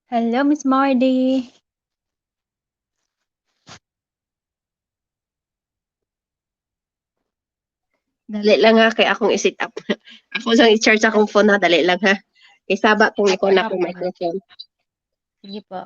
Hello, Miss Mardy. Dali lang ha, kay akong i-set up. Ako lang i-charge akong phone ha, dali lang ha. Isaba kung ikaw na akong microphone. Sige po.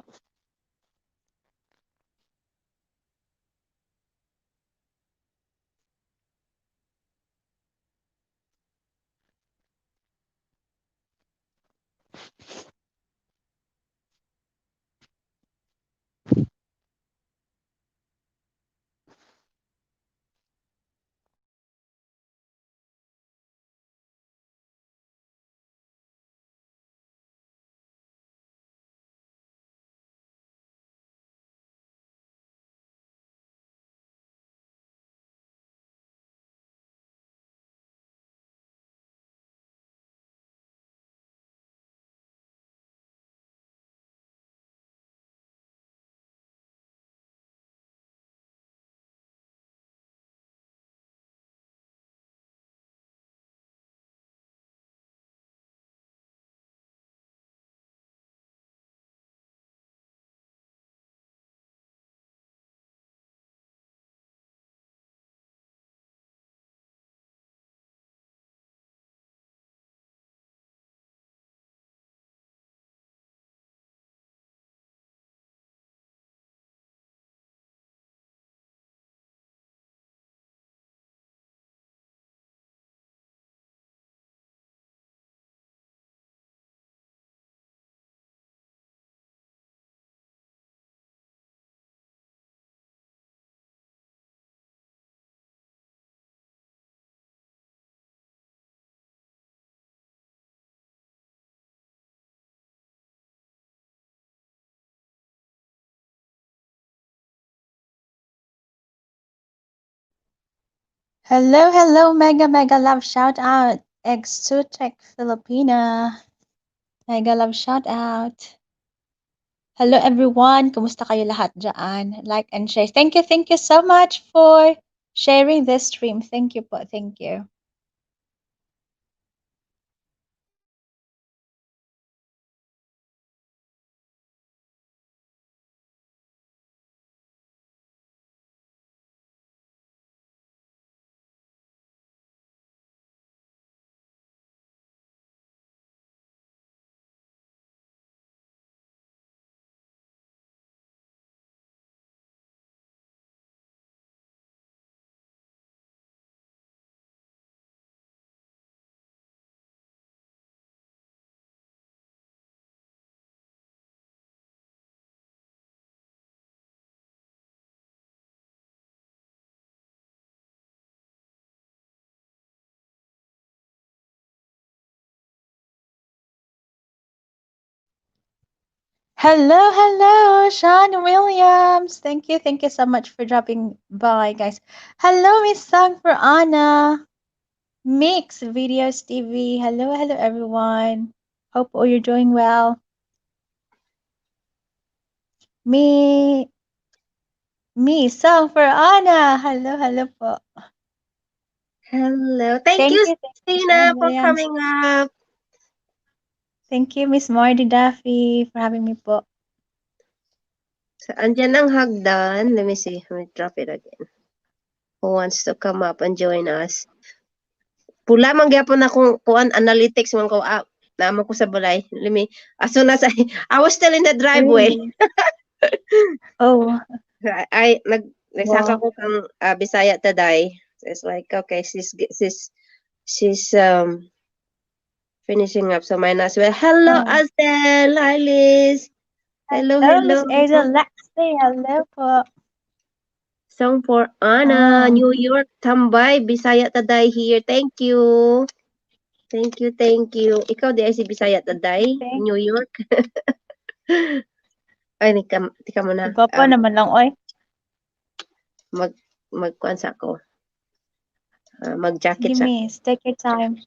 Hello, hello, mega, mega love shout out. Exotech Filipina. Mega love shout out. Hello, everyone. Kumusta kayo lahat dyan? Like and share. Thank you so much for sharing this stream. Thank you po. Thank you. Hello, hello, Sean Williams. Thank you so much for dropping by, guys. Hello, Miss Song for Anna. Mix Videos TV. Hello, hello, everyone. Hope all you're doing well. Me, Song for Anna. Hello, hello po. Hello. Thank you, Thank you, Sina, Sean for Williams. coming up. Thank you, Miss Marty Duffy, for having me po. So, andyan ang hagdan. Let me see. Let me drop it again. Who wants to come up and join us? Pula man gyapon akong kuan analytics man ko naman ko sa balay. Let me as soon as I was still in the driveway. Really? Oh, Nagsaka wow. ko kang Bisaya today. So it's like okay, she's finishing up. So mine as well. Hello, Oh. Asel. Hi, Liz. Hello, Hello, hello. Miss Ada Lexi. Hello po. Song for Anna, Um, New York, Tambay, Bisaya Taday here. Thank you. Thank you, thank you. Ikaw di ay si Bisaya Taday, thank New York. Ay, tika mo na. Gwapo naman lang, oy. Magkuan sa ako. Mag-jacket Sige, sa ako. Miss. Take your time.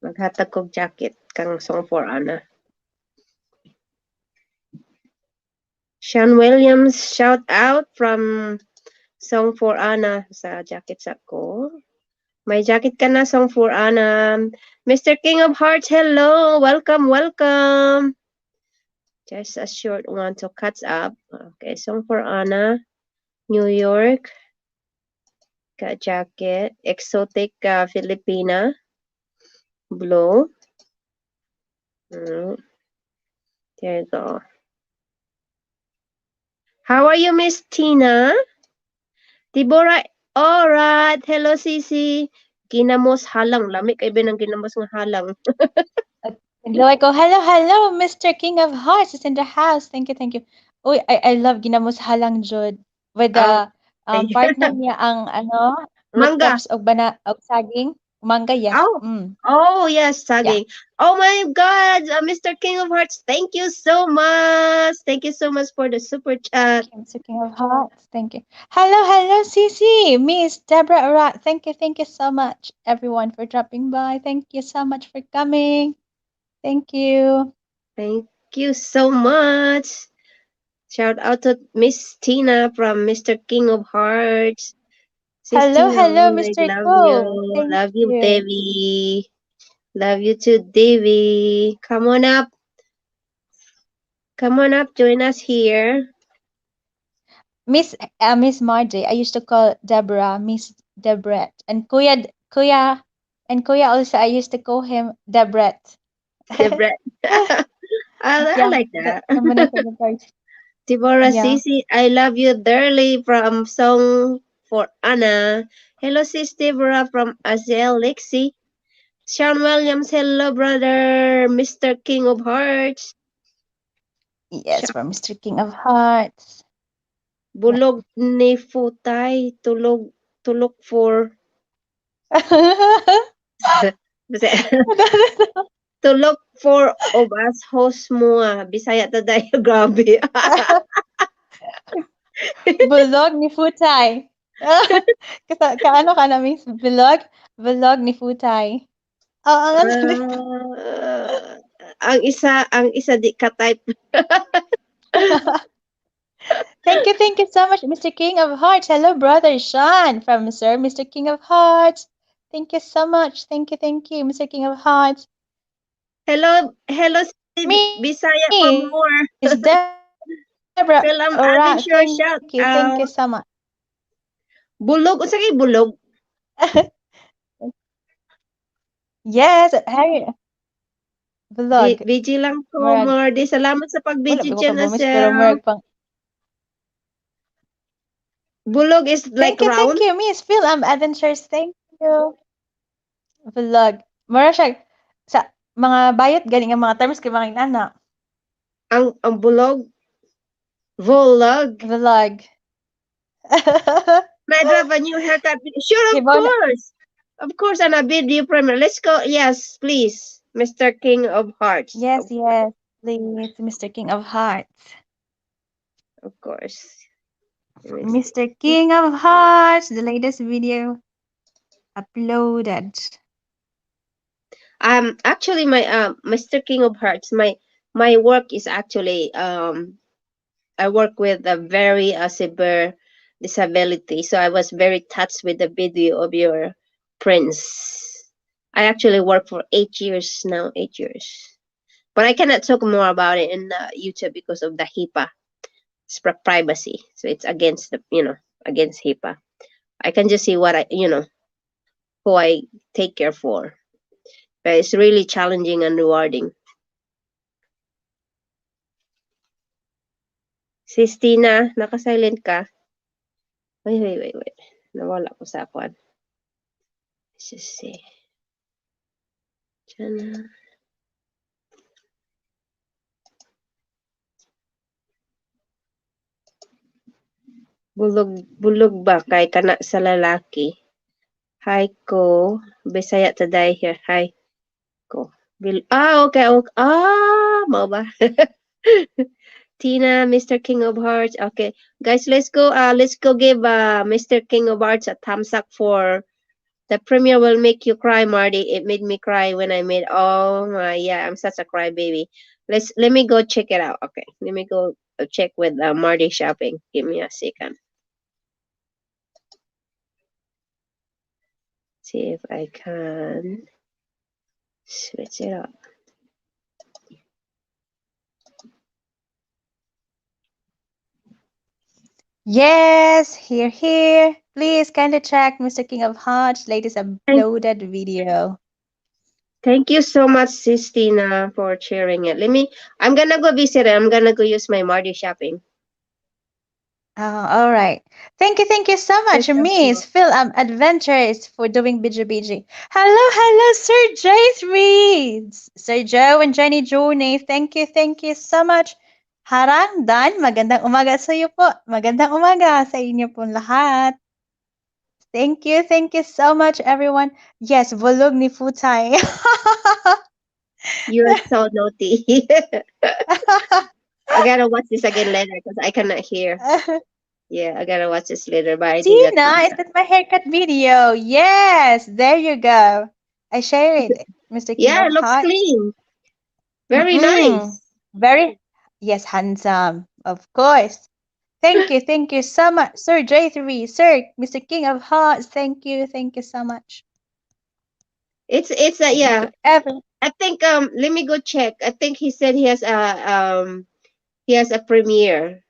Maghatag kog jacket kang Song for Anna. Sean Williams, shout out from Song for Anna sa jacket sa ko. May jacket ka na, Song for Anna. Mr. King of Hearts, hello. Welcome, welcome. Just a short one to catch up. Okay, Song for Anna, New York. Ka jacket. Exotic Filipina. Blue. There you go. How are you, Miss Tina? Tibora, alright. Hello, Sisi. Ginamos halang. Lamig kay ng ginamos ng halang. Hello, I go, hello, hello, Mr. King of Hearts is in the house. Thank you, thank you. Uy, I love Ginamos Halang Jud. With Oh, the partner niya ang root mangga. cups og saging. Manga, yes. Oh, Mm, oh yes, yeah. saging. Oh my God, Mr. King of Hearts, thank you so much. Thank you so much for the super chat. Mr. King of Hearts, thank you. Hello, hello, Cici, Miss Deborah Arat. Thank you so much, everyone, for dropping by. Thank you so much for coming. Thank you. Thank you so much. Shout out to Miss Tina from Mr. King of Hearts. Sis Hello, Tina, hello, I Mr. love you. Ko. Thank Love you, you. Devi. Love you too, Devi. Come on up. Come on up. Join us here. Miss Margie, I used to call Deborah Miss Debret, and Kuya also I used to call him Debret. Debra. I Yeah, like that that. combination of words. Tibora Yeah. Sisi, I love you dearly from Song for Anna. Hello, sis Deborah from Azel Lexi. Sean Williams, hello, brother. Mr. King of Hearts. Yes, for Mr. King of Hearts. Yeah. Bulog ni Futay, tulog for, tulog for of us host mo Bisaya taday, grabe. Bulog ni Futay. Kaano ka na, Miss? Bulog ni Futay. Oh, ang Ang isa di ka type. Thank you so much, Mr. King of Hearts. Hello, brother Sean from Sir Mr. King of Hearts. Thank you so much. Thank you, Mr. King of Hearts. Hello, si Me Bisaya for more. is Deborah. Well, I'm All adding right. sure shout Thank you out. so much. Bulog, unsa kay bulog? Yes, Harry. Vlog. VG lang ko, Murag. Mardy. Salamat sa Wala pag-VG ba ko dyan, kabumis pero Asel. murag pang. Bulog is like Thank round. you, Miss Phil. Adventures. Thank you. Vlog. Mura siya sa mga bayot galing ang mga terms kay mga inana. Ang bulog, vlog. Vlog. May I have a new haircut? Sure, of Ibaw na. course. Of course, on a video premiere. Let's go. Yes, please. Mr. King of Hearts. Yes, please, Mr. King of Hearts. Of course. Mr. King of Hearts, the latest video uploaded. Actually, my Mr. King of Hearts, my work is actually I work with a very severe disability, so I was very touched with the video of your prince. I actually worked for 8 years now, 8 years. But I cannot talk more about it in YouTube because of the HIPAA privacy. So it's against the, against HIPAA. I can just see what who I take care for. But it's really challenging and rewarding. Sis Tina, naka-silent ka? Wait. Nawala ko sa akuan. Let's just see. Diyan. Bulog ba kay kana sa lalaki? Hi ko. Bisaya today here. Hi ko. Okay. Mao ba? Tina, Mr. King of Hearts. Okay. Guys, let's go give Mr. King of Hearts a thumbs up for the premiere will make you cry, Marty. It made me cry when I made. Oh my, yeah, I'm such a crybaby. Let me go check it out. Okay, let me go check with Marty shopping. Give me a second. See if I can switch it up. Yes, here. Please kindly check Mr. King of Hearts' latest uploaded video. Thank you so much, Sis Tina, for sharing it. I'm gonna go visit it. I'm gonna go use my Marty shopping. Oh, all right. Thank you so much, Miss Phil. Adventures for doing BGBG. Hello, Sir J3. Sir Joe and Jenny Journey. Thank you so much. Harang Dan, magandang umaga sa iyo po. Magandang umaga sa inyo po lahat. Thank you so much, everyone. Yes, Volog ni Futay. You're so naughty. I gotta watch this again later because I cannot hear. Yeah, I gotta watch this later. But I did Tina, is that my haircut video? Yes, there you go. I shared it, Mr. King Yeah, of it looks Hearts. clean. Very nice. Very, yes, handsome, of course. Thank you so much, Sir J3, Sir, Mr. King of Hearts. Thank you so much. It's yeah. I think let me go check. I think he said he has a premiere.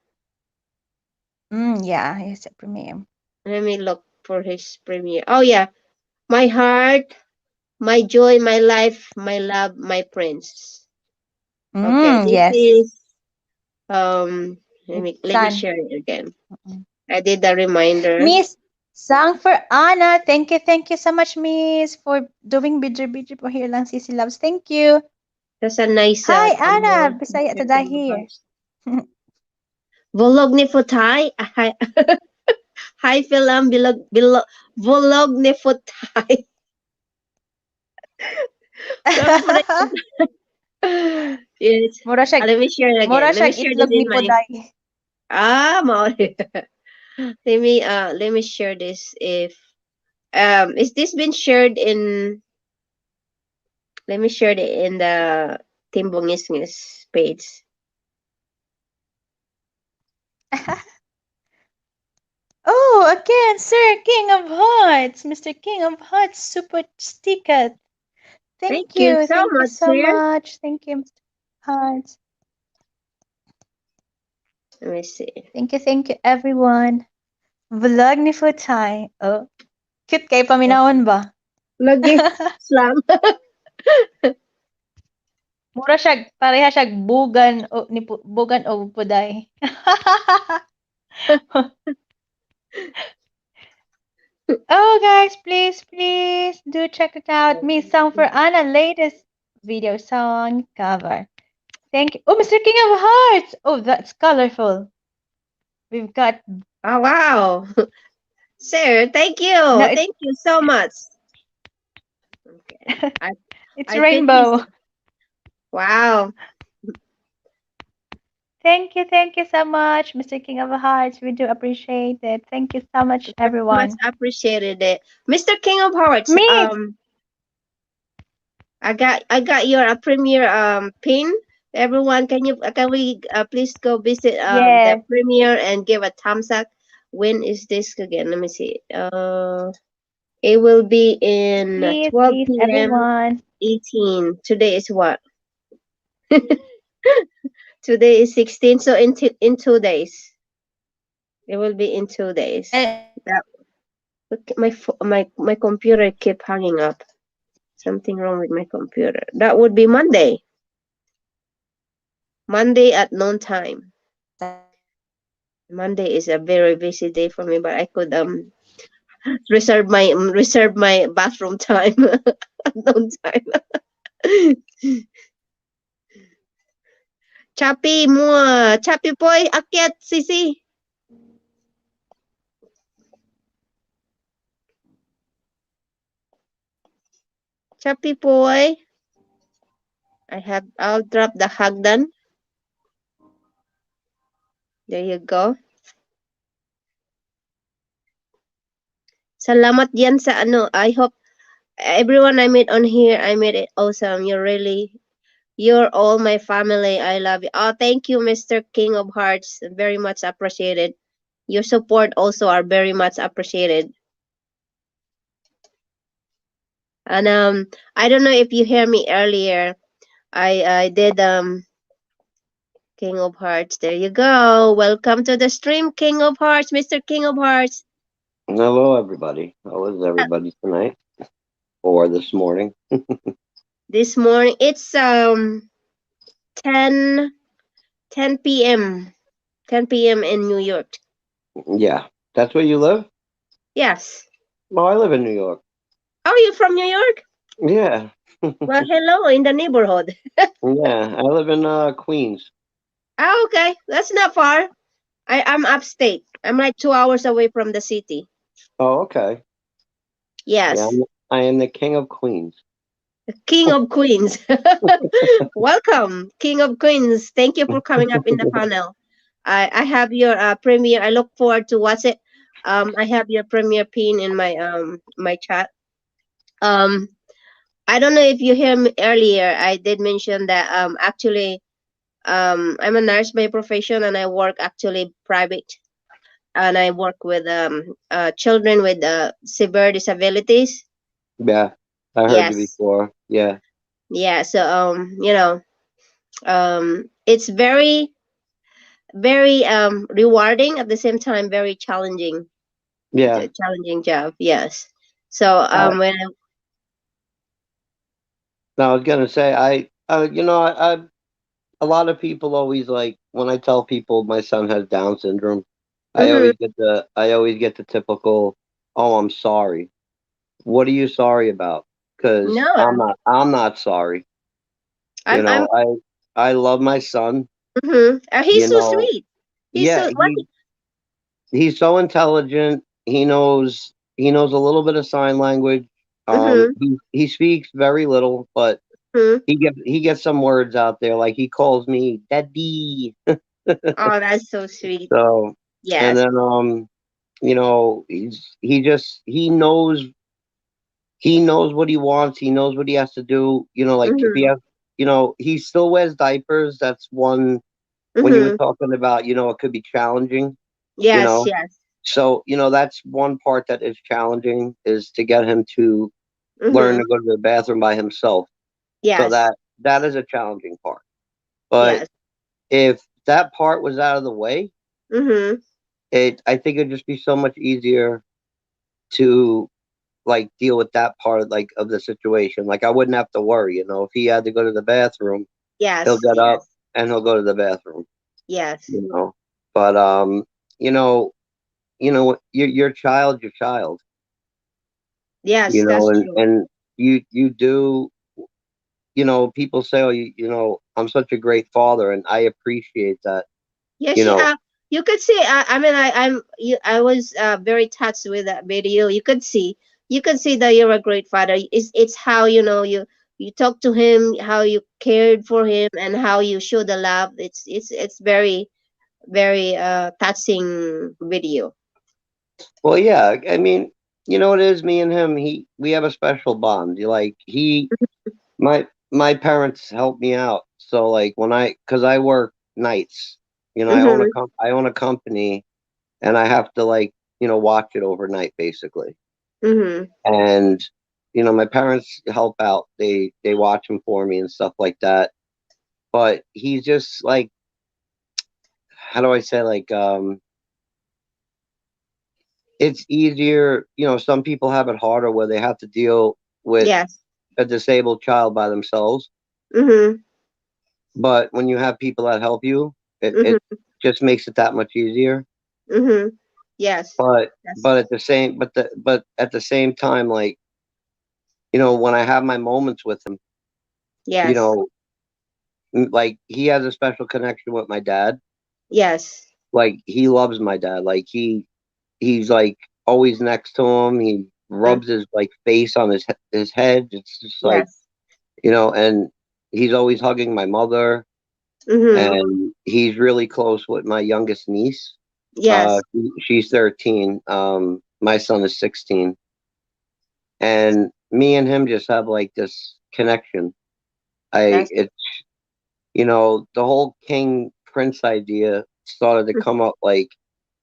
Yeah, he has a premiere. Let me look for his premiere. Oh yeah, my heart, my joy, my life, my love, my prince. Okay, this Yes. is let me share it again. I did the reminder. Miss Sang for Anna. Thank you so much, Miss, for doing BG po here lang Sisi Loves. Thank you. That's a nice Hi, Anna. Bisaya today here. Volog ni Futay. Hi, Philam. Volog ni Futay. Yes. Let me share it again. Let me share this in my. Let me share this. If is this been shared in? Let me share it in the Timbongisngis page. Oh, again, Sir King of Hearts, Mr. King of Hearts, super sticker. Thank you so much. Thank you, Mr. Hearts. Let me see. Thank you, everyone. Vlog ni Futay. Oh, cute kay paminawon ba? Lagi slam. Mura siya, pareha siya bugan o ni bugan o puday. Oh, guys, please do check it out. Miss Song for Anna latest video song cover. Thank you. Oh, Mr. King of Hearts. Oh, that's colorful. We've got. Oh wow, sir! Thank you. No, Thank you so much. Okay. It's rainbow. Wow. Thank you so much, Mr. King of Hearts. We do appreciate it. Thank you so much, everyone. Much appreciated it, Mr. King of Hearts. I got your premiere pin. Everyone, can we please go visit the premiere and give a thumbs up? When is this again? Let me see. It will be in 12 p.m. 18. Today is what? Today is 16, so in 2 days. It will be in 2 days. That, my computer keep hanging up. Something wrong with my computer. That would be Monday. Monday at noon time. Monday is a very busy day for me, but I could reserve my bathroom time at noon time. Chappy mua, Chappy boy, akyat sisi. Chappy boy. I'll drop the hagdan. There you go. Salamat yan sa ano. I hope everyone I meet on here, I made it awesome. You're all my family. I love you. Oh, thank you, Mr. King of Hearts. Very much appreciated. Your support also are very much appreciated. And I don't know if you hear me earlier. I did King of Hearts. There you go. Welcome to the stream, King of Hearts, Mr. King of Hearts. Hello, everybody. How is everybody tonight or this morning? This morning it's 10 p.m. 10 p.m. in New York. Yeah, that's where you live? Yes. Oh, I live in New York. Oh, you're from New York? Yeah. Well, hello in the neighborhood. Yeah, I live in Queens. Oh, okay. That's not far. I'm upstate. I'm like 2 hours away from the city. Oh, okay. Yes. Yeah, I am the king of Queens. King of Queens. Welcome, King of Queens. Thank you for coming up in the panel. I have your premiere. I look forward to watch it. I have your premiere pin in my chat. I don't know if you hear me earlier. I did mention that actually I'm a nurse by profession and I work actually private, and I work with children with severe disabilities. Yeah, I heard you Yes. before. Yeah. Yeah. So it's very rewarding, at the same time very challenging. It's Yeah. a challenging job. Yes. So I, when no, I was gonna say I a lot of people always like when I tell people my son has Down syndrome, hmm I always get the typical, oh, I'm sorry. What are you sorry about? Because no, I'm not sorry. You I'm know, I love my son. he's You so know, sweet. He's yeah, so what he's so intelligent. He knows a little bit of sign language. mm-hmm, He speaks very little, but hmm he gets some words out there. Like he calls me daddy. oh, that's so sweet. So and Yes. then you know, he knows what he wants. He knows what he has to do. You know, like if he Mm-hmm. has, you know, he still wears diapers. That's one when you were Mm-hmm. talking about, you know, it could be challenging, you Yes, know. yes. So, you know, that's one part that is challenging is to get him to learn Mm-hmm. to go to the bathroom by himself. So Yes. that is a challenging part. But Yes. if that part was out of the way, Mm-hmm. I think it'd just be so much easier to like deal with that part like of the situation. Like I wouldn't have to worry, you know, if he had to go to the bathroom, he'll Yes, get up yes. and he'll go to the bathroom, Yes. you know. But you know, your child's your child, Yes, you know, that's true. and you do, you know, people say, oh, you know, I'm such a great father, and I appreciate that, you Yes, know. you could see. I mean, I was very touched with that video. You could see that you're a great father. It's how you talk to him, how you cared for him, and how you show the love. It's very very touching video. Well, yeah, I mean, you know, it is me and him. We have a special bond. Like my parents help me out. So like because I work nights, you know, Mm-hmm. I own a company, and I have to like, you know, watch it overnight basically. Mm-hmm. And you know, my parents help out. They watch them for me and stuff like that. but he's just like, how do I say, like, it's easier, some people have it harder where they have to deal with Yes. a disabled child by themselves. Mm-hmm. But when you have people that help you, it Mm-hmm. just makes it that much easier. Mm-hmm. Yes. But Yes. but at the same time, like, when I have my moments with him, you Yes. know, like, he has a special connection with my dad. Yes. Like, he loves my dad. Like, he's like always next to him. He Uh, rubs his like face on his head. It's just like, yes. and he's always hugging my mother, Mm-hmm. and he's really close with my youngest niece. Yes. She's 13. My son is 16, and me and him just have like this connection. That's It's the whole king prince idea started to come up, like,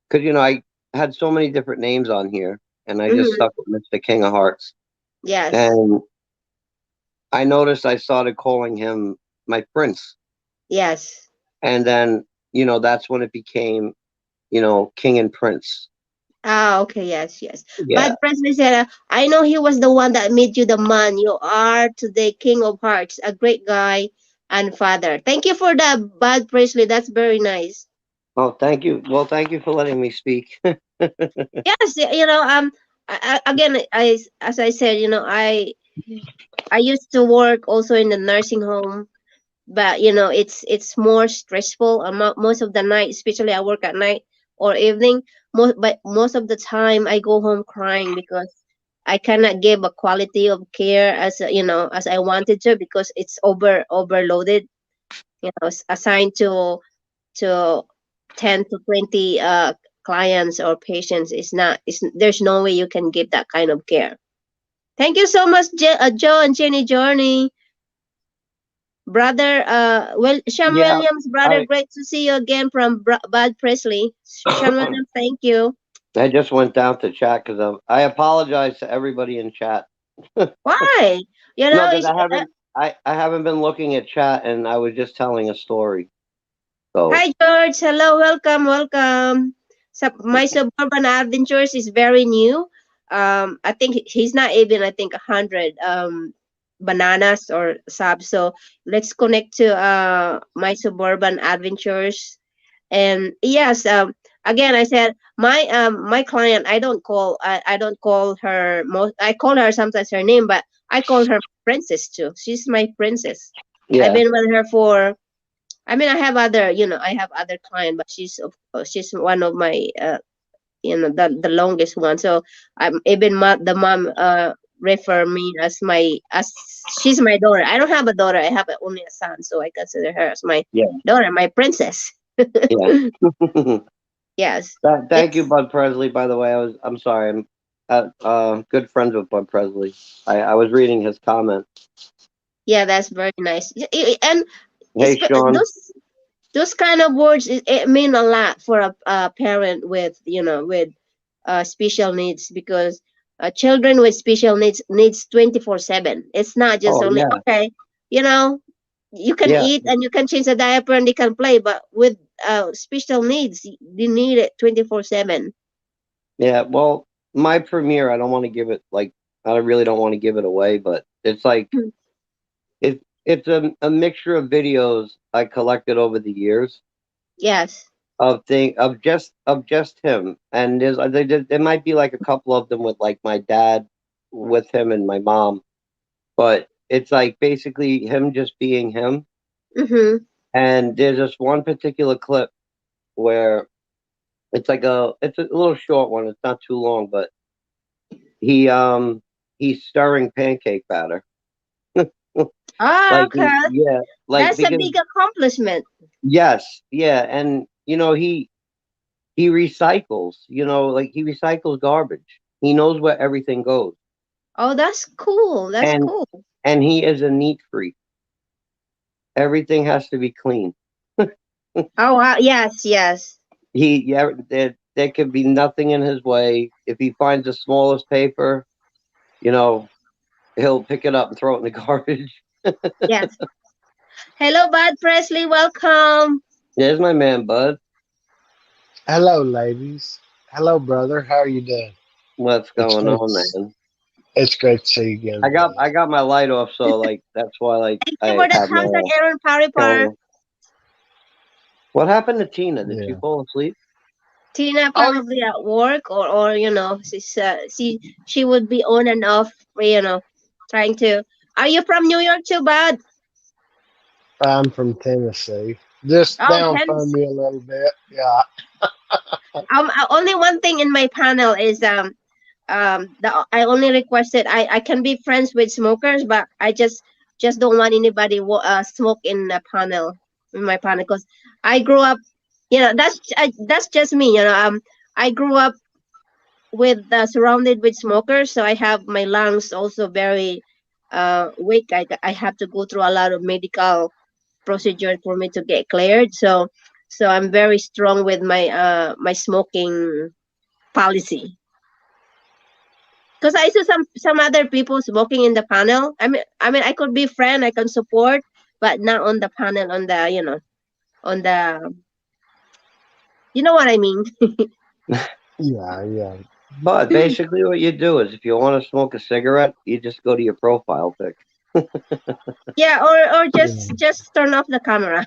because I had so many different names on here, and I just mm-hmm. stuck with Mr. King of Hearts. Yes. And I noticed I started calling him my prince, Yes. and then that's when it became king and prince. Ah, okay, yes, yes. Yeah. But Presley said, I know he was the one that made you the man you are today, King of Hearts, a great guy and father. Thank you for that, Bud Presley. That's very nice. Oh, thank you. Well, thank you for letting me speak. Yes, again, as I said, I used to work also in the nursing home, but it's more stressful. Most of the night, especially I work at night or evening. Most of the time, I go home crying because I cannot give a quality of care as I wanted to because it's overloaded. Assigned to 10 to 20 clients or patients is not. There's no way you can give that kind of care. Thank you so much, Joe and Jenny Journey. Brother, Sean Yeah, Williams, brother, I great to see you again from Bud Presley. Sean Williams, thank you. I just went down to chat because I apologize to everybody in chat. Why? No, because It's, I haven't been looking at chat, and I was just telling a story. So hi, George. Hello, welcome, welcome. My Suburban Adventures is very new. I think he's not even, I think, 100 bananas or subs. So let's connect to My Suburban Adventures. And yes, again, I said my client. I don't call her most. I call her sometimes her name, but I call her princess too. She's my princess. I've yeah, been with her for. I mean, I have other I have other client, but she's one of my the longest one. So even the mom refer me as she's my daughter. I don't have a daughter. I have only a son, so I consider her as my yeah, daughter, my princess. yeah. Yes. Thank you, It's Bud Presley. By the way, I'm sorry. I'm good friends with Bud Presley. I was reading his comment. Yeah, that's very nice. And Hey, Sean. those kind of words it mean a lot for a parent with special needs because children with special needs 24/7. It's not just Oh only yeah, okay, you know, you can yeah, eat and you can change the diaper and they can play, but with special needs, they need it 24/7. yeah. Well, my premiere, I don't want to give it like I really don't want to give it away, but it's like it's a mixture of videos I collected over the years Yes. of just him, and there might be like a couple of them with like my dad with him and my mom, but it's like basically him just being him. Mm-hmm. And there's this one particular clip where it's a little short one. It's not too long, but he he's stirring pancake batter. Oh, Like okay. yeah, like That's a because big accomplishment. yes, yeah, and he recycles. Like he recycles garbage. He knows where everything goes, Oh, that's cool. That's and cool. he is a neat freak. Everything has to be clean. Oh, wow. Yes, yes. Yeah, there could be nothing in his way. If he finds the smallest paper, you know, he'll pick it up and throw it in the garbage. Yes. Hello, Bud Presley. Welcome. There's my man, Bud. Hello, ladies. Hello, brother. How are you doing? What's It's going great. on, man? It's great to see you again, I got brother. I got my light off, so like that's why like Thank you I for the have thumbs my Aaron Paripar. camera. What happened to Tina? Did she Yeah. fall asleep? Tina Oh, probably at work, or she would be on and off, trying to. Are you from New York too, Bud? I'm from Tennessee. Just Oh, down from Tennessee. me a little bit. Yeah. Only one thing in my panel is I only requested I can be friends with smokers, but I just don't want anybody smoke in the panel, in my panel, because I grew up, that's just me, I grew up with surrounded with smokers, so I have my lungs also very weak. I have to go through a lot of medical procedure for me to get cleared, so I'm very strong with my smoking policy. Because I saw some other people smoking in the panel. I mean, I could be friend, I can support, but not on the panel, on the on the you know what I mean. Yeah, yeah. But basically, what you do is if you want to smoke a cigarette, you just go to your profile pic. Yeah, or Yeah. just turn off the camera.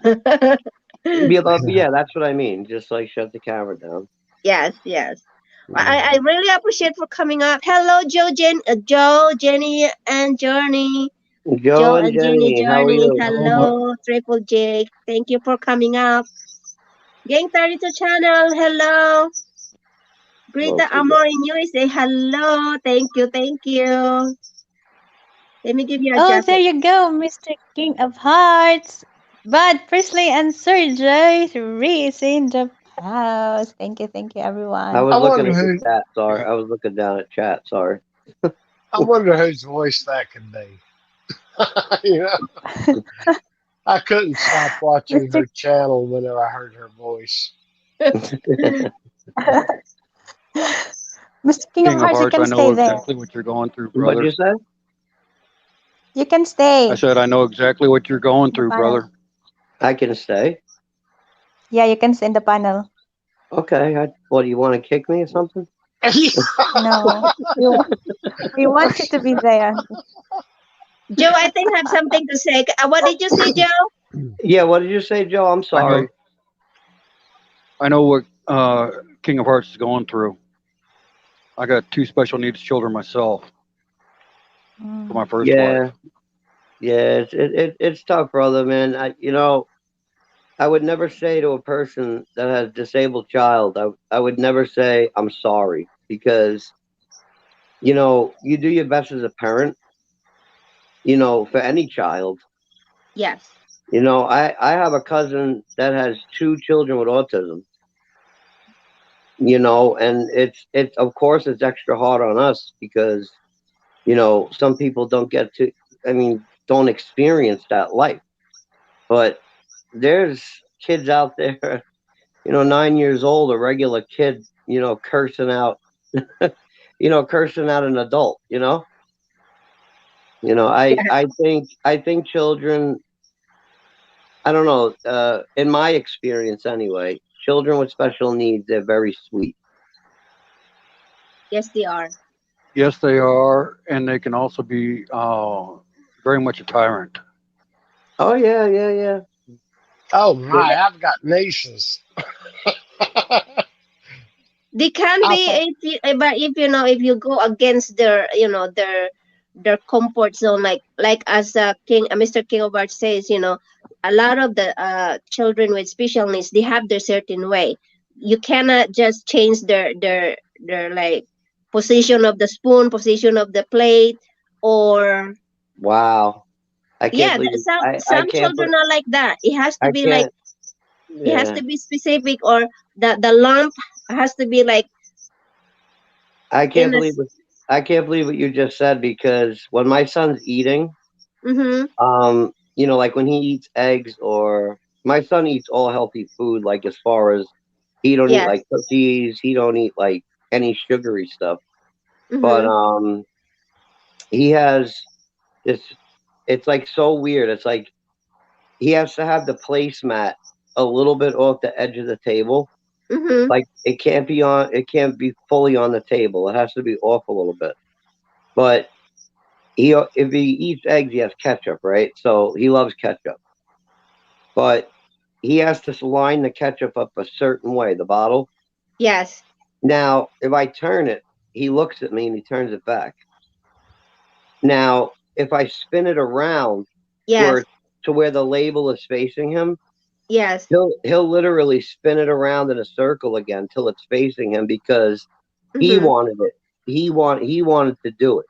Yeah, that's what I mean. Just like shut the camera down. Yes, yes. I Mhm. really appreciate for coming up. Hello, Joe, Jenny, and Journey. Joe Joe and and Jenny, Jenny, how are Journey. you? Oh, Hello, Triple J. Thank you for coming up. Gang 32 channel. Hello. Greta Okay. Amor in USA. Hello. Thank you. Thank you. Let me give you a Oh, there jacket. you go, Mr. King of Hearts. Bud Priestley and Sir Joy Reese in the house. Thank you, I everyone. was I looking wonder at the who. chat. Sorry, Yeah. I was looking down at chat. Sorry. I wonder whose voice that could be. you know, I couldn't stop watching Mr. her channel whenever I heard her voice. Mr. King of King of Hearts, you Hearts, can I stay know there. exactly what you're going through, What'd brother. you say? You can I stay said I know exactly what you're going in the through, panel. brother. I can stay. Yeah, you can stay in the panel. Okay. What do you want to kick me or something? No, we want you to be there. Joe, I think have something to say. What did you say, Joe? Yeah. What did you say, Joe? I'm I know sorry. I know what King of Hearts is going through. I got two special needs children myself for my Mm. first wife. Yeah. Yeah. It's tough, brother, man. I would never say to a person that has disabled child, I would never say I'm sorry because you do your best as a parent, for any child. Yes. I have a cousin that has two children with autism, and it's of course it's extra hard on us because, some people don't get to, I mean, don't experience that life. But there's kids out there, 9 years old, a regular kid, cursing out, cursing out an adult, I think children, I don't know, in my experience anyway, children with special needs, they're very sweet. Yes, they are. Yes, they are, and they can also be very much a tyrant. Oh yeah, yeah, yeah. Oh Yeah. my, I've got nieces. They can I be, thought, but if you go against their comfort zone, like as Mr. King of Art says, a lot of the children with special needs, they have their certain way. You cannot just change their like position of the spoon, position of the plate, or Wow. I can't yeah, believe I some can't children are like that. It has to I be like, can't it has yeah. to be specific, or the lump has to be like I in can't a. believe what I can't believe what you just said because when my son's eating, Mm-hmm. like when he eats eggs or my son eats all healthy food, like as far as he don't eat Yes. like cookies, he don't eat like any sugary stuff. But Mm-hmm. he has this it's like so weird. It's like he has to have the placemat a little bit off the edge of the table. Mm-hmm. Like it can't be fully on the table. It has to be off a little bit. But if he eats eggs, he has ketchup, right? So he loves ketchup. But he has to line the ketchup up a certain way, the bottle. Yes. Now, if I turn it, he looks at me and he turns it back. Now, if I spin it around Yes. where the label is facing him, Yes. he'll literally spin it around in a circle again till it's facing him because he Mm-hmm. wanted it. He wanted to do it.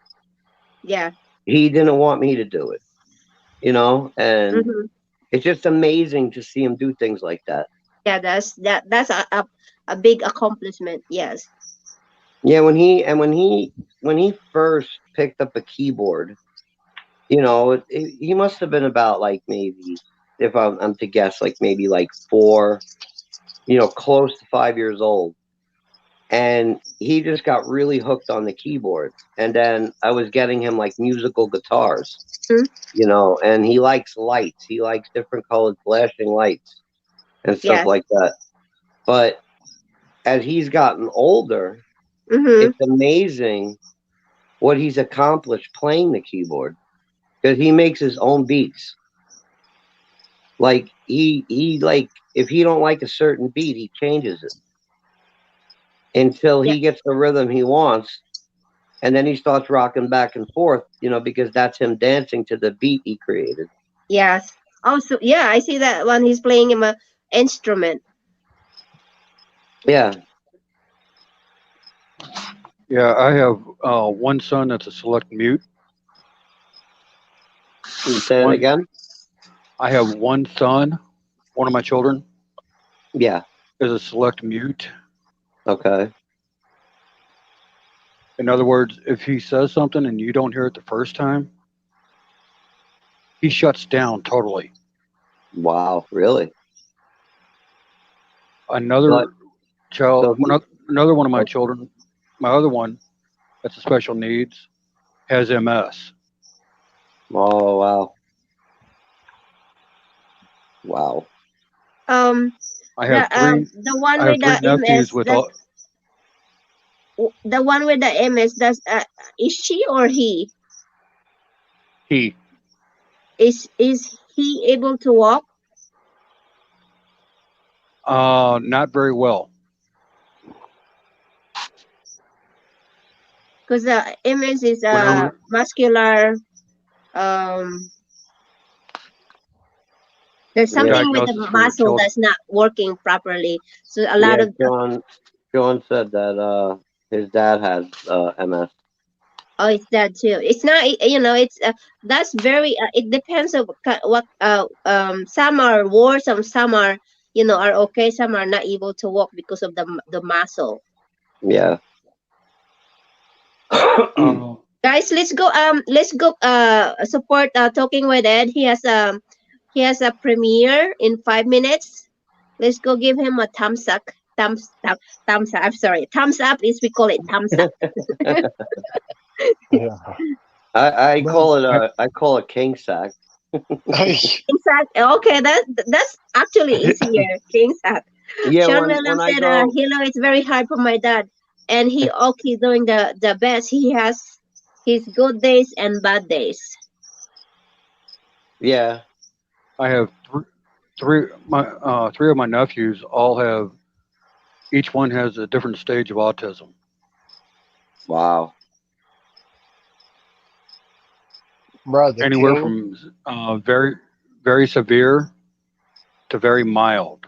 Yeah. He didn't want me to do it. And Mm-hmm. it's just amazing to see him do things like that. Yeah, that's a big accomplishment. Yes. Yeah, when he first picked up a keyboard, he must have been about like maybe, if I'm to guess, like maybe like 4, close to 5 years old. And he just got really hooked on the keyboard. And then I was getting him like musical guitars, Mhm. and he likes lights. He likes different colored flashing lights and stuff Yes. like that. But as he's gotten older, Mm-hmm. it's amazing what he's accomplished playing the keyboard because he makes his own beats. Like he like if he don't like a certain beat, he changes it until Yeah. he gets the rhythm he wants, and then he starts rocking back and forth, because that's him dancing to the beat he created. Yes. Also, yeah, I see that when he's playing him a instrument. Yeah. Yeah, I have one son that's a select mute. Say it One, again. I have one son, one of my children Yeah. is a select mute. Okay. In other words, if he says something and you don't hear it the first time, he shuts down totally. Wow. Really? Another But child, so another one of my children, my other one that's a special needs, has MS. oh wow. Wow. I have three. The one I with have three the nephews MS, with all. the one with the MS, does is she or he? He. Is he able to walk? Not very well. Because the MS is Whenever muscular. Um, there's the something with the diagnosis for muscle children. that's not working properly. So a lot Yeah, of John said that his dad has MS. oh, it's that too. It's not, it's that's very. It depends on what. Some are worse, some are, are okay. Some are not able to walk because of the muscle. Yeah. Guys, let's go. Let's go. Support. Talking with Ed. He has a premiere in 5 minutes. Let's go give him a thumbs up. Thumbs up. I'm sorry. Thumbs up is we call it thumbs up. Yeah. I Brother, call it king sack. hey, In fact, okay, that's actually easier. King sack. Yeah, Sean when Williams I said, go, "Hello, it's very hard for my dad, and he okay doing the best. He has his good days and bad days." yeah, I have three of my nephews all have. Each one has a different stage of autism. wow, Brother Anywhere King. from very, very severe to very mild.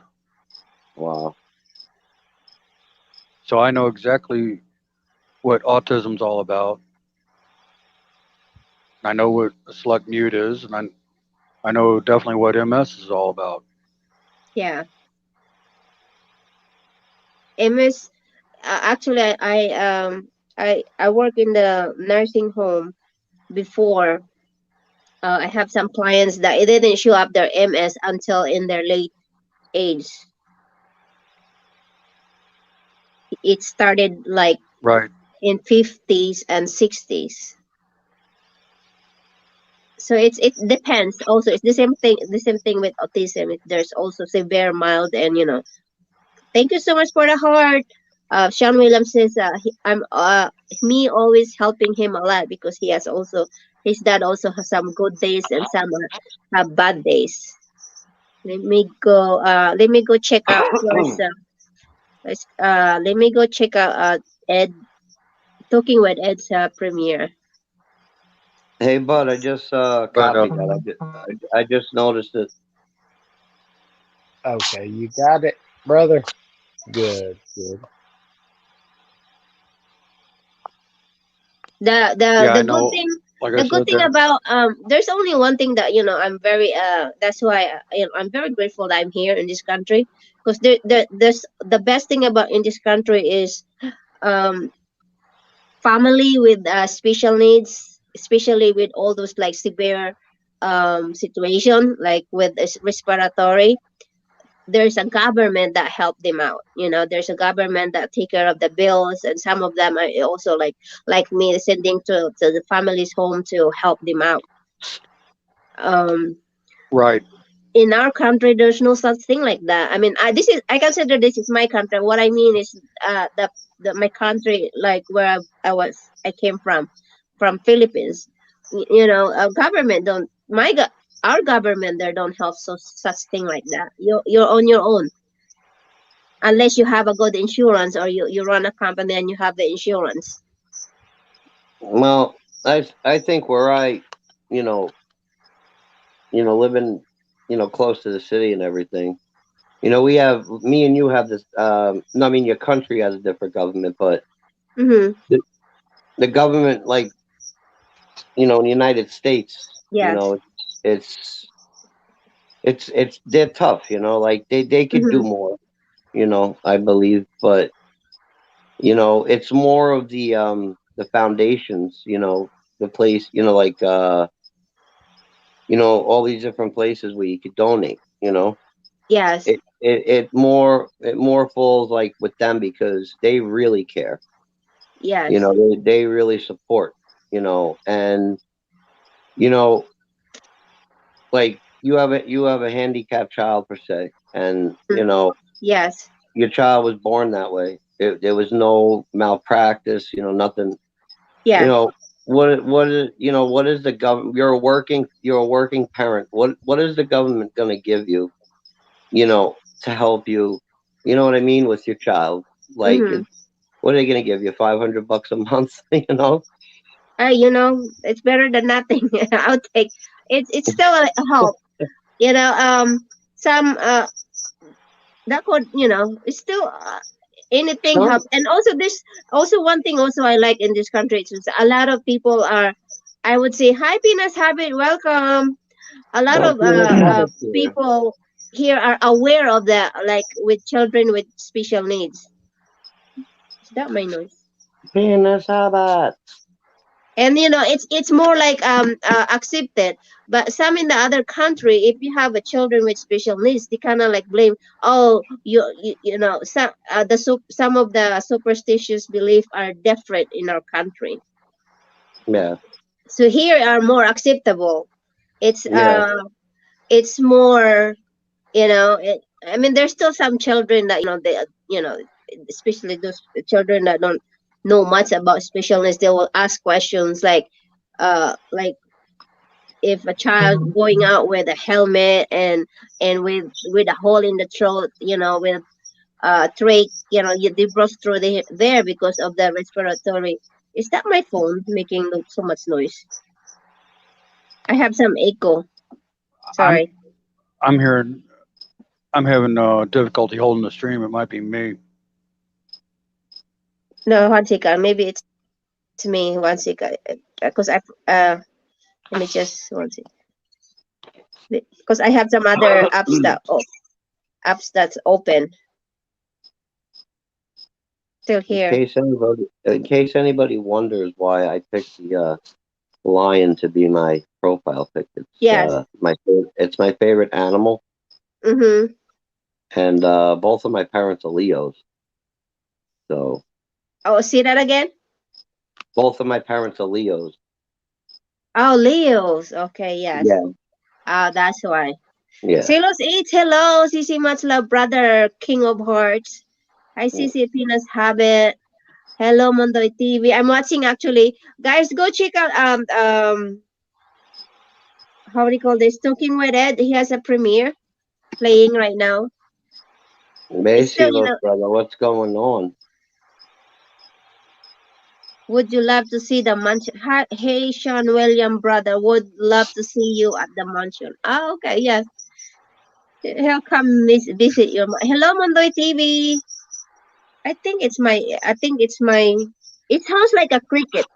wow, So I know exactly what autism's all about. I know what a select mute is, and I know definitely what MS is all about. Yeah, MS. Actually, I work in the nursing home before. I have some clients that it didn't show up their MS until in their late age. It started like Right. in 50s and 60s. So it depends. Also, it's the same thing. The same thing with autism. There's also severe, mild, and Thank you so much for the heart. Sean Williams says, I'm me always helping him a lot because he has also his dad also has some good days and some have bad days. Let me go. Let me go check out first. Let me go check out Ed talking with Ed's premiere. Hey, bud, I just But copied that. I just noticed it. Okay, you got it, brother. Good, good. yeah, The I good know. thing Like I the good said, thing there. about there's only one thing that I'm very that's why I'm very grateful that I'm here in this country because there's the best thing about in this country is um family with special needs, especially with all those like severe situation like with this respiratory. There's a government that help them out. There's a government that take care of the bills, and some of them are also like me sending to the family's home to help them out. um Right. in our country there's no such thing like that. I mean, I consider this is my country. What I mean is my country, like where I came from Philippines. Government don't our government there don't help such thing like that. You're on your own unless you have a good insurance or you run a company and you have the insurance. Well, I think where you know, living, close to the city and everything. We have me and you have this. No, I mean your country has a different government, but Mm-hmm. the government, like in the United States, Yes. it's it's they're tough. Like they could do Mm-hmm. more. I believe, but it's more of the foundations. The place. Like all these different places where you could donate. Yes. It more falls like with them because they really care. Yes. They really support. And you know like you have a handicapped child per se, and Yes. your child was born that way. There was no malpractice, nothing. You Yeah. know what is the government? You're a working parent. What is the government going to give you? To help you. You know what I mean with your child. Like, Mm-hmm. what are they going to give you? $500 a month? It's better than nothing. I'll take it's still a help. Some that could it's still anything Some. help. And also this also one thing also I like in this country is a lot of people are, I would say, hi Penis Habit, welcome. A lot Well, of peanut habits here. people here are aware of that, like with children with special needs. Is that my noise? Peanut habits. And it's more like accepted. But some in the other country, if you have a children with special needs, they kind of like blame, oh, some of the superstitious belief are different in our country. Yeah, So here are more acceptable. it's yeah. uh it's more, I mean, there's still some children that especially those children that don't know much about special needs. They will ask questions like if a child going out with a helmet and with a hole in the throat, with trach, they burst through there because of the respiratory. Is that my phone making so much noise? I have some echo. I'm Sorry. I'm hearing. I'm having difficulty holding the stream. It might be me. No, one second. Maybe it's me. One second. Because let me just one second. Because I have some other apps that's open. Still In here. case anybody wonders why I picked the lion to be my profile pic, Yes. it's my favorite animal, Mm-hmm. and both of my parents are Leos, so Oh, see that again? both of my parents are Leos. Oh, Leos. Okay, yes. Yeah, That's why. yeah. Silos 8, hello. CC much love, brother. King of Hearts. Hi, CC Pinas Habit. Hello, Mondoy TV. I'm watching actually. Guys, go check out how do you call this? Talking with Ed. He has a premiere playing right now. It's still, Basilos, brother, what's going on? would you love to see the mansion? Hi, hey, Sean William, brother. Would love to see you at the mansion. Oh, okay, yes. He'll come visit your. Hello, Mondoy TV. I think it's my. I think it's my. It sounds like a cricket.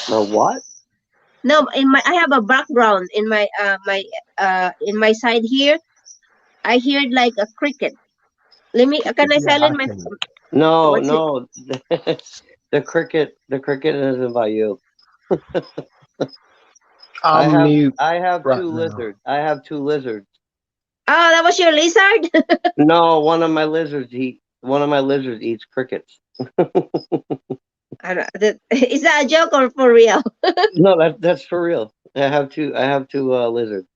No, what? No, in my. I have a background in my in my side here. I hear like a cricket. Let me. Can I silence my? No, What's it? no. The cricket isn't by you. I'm mute I have right two now. lizards. I have two lizards. Oh, that was your lizard. No, one of my lizards eats crickets. Is that a joke or for real? No, that's for real. I have two lizards.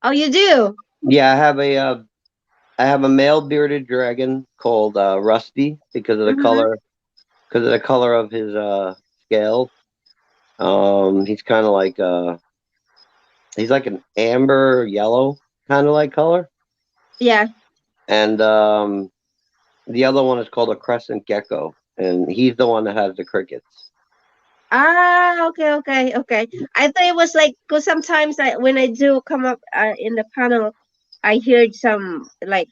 Oh, you do? Yeah, I have a male bearded dragon called Rusty because of the Mm-hmm. color of his scales. He's kind of like he's like an amber yellow kind of like color. Yeah. And the other one is called a crescent gecko, and he's the one that has the crickets. Ah, okay, okay, okay. I thought it was like, because sometimes when I do come up in the panel, I heard some like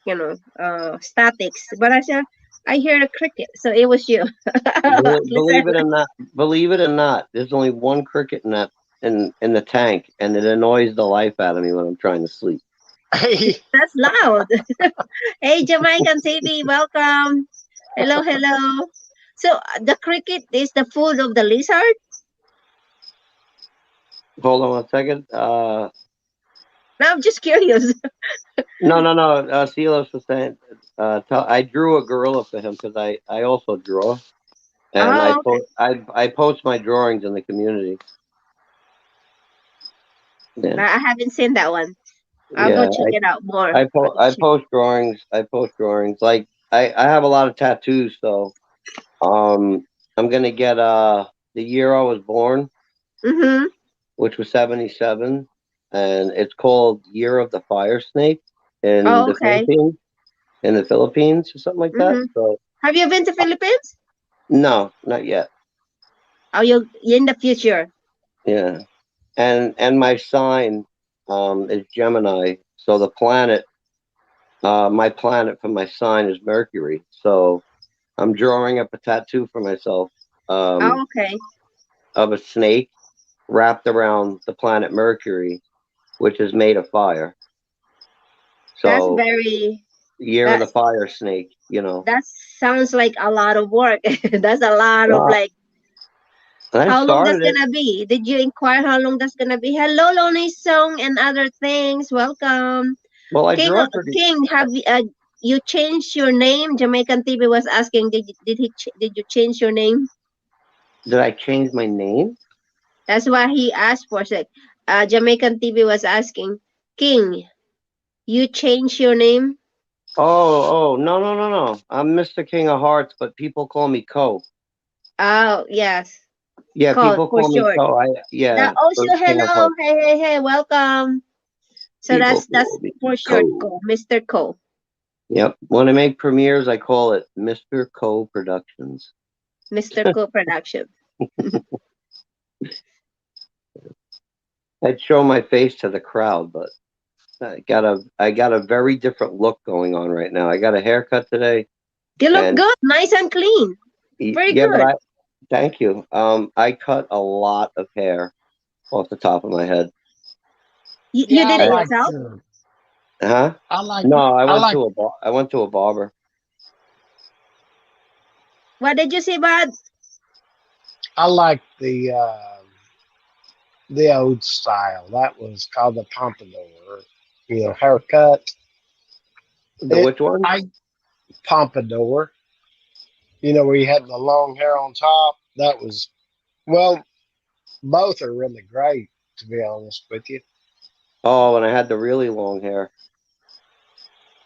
statics, but I heard a cricket, so it was you. Believe Listen, it or not, there's only one cricket in the tank, and it annoys the life out of me when I'm trying to sleep. Hey, that's loud. Hey, Jamaican TV, welcome. Hello, hello. So the cricket is the food of the lizard? Hold on one second. No, I'm just curious. No, no, no. Silos was saying, I drew a gorilla for him because I also draw, and Oh, okay. I post my drawings in the community. Yeah, I haven't seen that one. I'll go yeah. check it out more. I post drawings. I post drawings. Like I have a lot of tattoos, so I'm gonna get the year I was born, Mm-hmm. which was 77, and it's called Year of the Fire Snake in Oh, the okay. Philippines. In the Philippines or something like that. Mm-hmm. So Have you been to Philippines? no, not yet. Oh, you in the future? Yeah, and my sign is Gemini. So the planet, my planet for my sign is Mercury. So I'm drawing up a tattoo for myself Oh, okay. of a snake wrapped around the planet Mercury, which is made of fire. That's So very. year of the That's fire snake, you know. that sounds like a lot of work. That's a lot of Well, like. I How long that's started it. gonna be? Did you inquire how long that's gonna be? Hello, Lonely Song and other things. Welcome, Well, I King. draw pretty. King, have you changed your name? Jamaican TV was asking. Did you change your name? Did I change my name? That's why he asked for it. Jamaican TV was asking, King, you changed your name? Oh, no, no, no, no. I'm Mr. King of Hearts, but people call me Co. Oh, yes. Yeah, Called people for call me short. Co. That Yeah, also so King of hello. Hearts. Hey, hey, hey, welcome. So People that's call me for short, Co. Co, Mr. Co. Yep. When I make premieres, I call it Mr. Co Productions. Mr. Co production. I'd show my face to the crowd, but I got a very different look going on right now. I got a haircut today, You look and good, nice and clean. Very yeah, but good. thank you. I cut a lot of hair off the top of my head. You yeah, did I it like yourself? Huh? I like No, I like I went to a barber. What did you say, Bud? I like the old style. That was called the pompadour. You know, haircut. The which one? I pompadour. You know, where you had the long hair on top. That was well. Both are really great, to be honest with you. Oh, and I had the really long hair.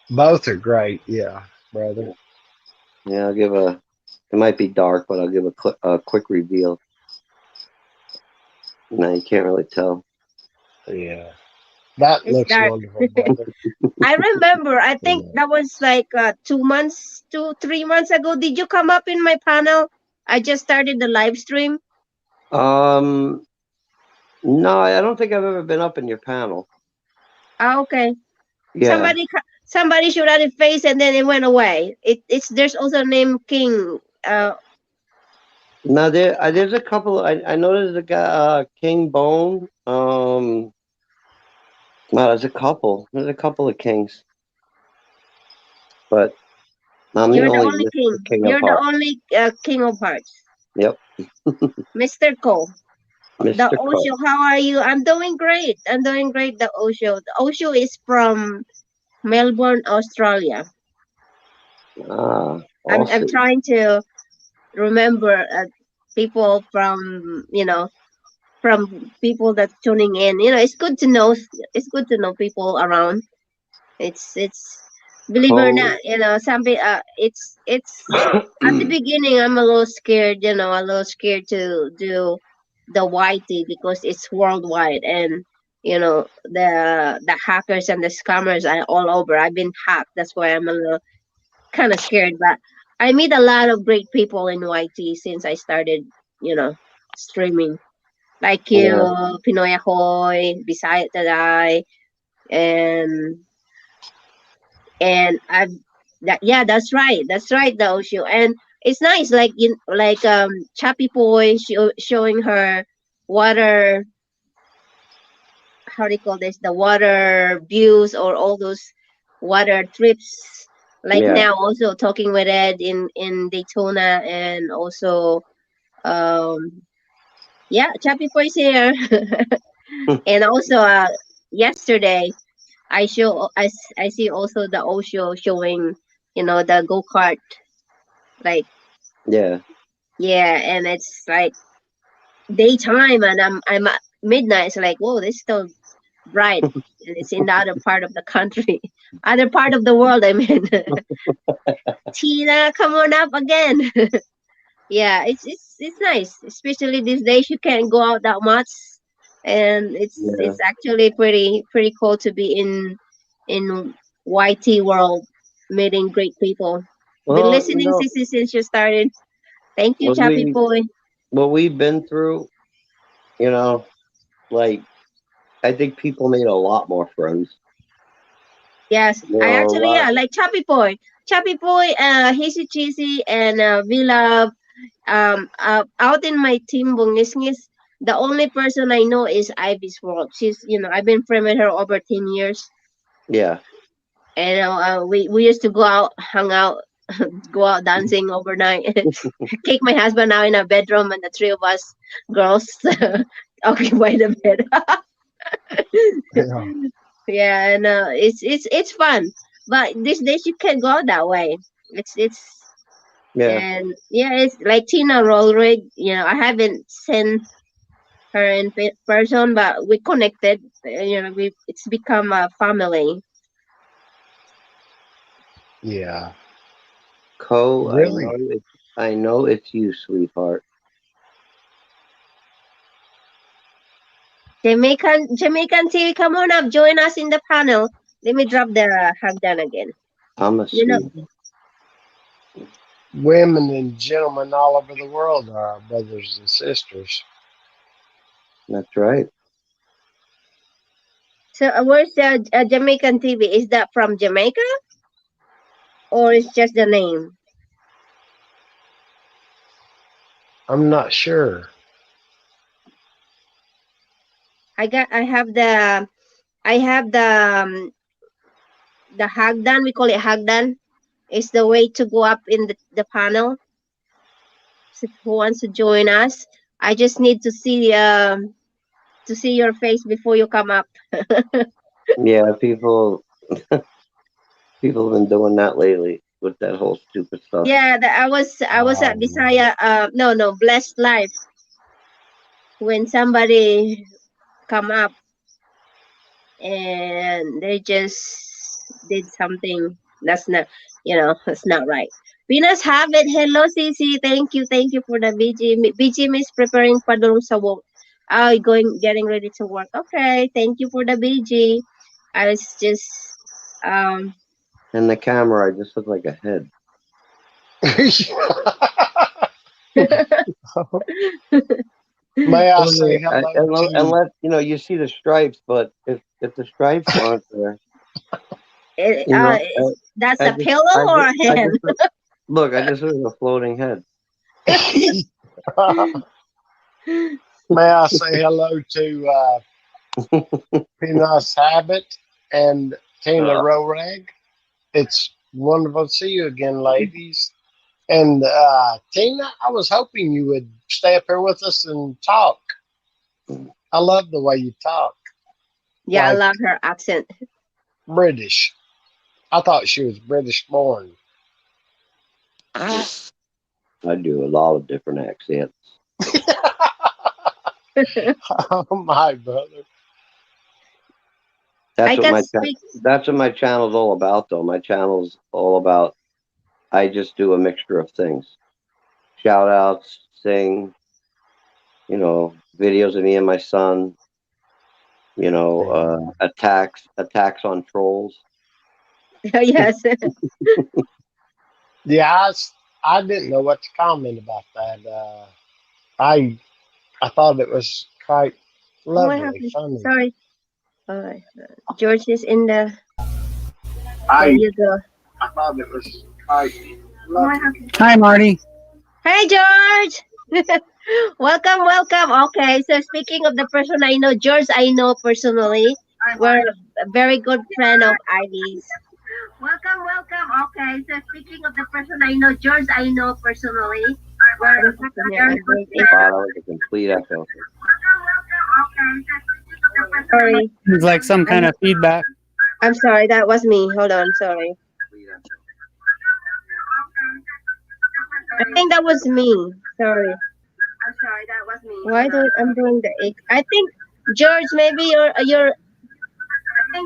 Both are great, yeah, brother. Yeah, I'll give a. It might be dark, but I'll give a quick reveal. No, you can't really tell. Yeah. That It's looks dark. wonderful, brother. I remember, I think Yeah. that was like 2 months, 3 months ago. Did you come up in my panel? I just started the live stream. Um, no, I don't think I've ever been up in your panel. Ah, okay. Yeah. Somebody showed out a face and then it went away. It's there's also a name King. No, there's a couple. I know there's a guy, King Bone. No, there's a couple. There's a couple of kings, but I'm the You're the only only king. Mr. King of You're the Hearts. only King of Hearts. Yep, Mr. Cole. The Mr. Cole. Osho, how are you? I'm doing great. I'm doing great. The Osho. The Osho is from Melbourne, Australia. I'm Awesome. trying to remember people from from people that's tuning in. It's good to know. It's good to know people around. It's believe it or Cole. not, it's at the beginning I'm a little scared. A little scared to do the YT because it's worldwide, and the hackers and the scammers are all over. I've been hacked. That's why I'm a little kind of scared. But I meet a lot of great people in YT since I started, streaming. Like you, Yeah. Pinoy Ahoy, Bisaya Taday, and I've yeah, that's right, the Osho. And it's nice, like Chappy Boy showing her water, how do you call this, the water views or all those water trips, like Yeah. now also talking with Ed in Daytona, and also yeah, Chappy Boy's here. And also yesterday I see also the Osho showing, the go-kart, like, Yeah. yeah, and it's like daytime, and I'm at midnight. It's like, whoa, this is still bright. And it's in the other part of the country, other part of the world. I mean, Tina, come on up again. Yeah, it's nice, especially these days you can't go out that much, and Yeah. it's actually pretty cool to be in YT world, meeting great people. Been Well, listening since you started. Thank you, what Chappy we Boy. what we've been through, you know, like I think people made a lot more friends. Yes, You I know, a actually, lot. yeah, like Chappy Boy, Hissy Cheesy, and Villa. Out in my team, Bungisngis, the only person I know is Ivy's World. She's, I've been friends with her over 10 years, Yeah. and we used to go out, hang out, go out dancing overnight. Take my husband out in our bedroom, and the three of us girls occupy the bed. Yeah. Yeah, and it's fun, but these days you can't go out that way. It's Yeah. and yeah, it's like Tina Rollrig. I haven't seen her in person, but we connected. It's become a family. Yeah. Co, Really? I know it's you, sweetheart. Jamaican TV, come on up, join us in the panel. Let me drop the Hagdan again. I'm a You know, sweet. Women and gentlemen all over the world are our brothers and sisters. That's right. so where's the Jamaican TV? Is that from Jamaica or is just the name? I'm not sure. I have the Hagdan. We call it Hagdan. It's the way to go up in the panel. So who wants to join us? I just need to see your face before you come up. Yeah, people have been doing that lately with that whole stupid stuff. Yeah, I was at Um, Bisaya. No, Blessed Life. when somebody come up and they just did something that's not, that's not right. Venus Habit, hello Cici, thank you for the BG. BG is preparing padung sa work. Getting ready to work. Okay, thank you for the BG. I was just In the camera, I just look like a head. May I say hello to Unless you see the stripes, but if the stripes aren't there, that's I a pillow or a head? Look, I just look like a floating head. May I say hello to Peanuts Habit and Tina Rorag? It's wonderful to see you again, ladies. And Tina, I was hoping you would stay up here with us and talk. I love the way you talk. Yeah, Like I love her accent. British. I thought she was British born. I do a lot of different accents. Oh my brother. That's what my channel's all about, though. My channel's all about. I just do a mixture of things. Shout outs, sing, videos of me and my son, attacks on trolls. Yes. Yeah, I didn't know what to comment about that. I thought it was quite lovely, funny. Sorry. George is in the. There you go. I thought it was quite lovely. Hi, Marty. Hey, George. Welcome. Okay, so speaking of the person I know, George, I know personally. We're a very good friend of Ivy's. Welcome. Okay, so speaking of the person I know, George, I know personally. We're a very good friend. Wow, that was a complete echo. Sorry. It's like some kind of feedback. I'm sorry, that was me. Hold on, sorry. I think that was me. Sorry. I'm sorry, that was me. Why do I'm doing the? I think George, maybe you're.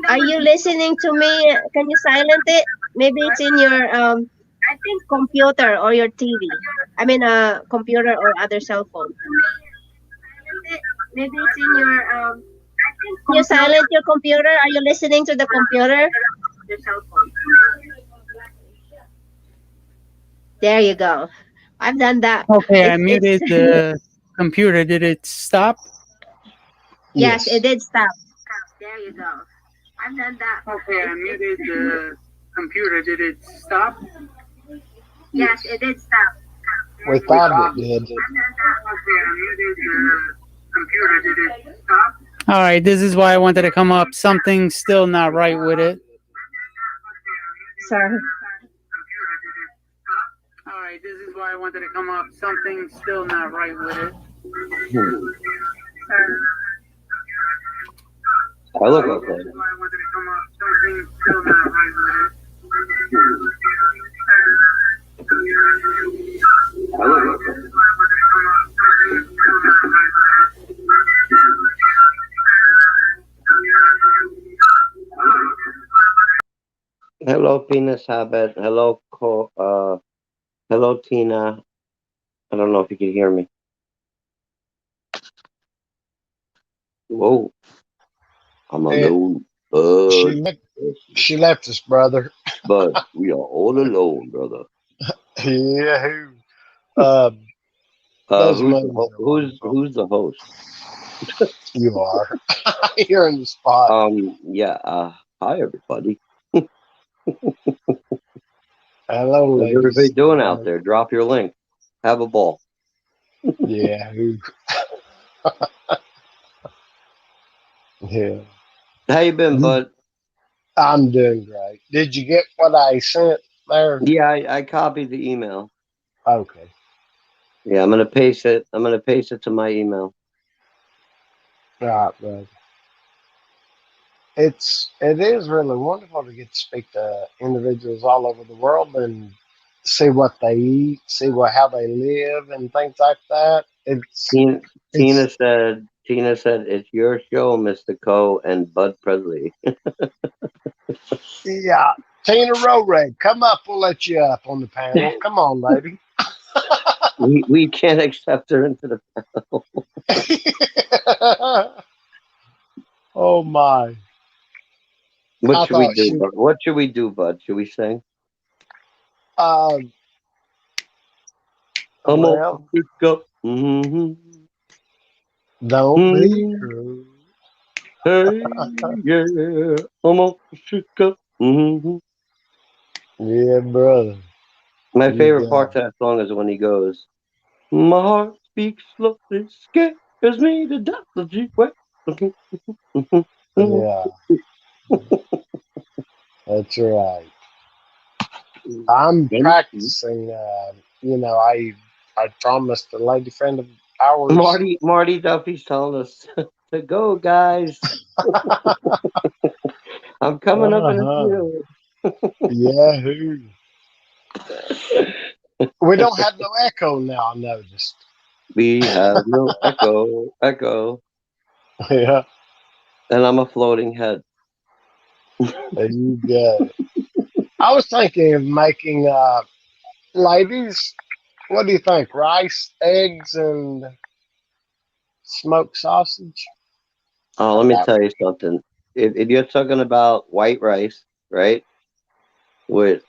Are you listening to me? Can you silent it? Maybe it's in your I think computer or your TV. I mean computer or other cell phone. Maybe it's in your Can you silent your computer? Are you listening to the computer? Your cell phone. There you go. I've done that. Okay, I muted the computer. Did it stop? Yes, it did stop. There you go. I've done that. Okay, I muted the computer. Did it stop? Yes, it did stop. We thought it did. Okay, I muted the computer. Did it stop? All right, this is why I wanted to come up. Something's still not right with it. Sorry. All right, this is why I wanted to come up. Something's still not right with it. I look okay. This is why I wanted to come up. Something's still not right with it. I look okay. Hello, Penis Habit. Hello, hello, Tina. I don't know if you can hear me. Whoa. I'm alone. She left us, brother. But we are all alone, brother. Yeah. Who's the host? You are. You're in the spot. Yeah. Hi, everybody. Hello, What's ladies. everybody doing out there? Drop your link. Have a ball. Yeah. Yeah. How you been, bud? I'm doing great. Did you get what I sent there? Yeah, I copied the email. Okay. Yeah, I'm gonna paste it. I'm gonna paste it to my email. All right, brother. It is really wonderful to get to speak to individuals all over the world and see what they eat, see how they live, and things like that. It's Tina said, it's your show, Mr. Coe and Bud Presley. yeah. Tina Roreg, come up. We'll let you up on the panel. Come on, lady. we can't accept her into the panel. Oh my. What should we do, Bud? What should we do, Bud? Should we sing? Well, Mm-hmm. Don't be cruel. Hey, yeah, I'm off the sugar. Mm-hmm. Yeah, brother. My favorite part of that song is when he goes, "My heart speaks slowly, scares me to death." The G-way. Yeah, that's right. I'm practicing. I promised a lady friend of ours. Marty Duffy's telling us to go, guys. I'm coming up in a field. Yahoo! We don't have no echo now. I noticed. We have no echo. Yeah. And I'm a floating head. There you go. I was thinking of making, ladies, what do you think? Rice, eggs, and smoked sausage? Oh, let me tell you something. If you're talking about white rice, right, with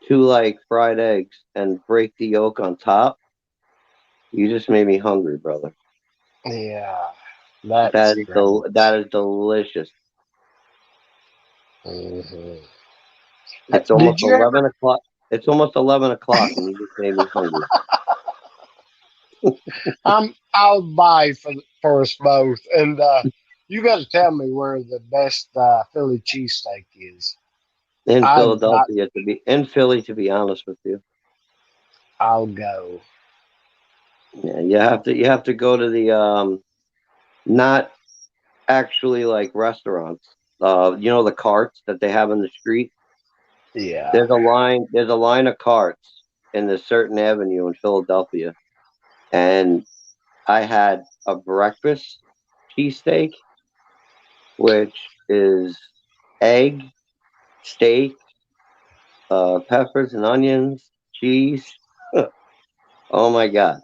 2 fried eggs and break the yolk on top, you just made me hungry, brother. Yeah. That is delicious. Mm-hmm. It's almost 11 o'clock. It's almost 11 o'clock, and you just made me hungry. I'll buy for us both, and you got to tell me where the best Philly cheesesteak is. In Philadelphia, to be honest with you. I'll go. Yeah, you have to go to the not actually like restaurants. The carts that they have in the street. Yeah. There's a line of carts in a certain avenue in Philadelphia. And I had a breakfast cheesesteak, which is egg, steak, peppers and onions, cheese. Oh my God.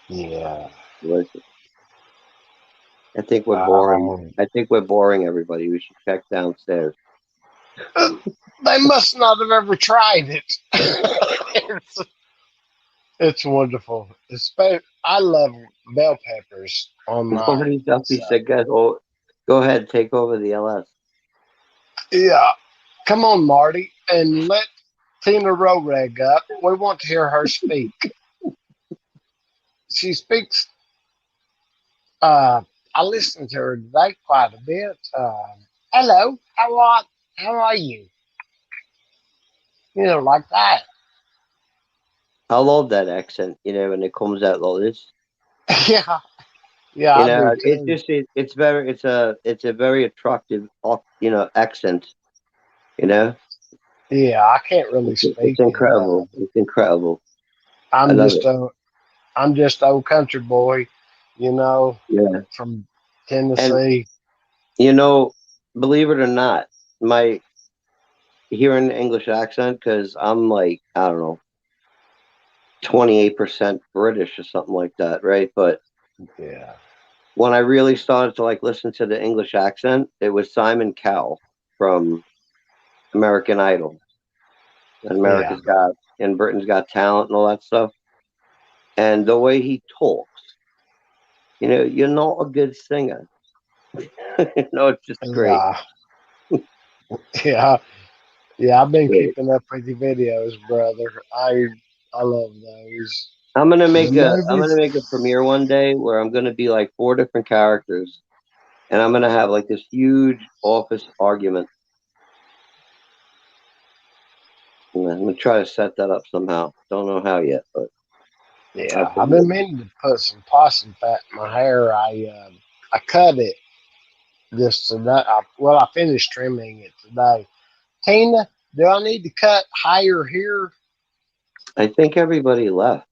Yeah. Delicious. I think we're boring. I think we're boring everybody. We should check downstairs. They must not have ever tried it. It's wonderful. I love bell peppers on mine. Somebody Duffy said, "Go ahead, take over the LS." Yeah, come on, Marty, and let Tina Roreg up. We want to hear her speak. She speaks. I listened to her today quite a bit. Hello, how are you? Like that. I love that accent. When it comes out like this. Yeah. Yeah, it's a very attractive, accent. Yeah, I can't really speak. It's incredible. It's incredible. I'm just old country boy, from Tennessee. And, believe it or not, my hearing the English accent, because I'm like, I don't know, 28% British or something like that, right? But yeah, when I really started to listen to the English accent, it was Simon Cowell from American Idol, and Britain's Got Talent and all that stuff. And the way he talks, you're not a good singer. It's just great. Yeah. I've been keeping up with the videos, brother. I love those. I'm gonna make a premiere one day where I'm gonna be like 4 different characters, and I'm gonna have this huge office argument. And I'm gonna try to set that up somehow. Don't know how yet, but yeah, I've been meaning to put some possum fat in my hair. I cut it just today. I finished trimming it today. Tina, do I need to cut higher here? I think everybody left.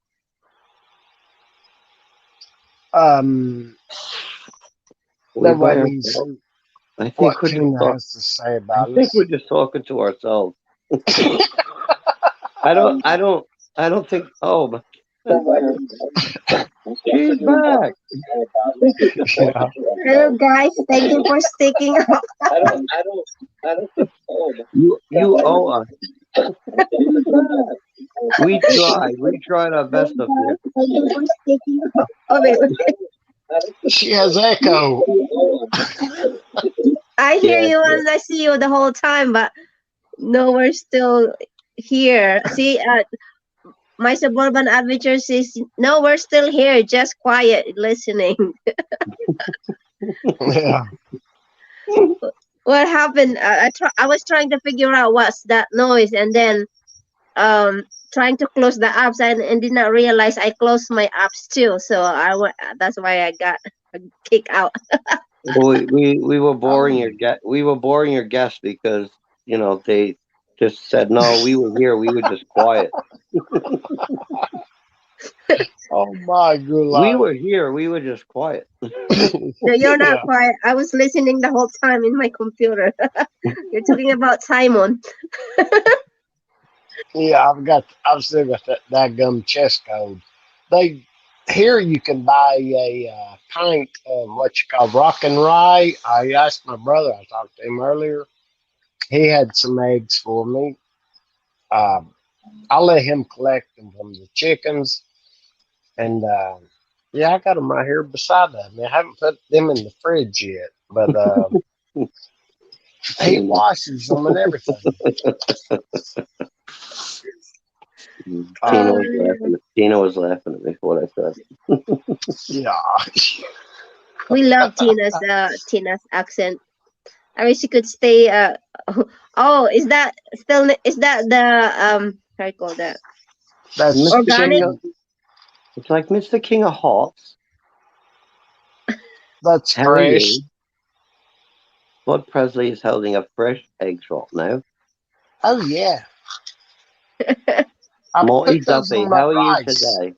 That way by we ourselves? see I think what we're just Tina talk- has to say I about think us. we're just talking to ourselves. I don't think. Oh, but she's back. Yeah. Hello, guys. Thank you for sticking up. I don't think. Oh, you owe us. We tried. We tried our best up here. Thank you for sticking up. Oh, wait. She has echo. I hear Yeah, you yeah. and I see you the whole time, but no, we're still here. See, my suburban adventure says, no, we're still here, just quiet, listening. Yeah. What happened? I was trying to figure out what's that noise, and then trying to close the apps, and did not realize I closed my apps too. So that's why I got kicked out. We were boring your guests because they just said no. We were here. We were just quiet. Oh my We goulash. were here. We were just quiet. No, you're not Yeah. quiet. I was listening the whole time in my computer. You're talking about Simon. Yeah, I've still got that daggum chest code. Here you can buy a pint of what you call rock and rye. I asked my brother, I talked to him earlier. He had some eggs for me. I'll let him collect them from the chickens. And yeah, I got them right here beside me. I haven't put them in the fridge yet, but he washes them and everything. Tina was laughing at me for what I said. Yeah. We love Tina's accent. I wish she could stay. Oh, is that the how you call that? That's Organic? It's like Mr. King of Hearts. That's How are fresh. you? Bud Presley is holding a fresh egg drop now. Oh yeah. I Morty put those Duffy, on my how are you rice. today?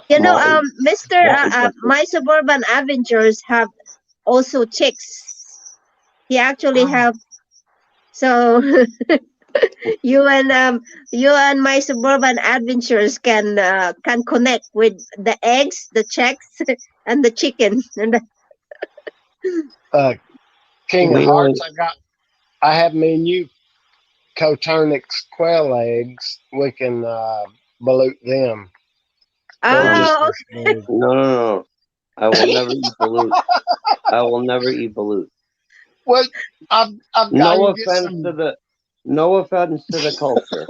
You know, Morty- Mr. Morty Duffy. My Suburban Adventures have also chicks. He actually have. So you and my Suburban Adventures can connect with the eggs, the chicks, and the chicken. And King of We Hearts, I have me and you Coturnix quail eggs. We can balut them. They're just oh, as big. No. I will never eat balut. I will never eat balut. Well, I've got No to get offense some. to the culture.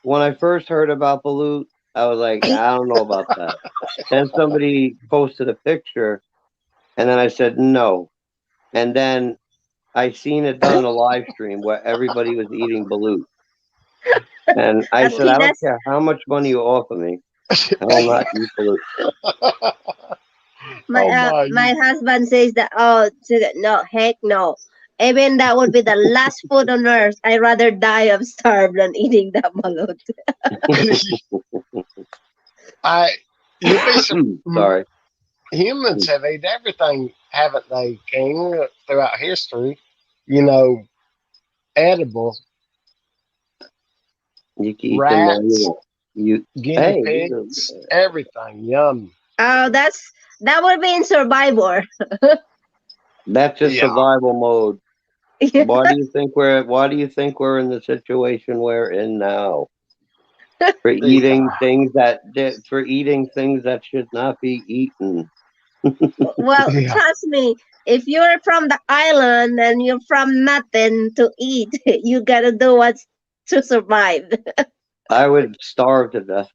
When I first heard about balut, I was like, I don't know about that. Then somebody posted a picture, and then I said no. And then I seen it done in a live stream where everybody was eating balut. And I said, I don't care how much money you offer me, I will not eat balut. my husband says that no, heck no. Even that would be the last food on earth. I'd rather die of starve than eating that balut. You'd be some, Sorry. humans have ate everything, haven't they, King, throughout history? You know, edible. You can eat Rats, them. guinea pigs, everything. Yum. Oh, that would be in Survivor. That's just Yeah. survival mode. Why do you think we're in the situation we're in now? For eating things that should not be eaten. Well, Yeah. trust me, if you're from the island and you're from nothing to eat, you gotta do what's to survive. I would starve to death.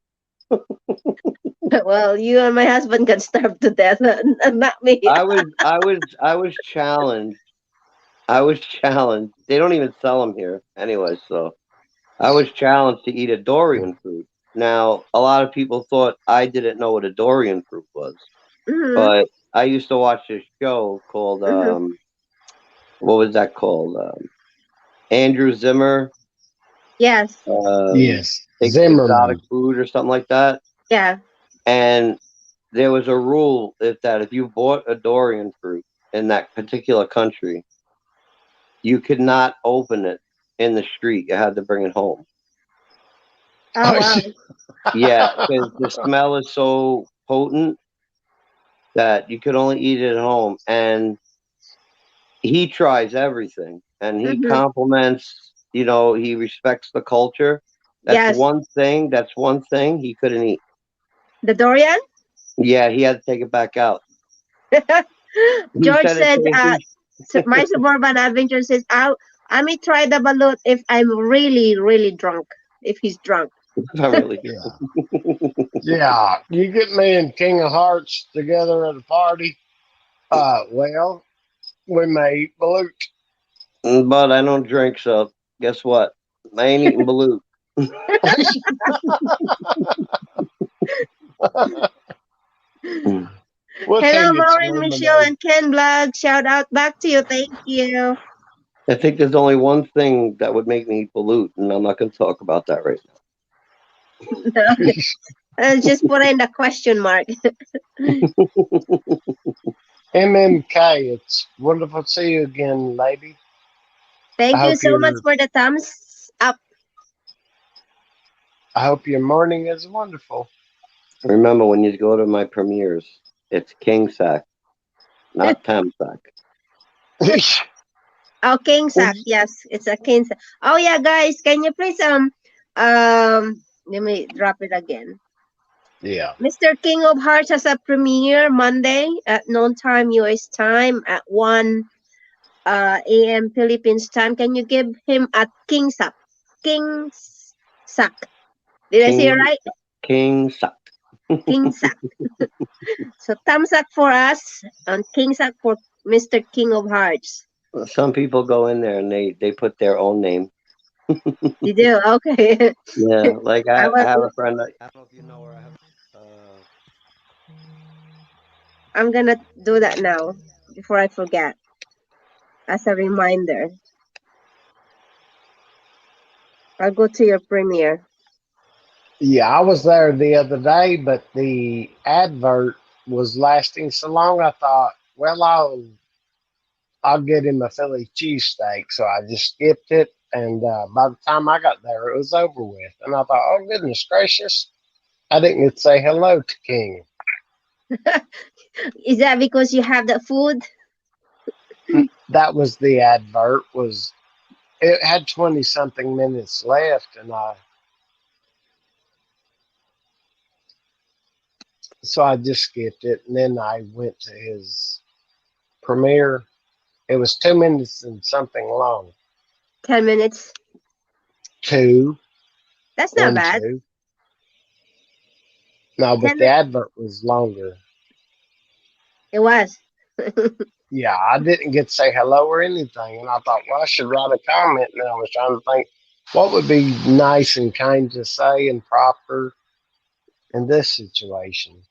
Well, you and my husband can starve to death, not me. I was challenged. They don't even sell them here anyway, so I was challenged to eat a durian fruit. Now, a lot of people thought I didn't know what a durian fruit was, Mhm, but I used to watch this show called mhm. what was that called? Andrew Zimmer Yes. Yes. Exotic Zimmerman. food or something like that. Yeah. And there was a rule that if you bought a durian fruit in that particular country, you could not open it in the street. You had to bring it home. Oh wow. Yeah, because the smell is so potent that you could only eat it at home. And he tries everything, and he compliments. He respects the culture. That's Yes. one thing. That's one thing he couldn't eat. The durian? Yeah, he had to take it back out. George said said, my suburban adventure says, I may try the balut if I'm really, really drunk. If he's drunk. Not really. Yeah. You get me and King of Hearts together at a party. Well, we may eat balut. But I don't drink, so guess what? I ain't eating balut. Hello, Maureen, Michelle, and Ken Blog. Shout out back to you. Thank you. I think there's only one thing that would make me eat balut, and I'm not going to talk about that right now. Just put in the question mark. MMK, it's wonderful to see you again, lady. Thank you so much for the thumbs up. I hope your morning is wonderful. Remember, when you go to my premieres, it's King Sack, not Tam Sack. Oh, King Sack. Yes, it's a King Sack. Oh yeah, guys, can you please let me drop it again. Yeah. Mr. King of Hearts has a premiere Monday at noon time US time at 1 a.m. Philippines time. Can you give him a King Sack? King Sack. Did I say it right? King Sack. King Sack. So thumbs up for us and King Sack for Mr. King of Hearts. Some people go in there and they put their own name. You do? Okay. Yeah, like I have a friend. I don't know if you know her. I'm gonna do that now before I forget, as a reminder. I'll go to your premiere. Yeah, I was there the other day, but the advert was lasting so long. I thought, well, I'll get him a Philly cheesesteak. So I just skipped it, and by the time I got there, it was over with. And I thought, oh goodness gracious, I didn't get to say hello to King. Is that because you have the food? That was the advert. It had 20-something minutes left, and so I just skipped it, and then I went to his premiere. It was 2 minutes and something long. 10 minutes. 2. That's not bad. 2. No, but the advert was longer. It was. Yeah, I didn't get to say hello or anything, and I thought, well, I should write a comment. And I was trying to think what would be nice and kind to say and proper in this situation,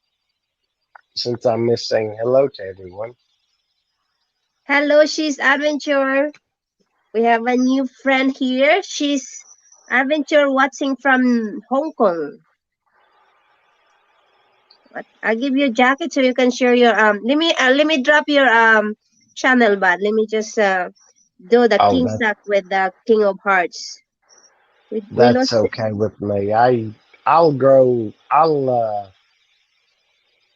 since I miss saying hello to everyone. Hello, she's Adventure. We have a new friend here. She's Adventure watching from Hong Kong. I'll give you a jacket so you can share your let me drop your channel, but let me just do the King Sack with the King of Hearts. That's okay with me. I'm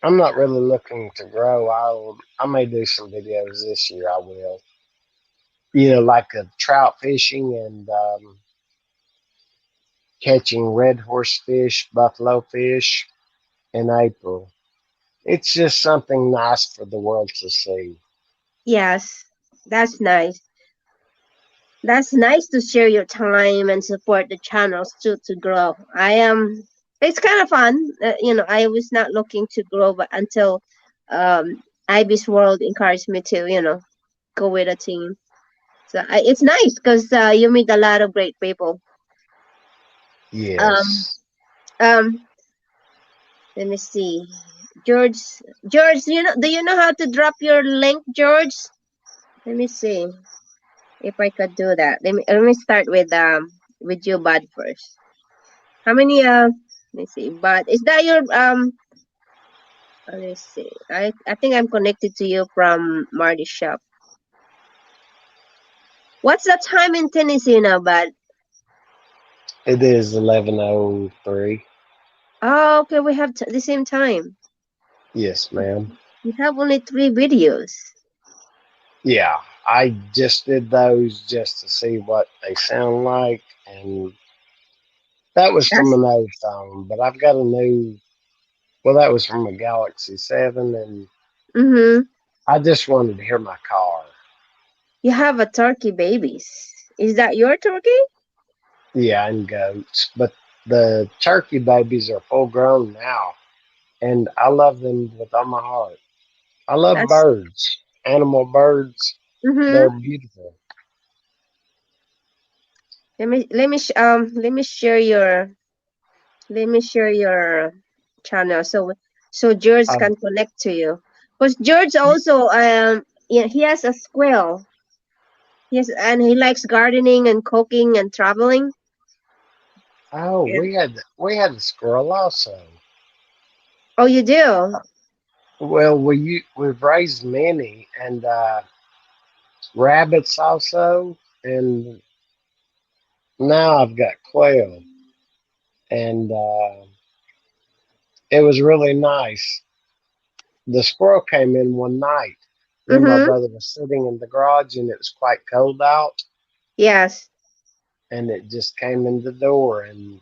not really looking to grow. I may do some videos this year. I will. Like a trout fishing and catching red horse fish, buffalo fish in April. It's just something nice for the world to see. Yes, that's nice. That's nice to share your time and support the channels to grow. It's kind of fun. I was not looking to grow, but until Ivy's World encouraged me to, go with a team. So it's nice because you meet a lot of great people. Yes. Let me see. George, do you know how to drop your link, George? Let me see if I could do that. Let me start with with you, Bud, first. How many? Let me see. Bud, is that your Let me see. I think I'm connected to you from Marty's shop. What's the time in Tennessee now, Bud? It is 11:03. Oh, okay. We have the same time. Yes, ma'am. We have only 3 videos. Yeah, I just did those just to see what they sound like, and that was from That's an old phone. But I've got a new. Well, that was from a Galaxy 7, and mm-hmm. I just wanted to hear my car. You have a turkey babies. Is that your turkey? Yeah, and goats. But the turkey babies are full grown now, and I love them with all my heart. I love That's birds, animal birds. mm-hmm. They're beautiful. Let me share your channel so George I, can connect to you. Because George also yeah, he has a squirrel. Yes, and he likes gardening and cooking and traveling. oh, Yeah. we had a squirrel also. Oh, you do? Well, we've raised many and rabbits also, and now I've got quail, and it was really nice. The squirrel came in one night. Me and my Mm-hmm. brother was sitting in the garage, and it was quite cold out, Yes. and it just came in the door, and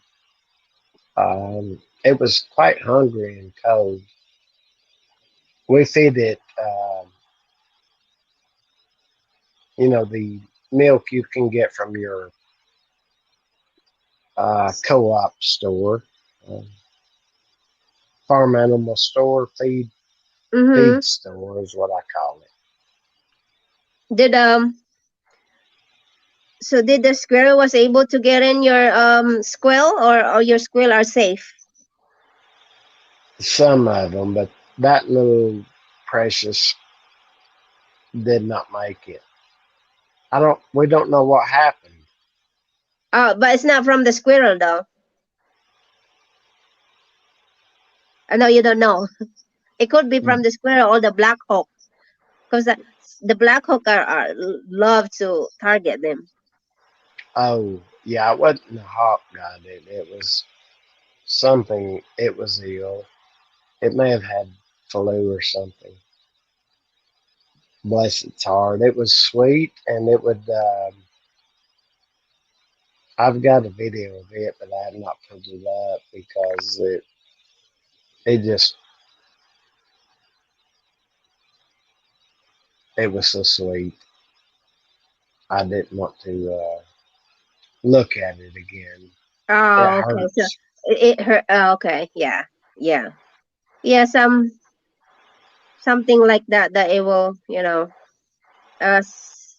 it was quite hungry and cold. We feed it, the milk you can get from your co-op store, uh, farm animal store, feed Mm-hmm. store is what I call it. Did so did the squirrel was able to get in your squirrel, or your squirrel are safe? Some of them, but that little precious did not make it. We don't know what happened. But it's not from the squirrel though. I know you don't know. It could be from the squirrel or the black hawk, because the black hawk love to target them. Oh, yeah, it wasn't a hawk got it. It was something, it was ill. It may have had flu or something. Bless its heart. It was sweet, and it would. I've got a video of it, but I have not put it up because it just it was so sweet. I didn't want to look at it again. It Oh, okay. So hurts. it hurt. Okay, yeah, yeah, yeah. Something like that it will, Uh, s-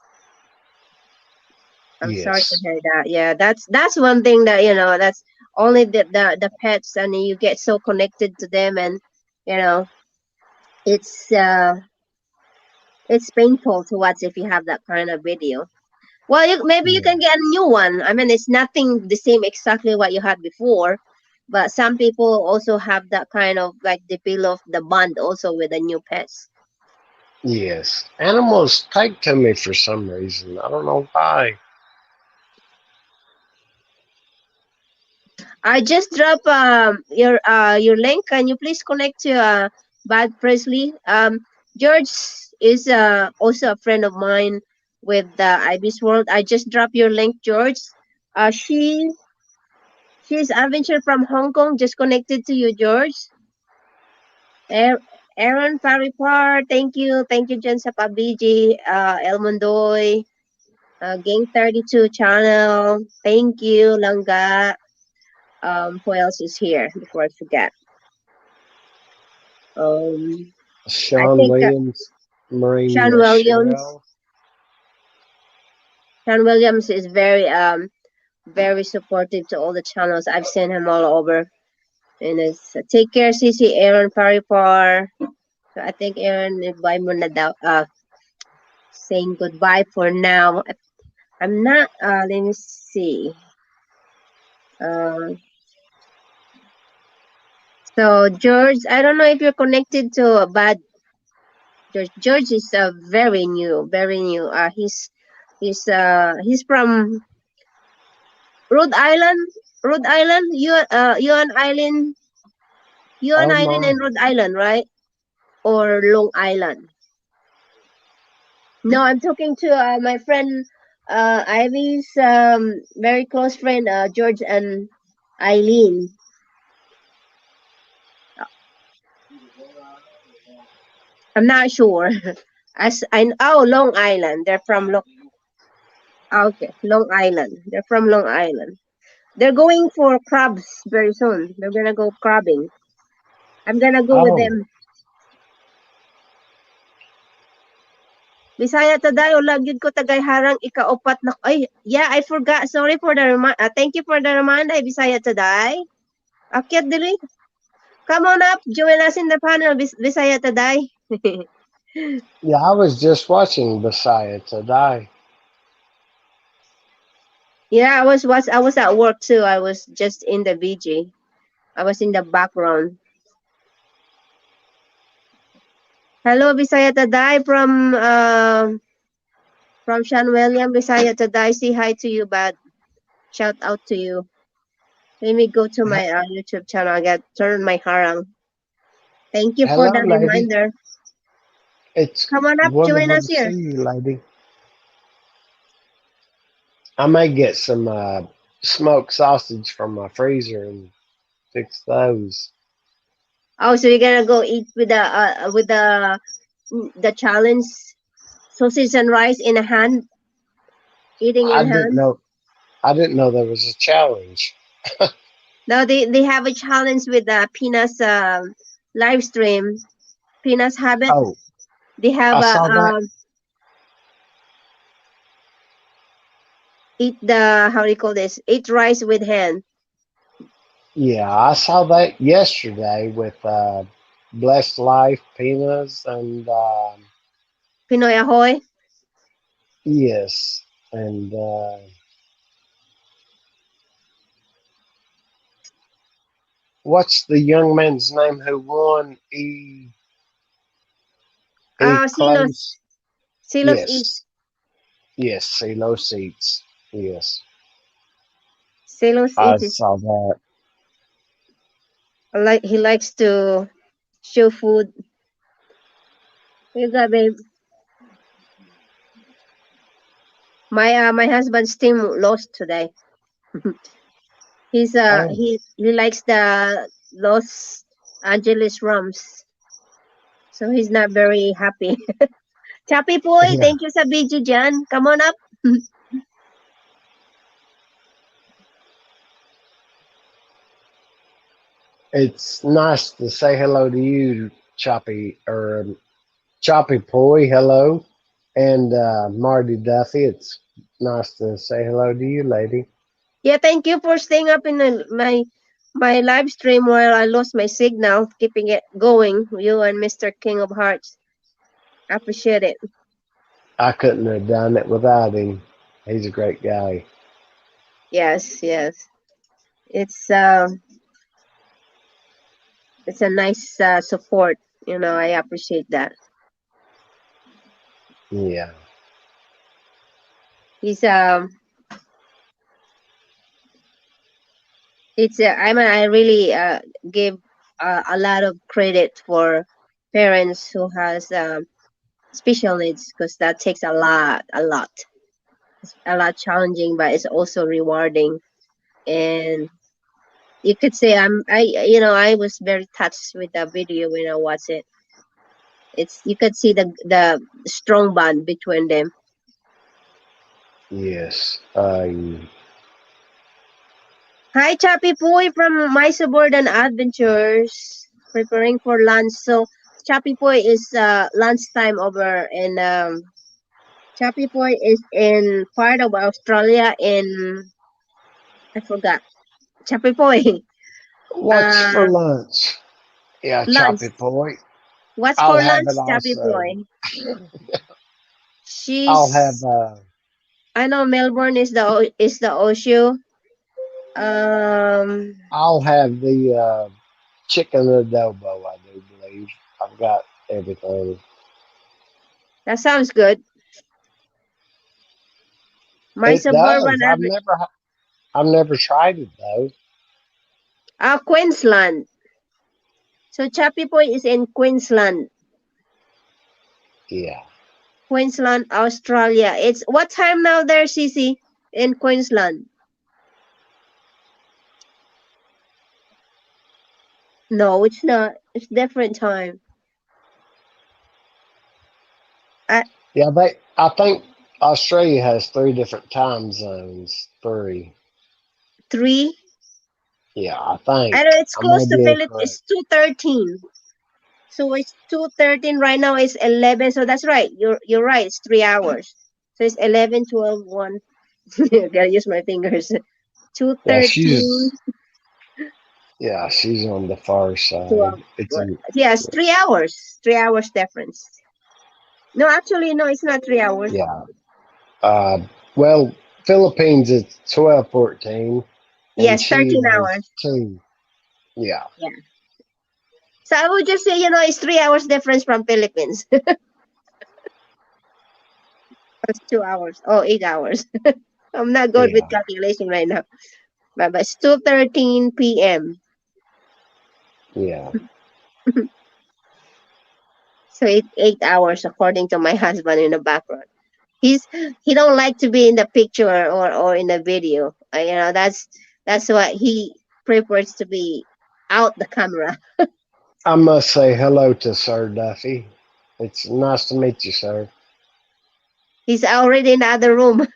I'm sorry to Yes. hear that. Yeah, that's one thing that that's only the pets, and you get so connected to them, and you know it's it's painful to watch if you have that kind of video. Well, maybe you Yeah. can get a new one. I mean, it's nothing the same exactly what you had before, but some people also have that kind of like the feel of the bond also with the new pets. Yes. Animals take to me for some reason. I don't know why. I just drop your link. Can you please connect to Bad Presley? George is also a friend of mine with Ibis World. I just drop your link, George. She's adventure from Hong Kong. Just connected to you, George. Aaron Paripar, thank you, Jen Sapabiji, El Mondoy, Gang 32 channel, thank you, Langga. Who else is here before I forget? Um, I Sean think Williams, Marine Sean Williams. Michelle. Sean Williams is very supportive to all the channels. I've seen him all over. And it's take care, CC Aaron Paripar. So I think Aaron goodbye muna daw. Saying goodbye for now. I'm not. Let me see. So George, I don't know if you're connected to Bad George. George is very new, very new. He's from Rhode Island. Rhode Island. You an island. You an Oh island my. in Rhode Island, right? Or Long Island? No, I'm talking to my friend Ivy's very close friend George and Eileen. I'm not sure. Long Island. They're from okay, Long Island. They're from Long Island. They're going for crabs very soon. They're gonna go crabbing. I'm gonna go with Oh, them. Bisaya taday ulag yun ko tagay harang ikaupat na ay yeah I forgot, sorry for the thank you for the reminder. Bisaya taday akyat dili, come on up, join us in the panel. Bisaya taday. yeah. I was just watching Messiah today. Yeah, I was at work too. I was just in the VG. I was in the background. Hello, Bisaya Taday from Sean William. Bisaya Taday, say hi to you, bud. Shout out to you. Let me go to my YouTube channel. I got turn my harang. Thank you for Hello, the lady. reminder. It's Come on up, join wonderful us to here. see you, lady. I may get some smoked sausage from my freezer and fix those. Oh, so you're gonna go eat with the challenge sausage and rice in a hand, eating I in didn't hand. know. I didn't know there was a challenge. Now they have a challenge with the Pina's live stream. Pina's Habit. Oh, They have I a saw that. eat the how do you call this? Eat rice with hand. Yeah, I saw that yesterday with Blessed Life Peanuts and Pinoy Ahoy. yes, and what's the young man's name who won? Silos. Close. Silos Eats. Yes, yes, CeeLo Seats. Yes, Silos I Eats. saw that. Like he likes to show food. You got babe. My husband's team lost today. Oh, He likes the Los Angeles Rams. So he's not very happy. Chappy Boy, yeah. thank you sa video dyan. Come on up. It's nice to say hello to you, Choppy or Choppy Poi. Hello, and Marty Duffy. It's nice to say hello to you, lady. Yeah, thank you for staying up in my live stream while I lost my signal, keeping it going. You and Mr. King of Hearts. I appreciate it. I couldn't have done it without him. He's a great guy. Yes, yes. It's a nice support. You know, I appreciate that. Yeah. He's it's I really give a lot of credit for parents who has special needs, because that takes a lot. It's a lot challenging, but it's also rewarding. And you could say I was very touched with the video when I watched it. It's you could see the strong bond between them. Yes. Hi, Chappy Boy from My Suburban Adventures, preparing for lunch. So Chappy Boy is lunchtime over, and Chappy Boy is in part of Australia. In I forgot Chappy Boy. What's for lunch? Yeah, Lunch. Choppy Boy. What's I'll for have lunch, it Chappy also. Boy? I'll have She's. I know Melbourne is the Osho. I'll have the chicken adobo. I do believe I've got everything. That sounds good. My It suburban does. address. I've never tried it though. Queensland. So Chappie Point is in Queensland. Yeah. Queensland, Australia. It's what time now there, Cece, in Queensland? No, it's not. It's different time. Yeah, I think Australia has 3 different time zones. 3. 3. Yeah, I think. I know it's I close may to be Philippines. incorrect. It's 2:13. So it's 2:13 right now. It's 11. So that's right. You're right. It's 3 hours. So it's 11, 12, 1. Gotta use my fingers. Yeah, 2:13, she's on the far 12. side. It's What? in, Yes, 3 hours. 3 hours difference. No, actually, no. It's not 3 hours. yeah. Well, Philippines is 12:14, and Yes, Chile 13 is hours. 2. Yeah. Yeah. So I would just say, it's 3 hours difference from Philippines. It's 2 hours. Oh, 8 hours. I'm not good with Yeah. calculation right now. But it's 2:13 p.m. Yeah. So it's 8 hours according to my husband in the background. He don't like to be in the picture or in the video. That's what he prefers to be out the camera. I must say hello to Sir Duffy. It's nice to meet you, sir. He's already in the other room.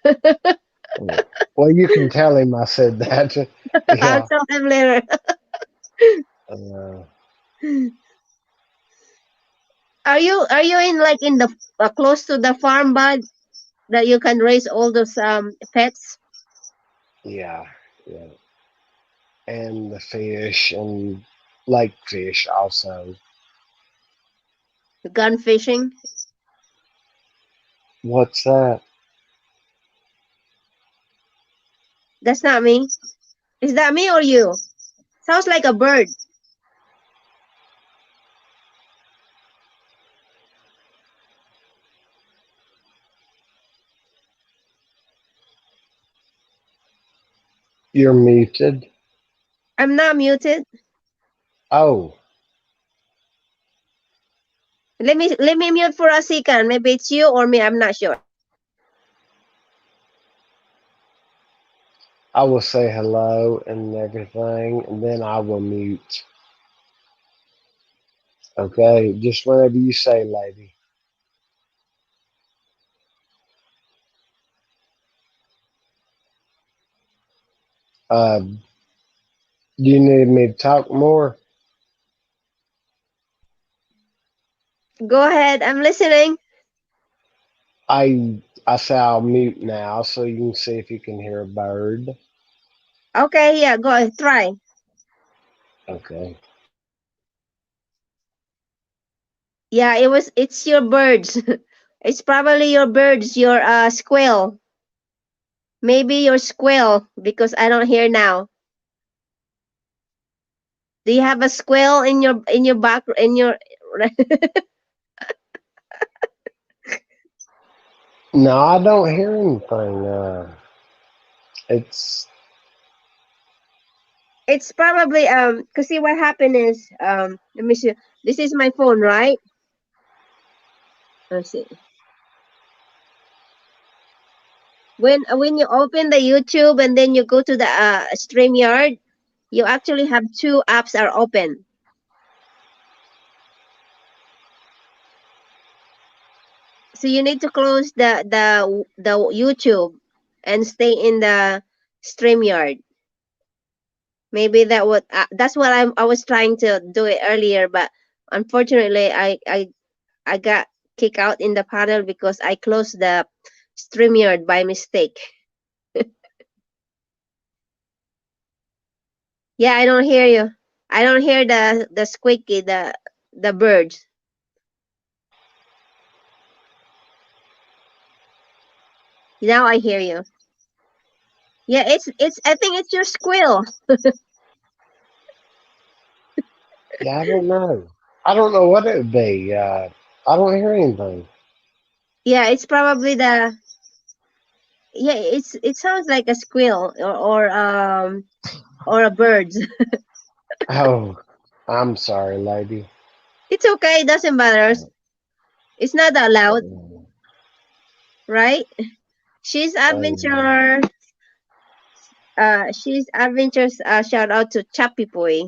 Well, you can tell him I said that. I'll Yeah. tell him later. Uh, Are you in like in the close to the farm, bud, that you can raise all those pets? yeah. Yeah. And the fish and lake fish also. Gun fishing? What's that? That's not me. Is that me or you? Sounds like a bird. You're muted. I'm not muted. Oh, Let me mute for a second. Maybe it's you or me. I'm not sure. I will say hello and everything, and then I will mute. Okay, just whatever you say, lady. Do you need me to talk more? Go ahead. I'm listening. I say I'll mute now so you can see if you can hear a bird. Okay, yeah, go ahead. Try. Okay. Yeah, it's your birds. It's probably your birds, your squirrel. Maybe your squirrel because I don't hear now. Do you have a squirrel in your back in your No, I don't hear anything. It's It's probably cause see what happened is let me see. This is my phone, right? Let's see. When you open the YouTube and then you go to the StreamYard, you actually have 2 apps are open. So you need to close the YouTube and stay in the StreamYard. Maybe that's what I was trying to do it earlier, but unfortunately I got kicked out in the panel because I closed the StreamYard by mistake. Yeah, I don't hear you. I don't hear the squeaky, the birds. Now I hear you. Yeah, it's. I think it's your squirrel. Yeah, I don't know. I don't know what it would be. I don't hear anything. Yeah, it's probably the. Yeah, it sounds like a squirrel or a bird. Oh, I'm sorry, lady. It's okay. It doesn't matter. It's not that loud, right? She's adventure. She's adventures. Shout out to Chappy Boy.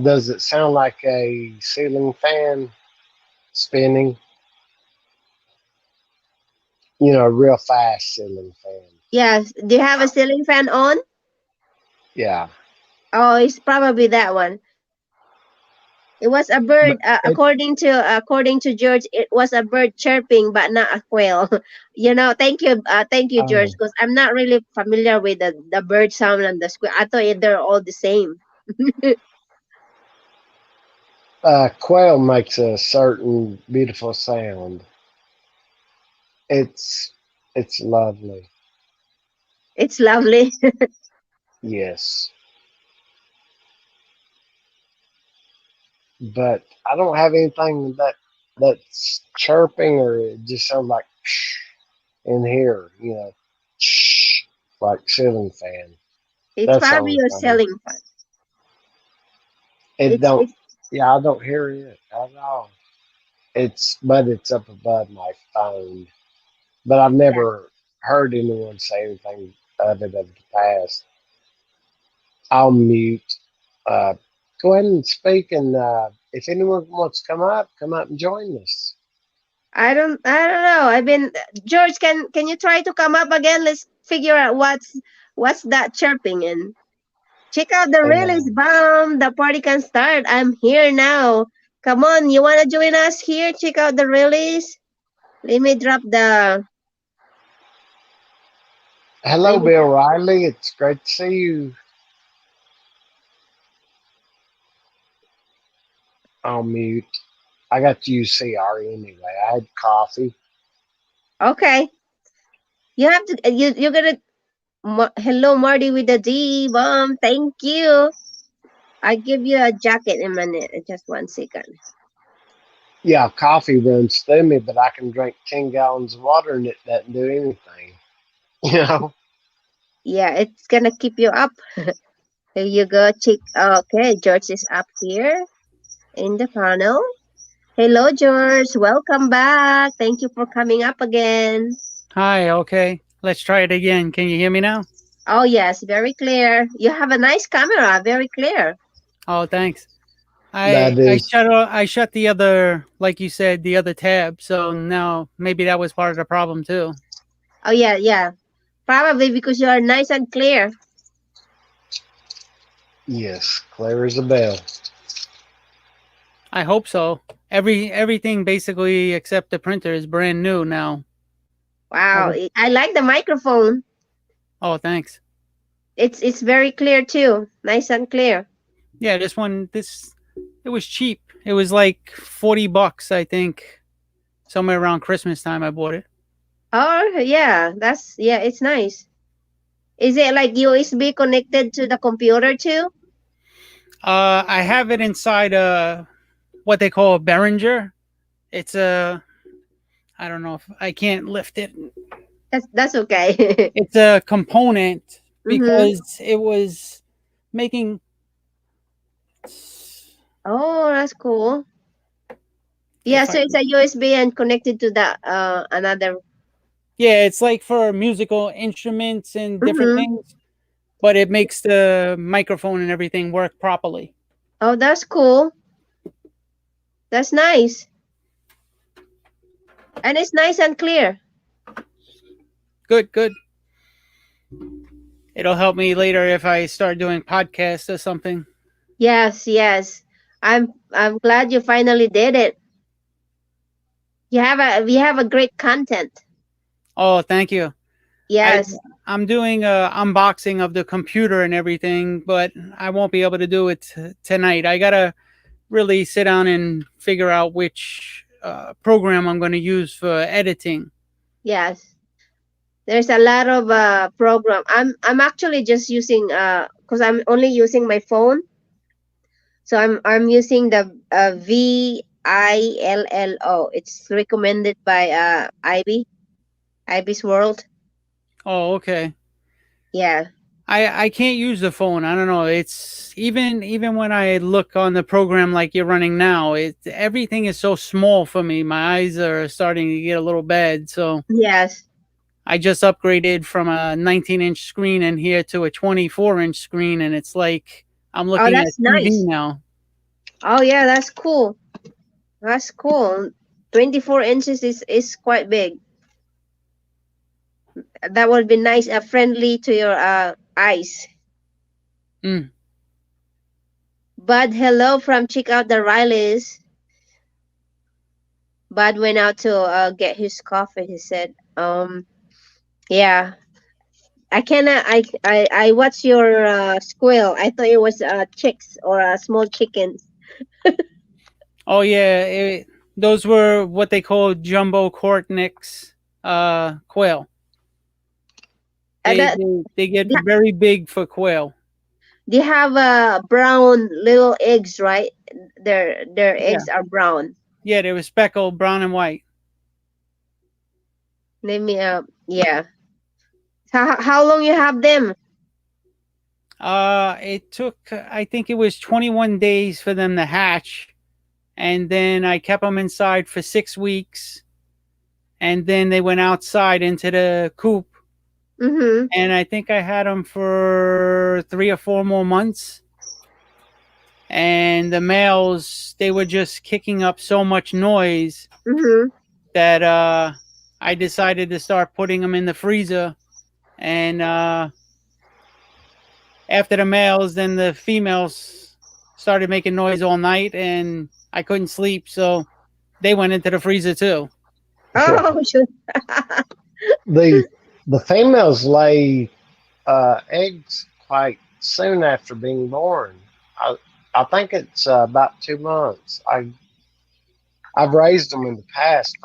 Does it sound like a ceiling fan spinning? You know, a real fast ceiling fan. Yes. Do you have a ceiling fan on? Yeah. Oh, it's probably that one. It was a bird. But it, According to George, it was a bird chirping, but not a quail. Thank you, George, oh, because I'm not really familiar with the bird sound and the squirrel. I thought they're all the same. quail makes a certain beautiful sound. It's it's lovely. It's lovely. Yes. But I don't have anything that's chirping or it just sounds like in here, you know, like ceiling fan. It's That's the probably only your thing. selling fan. It It's don't. it's Yeah, I don't hear it at all. But it's up above my phone. But I've yeah. never heard anyone say anything of it of the past. I'll mute. Uh, go ahead and speak, and if anyone wants to come up and join us. I don't know. I've been George. Can you try to come up again? Let's figure out what's that chirping in. Check out the release And bomb. The party can start. I'm here now. Come on, you wanna join us here? Check out the release. Let me drop the. hello, Let me, Bill Riley. It's great to see you. I'll mute. I got to use CR anyway. I had coffee. okay, you have to. You're gonna. Hello, Marty with the D bomb. Thank you. I give you a jacket in a minute. Just 1 second. Yeah, coffee runs through me, but I can drink 10 gallons of water and it doesn't do anything. You know? Yeah, it's gonna keep you up. Here you go. Check. Okay, George is up here in the panel. Hello, George. Welcome back. Thank you for coming up again. Hi, okay. Let's try it again. Can you hear me now? Oh, yes, very clear. You have a nice camera, very clear. Oh, thanks. That I is, shut the other, like you said, the other tab. So now maybe that was part of the problem too. Oh, yeah, yeah. Probably because you are nice and clear. yes, clear as a bell. I hope so. Everything basically except the printer is brand new now. Wow, I like the microphone. Oh, thanks. It's very clear too. Nice and clear. Yeah, it was cheap. It was like $40, I think. Somewhere around Christmas time I bought it. Oh, yeah, it's nice. Is it like USB connected to the computer too? I have it inside what they call a Behringer. It's I don't know if I can't lift it. That's okay. It's a component Mm-hmm. because it was making. Oh, that's cool. Yeah, so it's a USB and connected to the another. Yeah, it's like for musical instruments and different things, but it makes the microphone and everything work properly. Oh, that's cool. That's nice. And it's nice and clear. Good, good. It'll help me later if I start doing podcasts or something. Yes, yes. I'm glad you finally did it. We have a great content. Oh, thank you. Yes. I'm doing a unboxing of the computer and everything, but I won't be able to do it tonight. I gotta really sit down and figure out which program I'm going to use for editing. Yes. There's a lot of program. I'm actually just using because I'm only using my phone. So I'm using the VILLO. It's recommended by Ivy's World. Oh, okay. Yeah. I can't use the phone. I don't know. It's even when I look on the program like you're running now, everything is so small for me. My eyes are starting to get a little bad. So Yes. I just upgraded from a 19-inch screen in here to a 24-inch screen, and it's like I'm Oh, looking at that's TV nice. now. Oh yeah, that's cool. That's cool. 24 inches is quite big. That would be nice, friendly to your eyes. Mm. Bud, hello from Check Out the Rileys. Bud went out to get his coffee. He said, yeah. I cannot. I watched your squirrel. I thought it was chicks or small chickens. Oh yeah, those were what they call jumbo Kortniks quail. That They get they very big for quail. they have brown little eggs, right? Their Yeah, eggs are brown. yeah, they were speckled, brown and white. Let me yeah. How long you have them? It took, I think it was 21 days for them to hatch, and then I kept them inside for 6 weeks, and then they went outside into the coop, Mm-hmm. and I think I had them for 3 or 4 more months. And the males, they were just kicking up so much noise Mm-hmm. that I decided to start putting them in the freezer. And after the males, then the females started making noise all night, and I couldn't sleep, so they went into the freezer too. Oh, shoot. The females lay eggs quite soon after being born. I think it's about 2 months. I've raised them in the past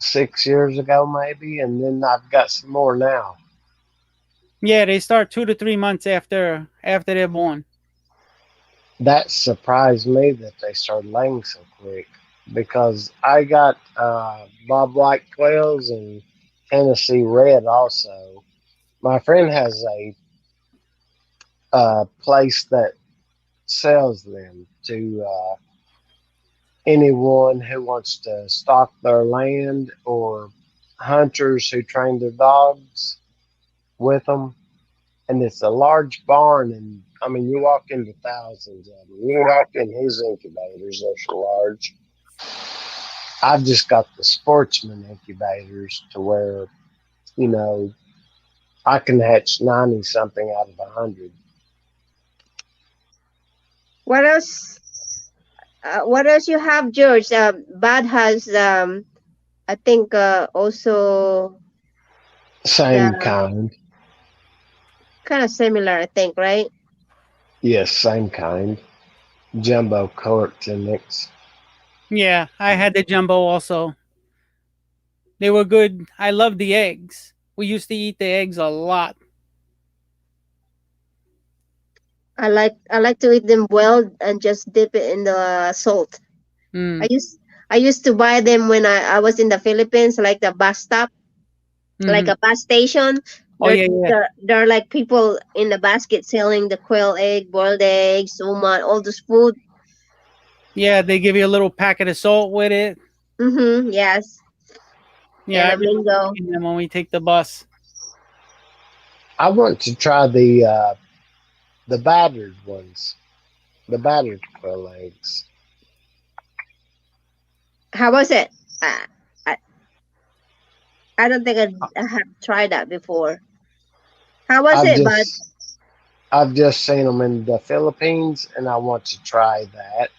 6 years ago maybe, and then I've got some more now. Yeah, they start 2 to 3 months after they're born. That surprised me that they started laying so quick because I got Bob White quails and Tennessee Red also. My friend has a place that sells them to anyone who wants to stock their land or hunters who train their dogs with them. And it's a large barn, and I mean, you walk into thousands of them. You walk in his incubators; they're so large. I've just got the sportsman incubators to where, you know, I can hatch 90 something out of 100. What else? What else you have, George? Bud has I think also Same the kind. kind of similar. I think, right? Yes, same kind. Jumbo Cortinics. Yeah, I had the jumbo also. They were good. I love the eggs. We used to eat the eggs a lot. I like to eat them boiled and just dip it in the salt. Mm. I used to buy them when I was in the Philippines, like the bus stop, like Mhm. a bus station. Oh yeah, yeah. There are like people in the basket selling the quail egg, boiled eggs, suma, all this food. Yeah, they give you a little packet of salt with it. Mm-hmm. Yes. Yeah, And I a remember bingo. eating them when we take the bus. I want to try the battered ones, the battered quail eggs. How was it? I I don't think I have tried that before. How was I've it, bud? just seen them in the Philippines, and I want to try that.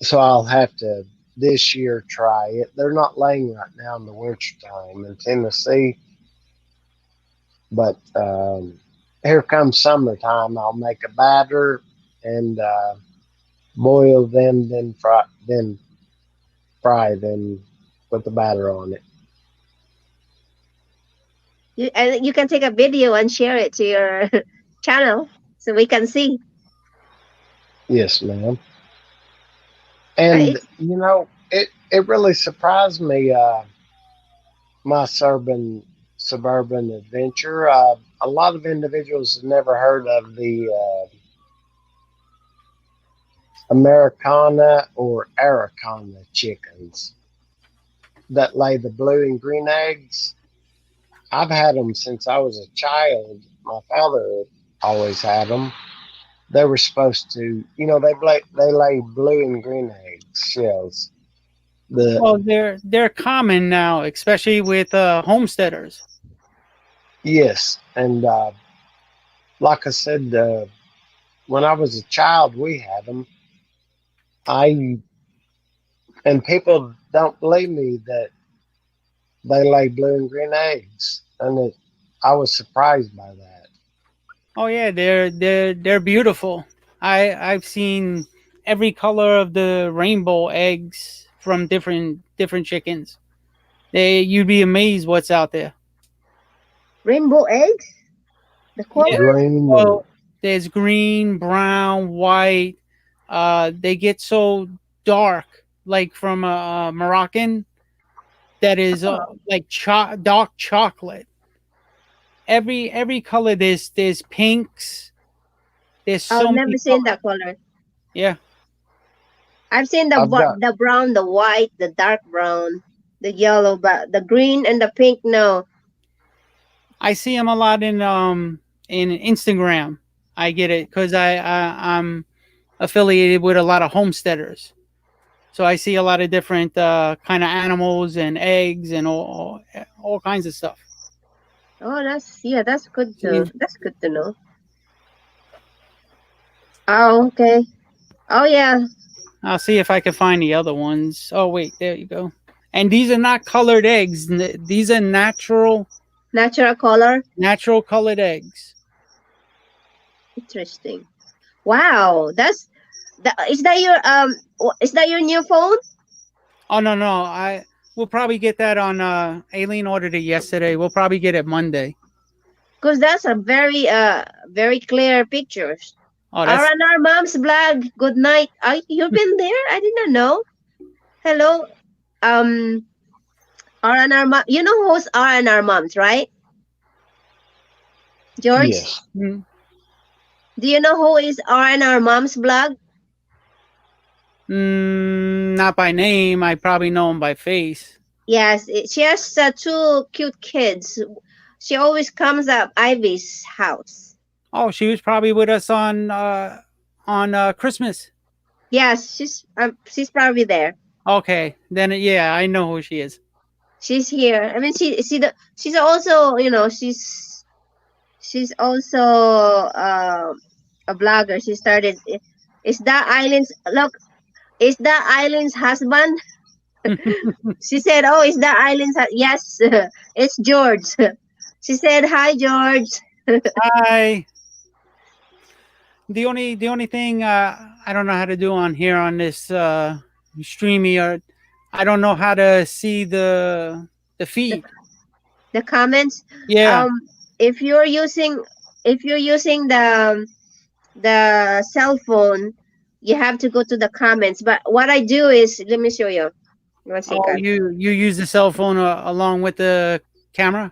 So I'll have to this year try it. They're not laying right now in the winter time in Tennessee, but here comes summertime. I'll make a batter and boil them, then fry them with the batter on it. You can take a video and share it to your channel so we can see. Yes, ma'am. And It's, you know, it really surprised me. My suburban adventure. A lot of individuals have never heard of the Americana or Araucana chickens that lay the blue and green eggs. I've had them since I was a child. My father always had them. They were supposed to, they lay blue and green eggs shells. Well, they're common now, especially with homesteaders. Yes, and like I said, when I was a child, we had them. And people don't believe me that they lay blue and green eggs, and I was surprised by that. Oh yeah, they're beautiful. I've seen every color of the rainbow eggs from different chickens. You'd be amazed what's out there. rainbow eggs? The color? Yeah. Green, Well, there's green, brown, white. They get so dark, like from a Moroccan, that is like dark chocolate. Every color. There's pinks. There's so I've many never seen colors. that color. Yeah. I've seen I've got the brown, the white, the dark brown, the yellow, but the green and the pink, no. I see them a lot in Instagram. I get it because I'm affiliated with a lot of homesteaders, so I see a lot of different kind of animals and eggs and all kinds of stuff. Oh, that's good Yeah. that's good to know. Oh, okay. Oh yeah. I'll see if I can find the other ones. Oh wait, there you go. And these are not colored eggs. These are natural Natural color. colored eggs. Interesting. Wow, is that your new phone? Oh no, we'll probably get that on Aileen ordered it yesterday. We'll probably get it Monday. Because that's a very clear pictures. Oh, that's R&R Mom's blog. Good night. You've been there? I did not know. Hello. R&R Mom. You know who's R&R Moms, right? George, yes. Mm, do you know who is R&R Mom's blog? not by name. I probably know him by face. Yes, she has two cute kids. She always comes up Ivy's house. Oh, she was probably with us on Christmas. Yes, she's probably there. Okay, then yeah, I know who she is. She's here. I mean, she's also, she's also a blogger. She started. Is that Eileen's husband? She said, "Oh, is that Eileen's?" Yes, it's George. She said, "Hi, George." Hi. The only thing I don't know how to do on here on this streamy, or I don't know how to see the feed. The comments. Yeah. If you're using the cell phone, you have to go to the comments. But what I do is, let me show you. One Oh, second. you use the cell phone along with the camera?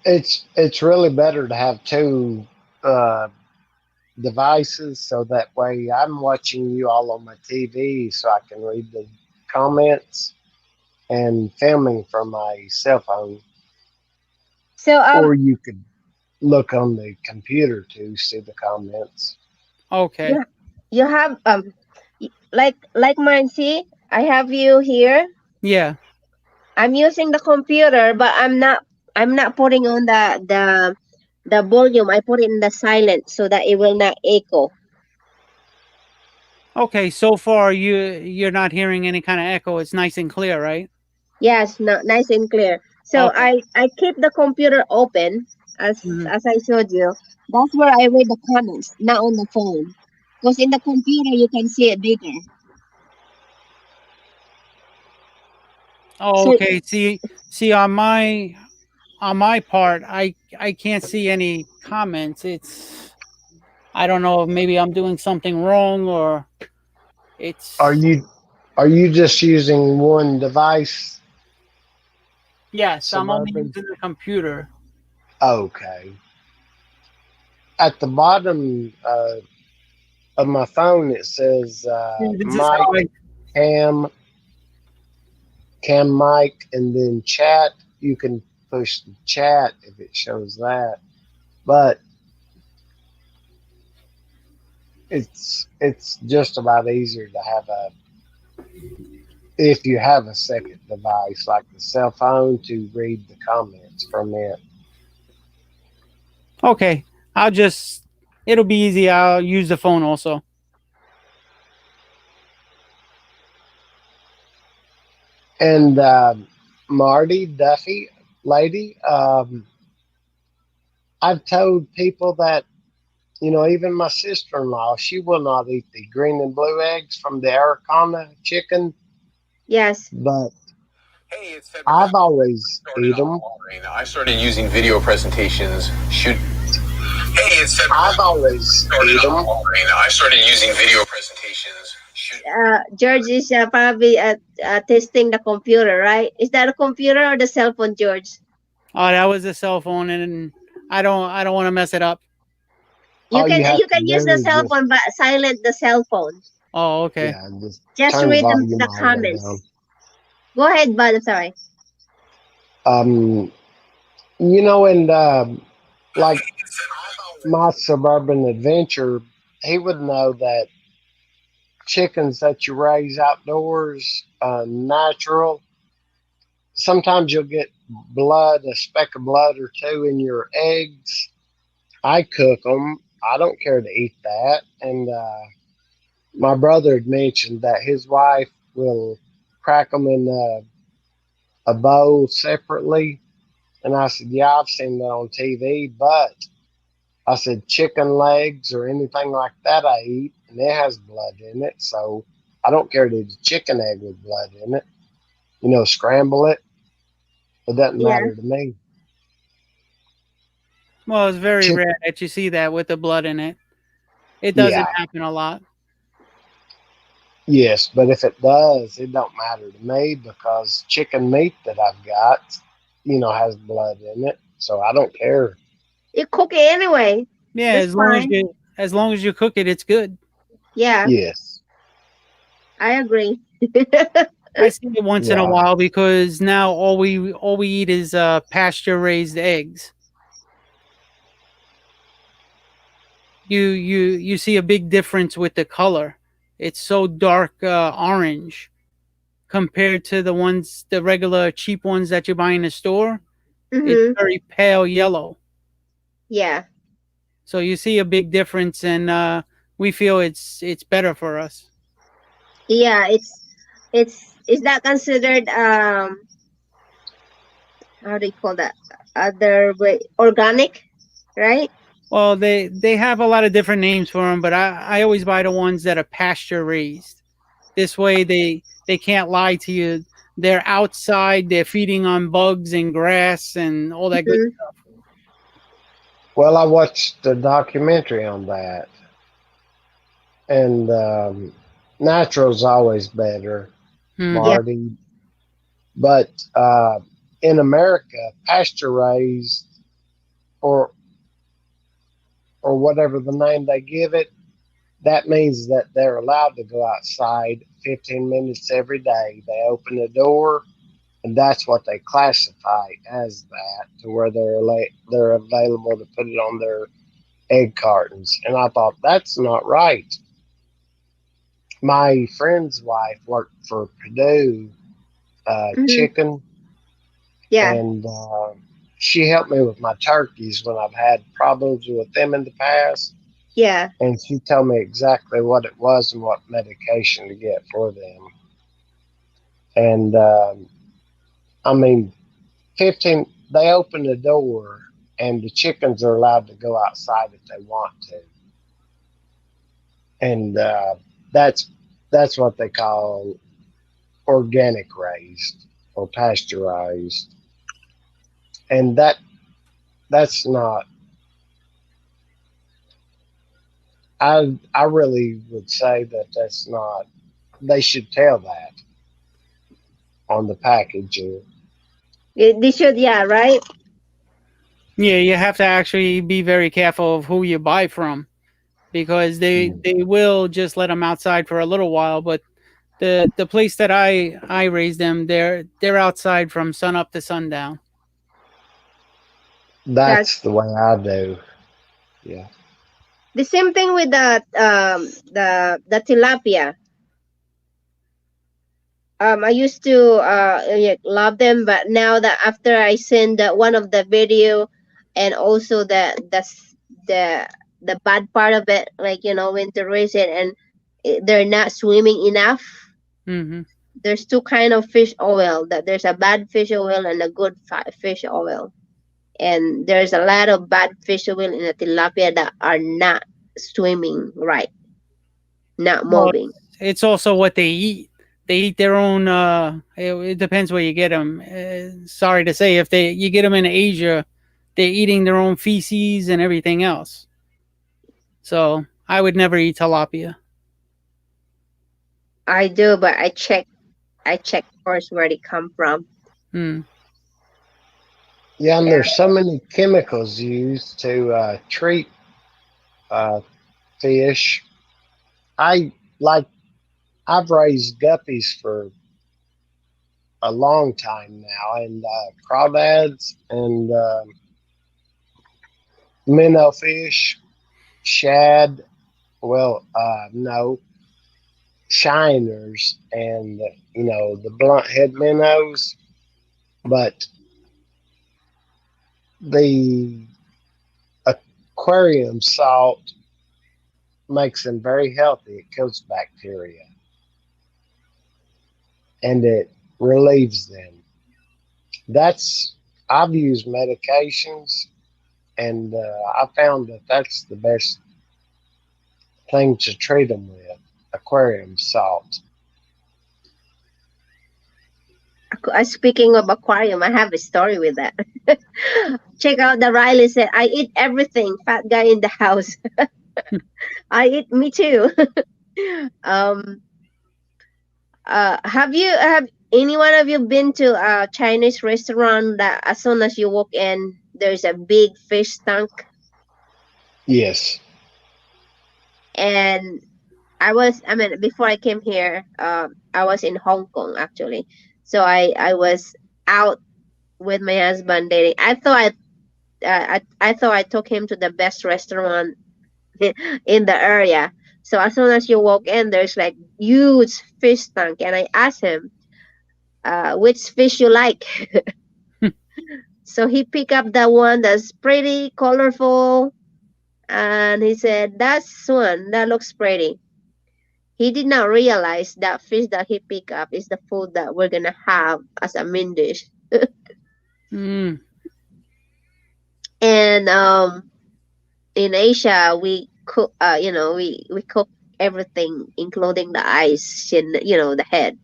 It's really better to have two devices, so that way I'm watching you all on my TV, so I can read the comments, and filming from my cell phone. So Or you could look on the computer to see the comments. Okay. Yeah. You have like mine. See, I have you here. Yeah. I'm using the computer, but I'm not putting on the volume. I put it in the silent so that it will not echo. Okay. So far, you're not hearing any kind of echo. It's nice and clear, right? Yes, nice and clear. So Okay. I keep the computer open as Mhm. as I showed you. That's where I read the comments, not on the phone. Because in the computer you can see it bigger. Oh, So, okay. See on my part, I can't see any comments. It's I don't know if maybe I'm doing something wrong or Are it's you just using one device, yes, I'm only Suburban? using the computer. Okay. At the bottom of my phone, it says This is mic, how I cam, mic, and then chat. You can push the chat if it shows that, but it's just about easier to have if you have a second device like the cell phone to read the comments from it. okay. It'll be easy. I'll use the phone also. And Marty Duffy, lady, I've told people that, even my sister-in-law, she will not eat the green and blue eggs from the Araucana chicken, yes. but Hey, it's Fed I've McConnell. always eat them. I started using video presentations. Hey, it's Fed I've always eat them. I started using video presentations. George is probably testing the computer, right? Is that a computer or the cell phone, George? Oh, that was a cell phone, and I don't want to mess it up. You All can you have you to can use do the is cell phone, but silent the cell phone. Oh, okay. yeah, Just turn the read volume the all the way comments. down. Go ahead, bud. I'm sorry. And like my suburban adventure, he would know that chickens that you raise outdoors, natural, sometimes you'll get blood, a speck of blood or two in your eggs. I cook them. I don't care to eat that. And my brother had mentioned that his wife will crack them in a bowl separately. And I said, yeah, I've seen that on TV, but I said, chicken legs or anything like that I eat, and it has blood in it. So I don't care to eat a chicken egg with blood in it. Scramble it. It doesn't Yeah. matter to me. Well, it's very Chick- rare that you see that with the blood in it. It doesn't Yeah. happen a lot. Yes, but if it does, it don't matter to me because chicken meat that I've got, has blood in it. So I don't care. You cook it anyway. Yeah, That's fine. as long as you cook it, it's good. Yeah, Yes. I agree. I see it once in a Yeah. while because now all we eat is pasture raised eggs. You see a big difference with the color. It's so dark orange compared to the regular cheap ones that you buy in the store. Hmm. It's very pale yellow. Yeah. So you see a big difference, and we feel it's better for us. Yeah, is that considered how do you call that? Other way, organic, right? Well, they have a lot of different names for them, but I always buy the ones that are pasture raised. This way they can't lie to you. They're outside, they're feeding on bugs and grass and all that good Mhm. stuff. Well, I watched a documentary on that, and natural's always better, Mhm. Yeah. Marty. But in America, pasture raised or whatever the name they give it, that means that they're allowed to go outside 15 minutes every day. They open the door, and that's what they classify as that, to where they're available to put it on their egg cartons. And I thought that's not right. My friend's wife worked for Purdue Mhm. Chicken, Yeah. and she helped me with my turkeys when I've had problems with them in the past. Yeah. And she told me exactly what it was and what medication to get for them. And I mean, 15, they open the door and the chickens are allowed to go outside if they want to. And that's what they call organic raised. or pasteurized, and that's not. I really would say that that's not. They should tell that on the packaging. They should, yeah, right? Yeah, you have to actually be very careful of who you buy from, because they will just let them outside for a little while. But the place that I raise them, they're outside from sun up to sundown. That's That's the way I do. Yeah. the same thing with the tilapia. I used to yeah, love them, but now that after I seen one of the video, and also the the bad part of it, like when to raise it and they're not swimming enough. Hmm. There's two kind of fish oil. That there's a bad fish oil and a good fish oil, and there's a lot of bad fish oil in the tilapia that are not swimming right, not Well, moving. it's also what they eat. They eat their own. It depends where you get them. Sorry to say, if you get them in Asia, they're eating their own feces and everything else. So I would never eat tilapia. I do, but I check first where they come from. Hmm. Yeah, and there's so many chemicals used to treat fish. I like I've raised guppies for a long time now, and crawdads and minnow fish, shad. Well, no, shiners, and the blunt head minnows. But the aquarium salt makes them very healthy. It kills bacteria and it relieves them. I've used medications, and I found that that's the best thing to treat them with, aquarium salt. Speaking of aquarium, I have a story with that. Check out the Riley said, "I eat everything." Fat guy in the house. I eat. Me too. um. Have any one of you been to a Chinese restaurant that as soon as you walk in, there's a big fish tank? Yes. And I mean, before I came here, I was in Hong Kong actually. So I was out with my husband dating. I thought I took him to the best restaurant in the area. So as soon as you walk in, there's like huge fish tank, and I asked him, which fish you like. So he picked up the one that's pretty colorful, and he said, "That's one that looks pretty." He did not realize that fish that he picked up is the food that we're gonna have as a main dish. Mm. And in Asia, we cook. We cook everything, including the eyes and the head.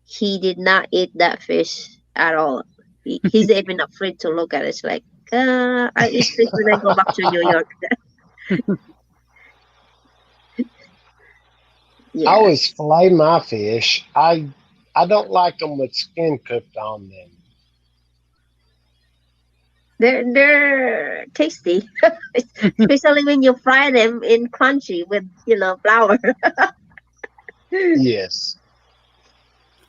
He did not eat that fish at all. He's even afraid to look at it. It's like, I eat fish when I go back to New York. I Yeah, always fillet my fish. I don't like them with skin cooked on them. they're tasty, especially when you fry them in crunchy with flour. Yes.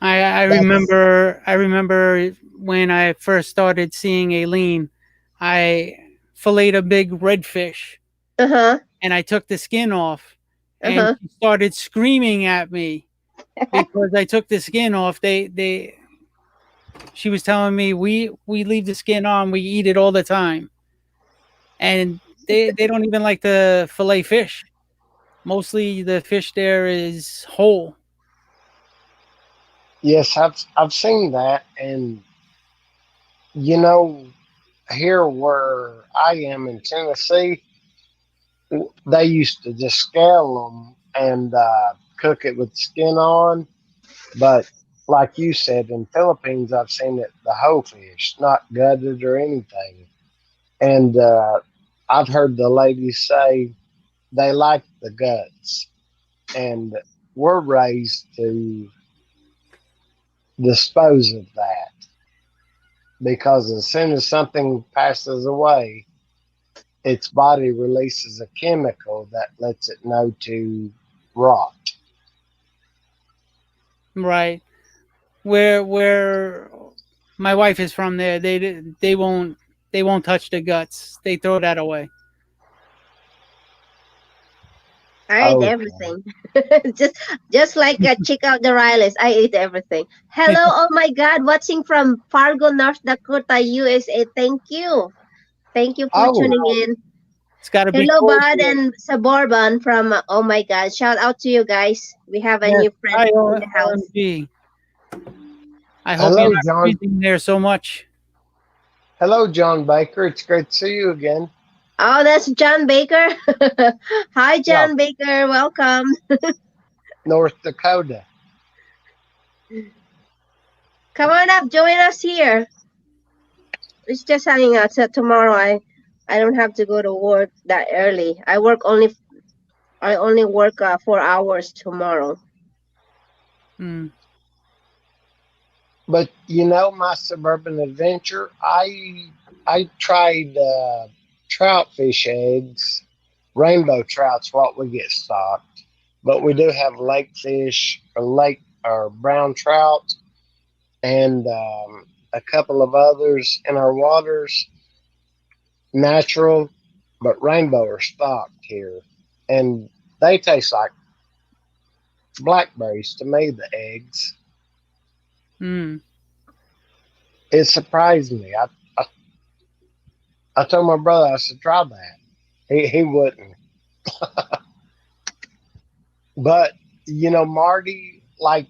I remember when I first started seeing Aileen, I filleted a big redfish Uh-huh. and I took the skin off, and Uh-huh. she started screaming at me because I took the skin off. She was telling me we leave the skin on, we eat it all the time, and they don't even like to fillet fish. Mostly the fish there is whole. Yes, I've seen that, and here where I am in Tennessee, they used to just scale them and cook it with skin on, but like you said, in Philippines, I've seen it the whole fish, not gutted or anything. And I've heard the ladies say they like the guts, and we're raised to dispose of that because as soon as something passes away, its body releases a chemical that lets it know to rot. Right. Where my wife is from, there they won't touch the guts. They throw that away. I eat Okay. everything. just like check out the Rileys. I eat everything. Hello, oh my God, watching from Fargo, North Dakota, USA. Thank you. Thank you for Oh, tuning in. It's got to be Hello, cold Bud here. and Suburban from oh my God. Shout out to you guys. We have a Yes. new friend Hi, in the house. OMG. I hope hello, you're not John. freezing there so much. Hello, John Baker. It's great to see you again. Oh, that's John Baker. Hi, Yeah, John Baker. Welcome. North Dakota. Come on up. Join us here. It's just hanging out. So tomorrow I don't have to go to work that early. I only work 4 hours tomorrow. Mm. But you know, my suburban adventure, I tried trout fish eggs. Rainbow trout's what we get stocked, but we do have lake fish or brown trout and a couple of others in our waters, natural, but rainbow are stocked here, and they taste like blackberries to me. The eggs. Mm. It surprised me. I told my brother, I said, try that. He wouldn't. But, you know, Marty, like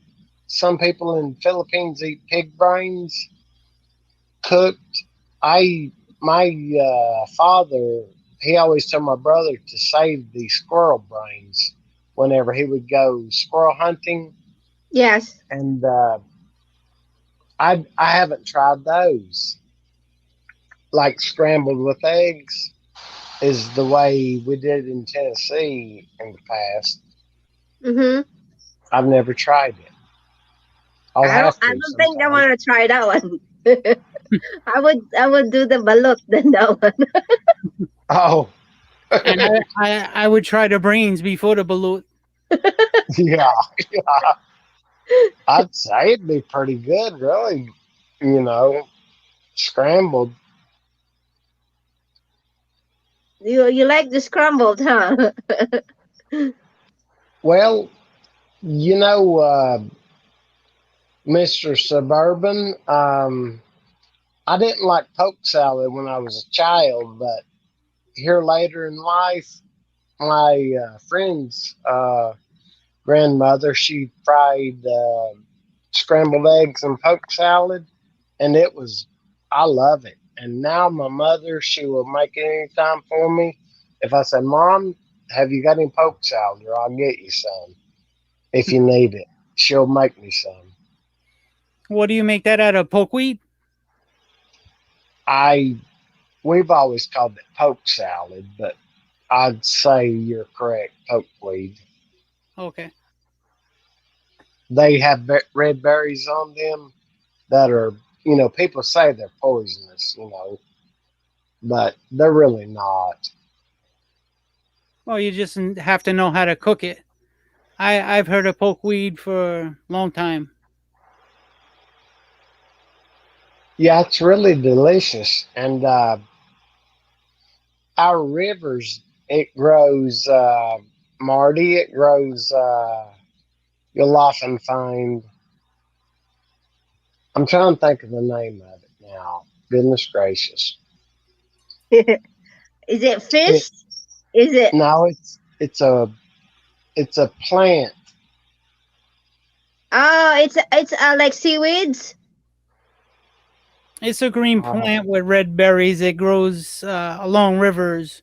some people in Philippines eat pig brains cooked. My father, he always told my brother to save the squirrel brains whenever he would go squirrel hunting. Yes. And I haven't tried those. Like scrambled with eggs is the way we did in Tennessee in the past. Mm-hmm. I've never tried it. I'll I have don't to think I sometime. want to try that one. I would do the balut than that one. Oh, And I would try the brains before the balut. yeah, yeah. I'd say it'd be pretty good, really. You know, scrambled. You like the scrambled, huh? Well, you know, Mr. Suburban, I didn't like poke salad when I was a child, but here later in life, my friend's grandmother, she fried scrambled eggs and poke salad, and I love it. And now my mother, she will make it anytime for me. If I say, Mom, have you got any poke salad? Or I'll get you some if you need it. She'll make me some. What do you make that out of? Pokeweed? We've always called it poke salad, but I'd say you're correct, pokeweed. Okay. They have red berries on them that are, you know, people say they're poisonous, you know, but they're really not. Well, you just have to know how to cook it. I've heard of pokeweed for a long time. Yeah, it's really delicious. And our rivers, it grows, Marty, it grows, you'll often find, I'm trying to think of the name of it now. Goodness gracious. Is it fish? It, Is it? no, it's a plant. Oh, it's like seaweeds. It's a green Uh, plant with red berries. It grows along rivers.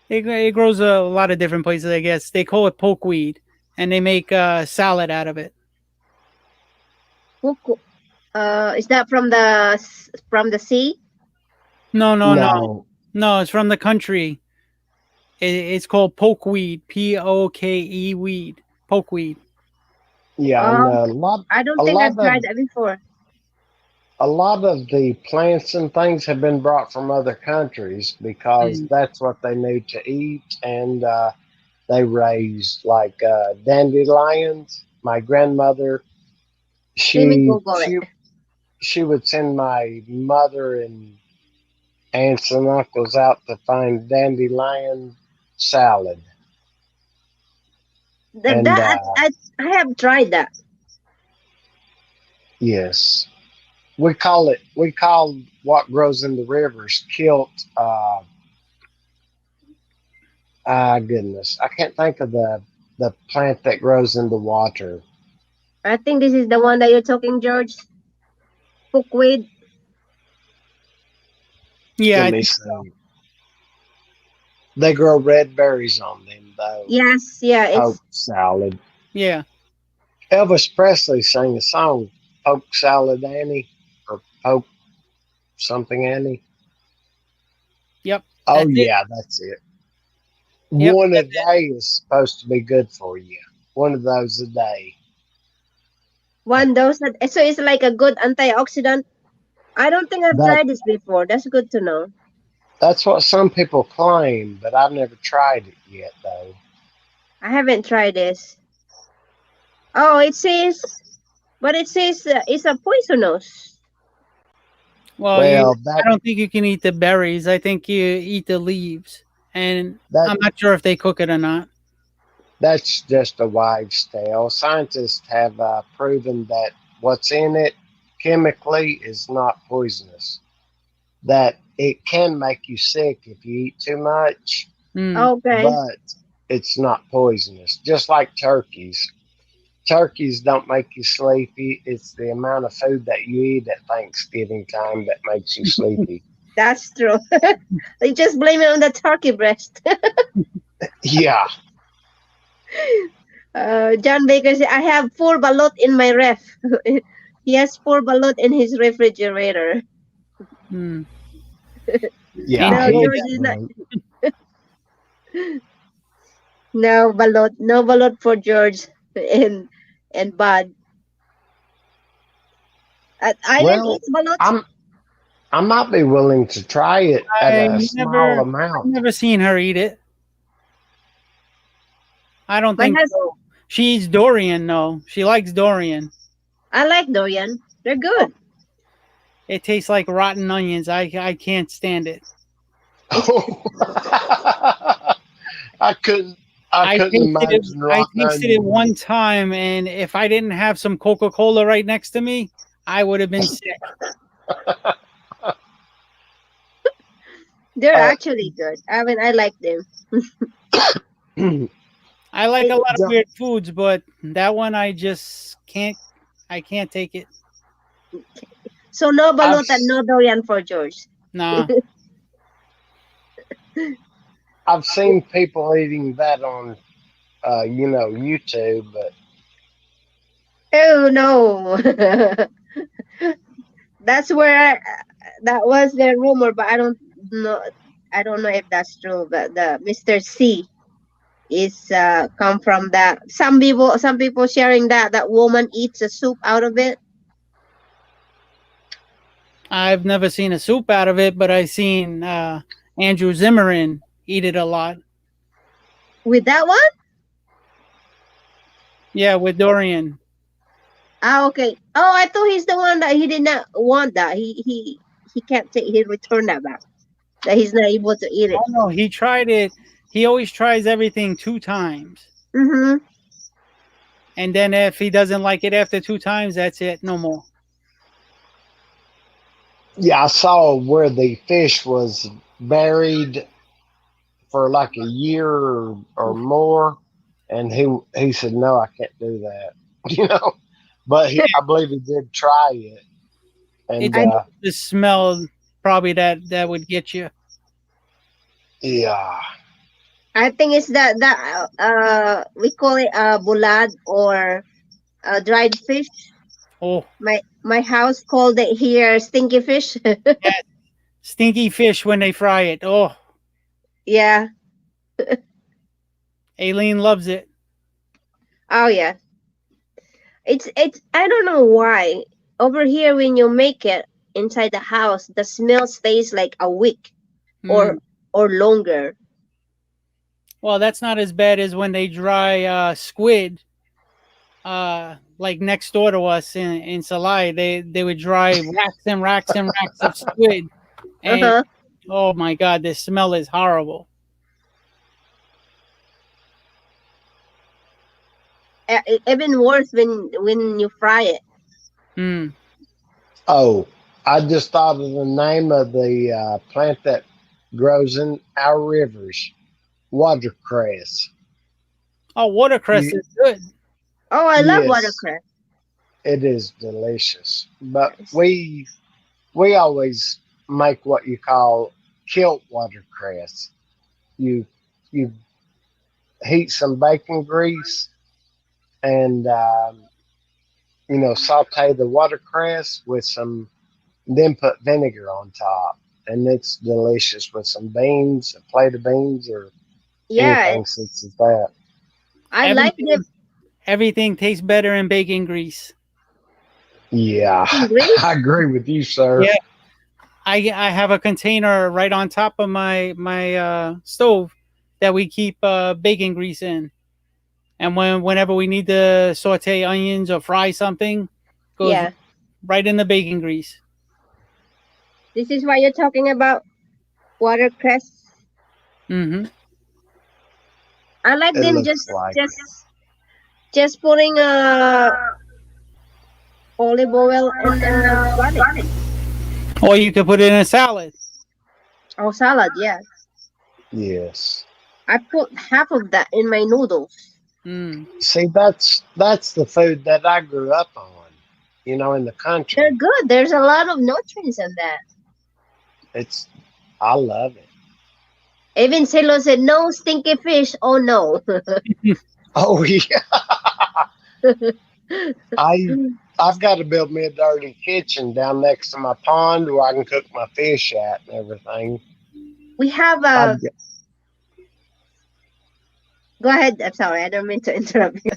It grows a lot of different places, I guess. They call it pokeweed, and they make salad out of it. Is that from the sea? No, no, no, No. no. It's from the country. It's called pokeweed. Poke weed. Pokeweed. Yeah, and I don't a think I've lot of tried that before. a lot of the plants and things have been brought from other countries because that's what they need to eat, and they raise like dandelions. My grandmother, Let me she Google it. she she would send my mother and aunts and uncles out to find dandelion salad, and I have tried that. yes, we call what grows in the rivers kilt. Goodness, I can't think of the plant that grows in the water. I think this is the one that you're talking, George. Pokeweed. Yeah, Let me see. They grow red berries on them, though. Yes, yeah, Poke it's salad. yeah. Elvis Presley sang a song, Poke Salad Annie, or Poke something Annie. Yep. Oh, that's it. yeah, that's it. Yep, One a that's day is supposed to be good for you. One of those a day. one dose. So it's like a good antioxidant. I don't think I've That tried this before. That's good to know. That's what some people claim, but I've never tried it yet, though. I haven't tried this. Oh, it says it's a poisonous. Well, Well, I don't think you can eat the berries. I think you eat the leaves, and that I'm not sure if they cook it or not. that's just a wives' tale. Scientists have proven that what's in it chemically is not poisonous. That it can make you sick if you eat too much, Okay. but it's not poisonous. Just like turkeys. Turkeys don't make you sleepy. It's the amount of food that you eat at Thanksgiving time that makes you sleepy. That's true. They just blame it on the turkey breast. Yeah. John Baker said, I have 4 balut in my ref. He has 4 balut in his refrigerator. Yeah. No, George is not. No balut for George and Bud. Island eats balut. I might be willing to try it at a small I've amount. never seen her eat it. I don't think so. She eats durian, though. She likes durian. I like durian. They're good. It tastes like rotten onions. I can't stand it. I couldn't imagine I rotten tasted it onions. one time, and if I didn't have some Coca-Cola right next to me, I would have been sick. They're actually good. I mean, I like them. I like a lot of weird foods, but that one I just can't. I can't take it. So no balut and no durian for George. Nah. I've seen people eating that on, YouTube, but Oh no. That's where that was the rumor, but I don't know. I don't know if that's true. But the Mr. C is come from that. Some people sharing that woman eats a soup out of it. I've never seen a soup out of it, but I've seen Andrew Zimmern eat it a lot. With that one? Yeah, with durian. Ah, okay. Oh, I thought he's the one that he did not want that. He can't take. He returned that back. That he's not able to eat it. Oh no, he tried it. He always tries everything 2 times. Mm-hmm. And then if he doesn't like it after 2 times, that's it. No more. yeah, I saw where the fish was buried for like a year or more, and he said, "No, I can't do that." But I believe he did try it, and It's the smell probably that would get you. Yeah. I think it's that we call it bulad or dried fish. Oh, My house called it here stinky fish. stinky fish when they fry it. Oh, Yeah. Aileen loves it. Oh yeah. It's I don't know why. Over here when you make it inside the house, the smell stays like a week Mm. or longer. Well, that's not as bad as when they dry squid. Like next door to us in Salai, they would dry racks and racks and racks of squid, and Uh-huh. oh my god, the smell is horrible. Even worse when you fry it. Mm. Oh, I just thought of the name of the plant that grows in our rivers, watercress. Oh, watercress You, is good. Oh, I love yes, watercress. it is delicious. But Yes. we always make what you call kilt watercress. You you heat some bacon grease and saute the watercress with some, then put vinegar on top, and it's delicious with some beans, a plate of beans, or Yeah, anything such as that. I like the Everything tastes better in bacon grease. Yeah, grease. I agree with you, sir. Yeah. I have a container right on top of my stove that we keep bacon grease in, and whenever we need to saute onions or fry something, goes Yeah. right in the bacon grease. This is why you're talking about watercress. Mm-hmm. I like It them looks like it. just putting olive oil and garlic. Or you could put it in a salad. Oh, salad, yeah. Yes. I put half of that in my noodles. Mm. See, that's the food that I grew up on. In the They're country. good. There's a lot of nutrients in that. I love it. Even Silo said, no stinky fish. Oh, no. Oh yeah. I've got to build me a dirty kitchen down next to my pond where I can cook my fish at and everything. We have I've a... Go ahead. I'm sorry. I don't mean to interrupt you.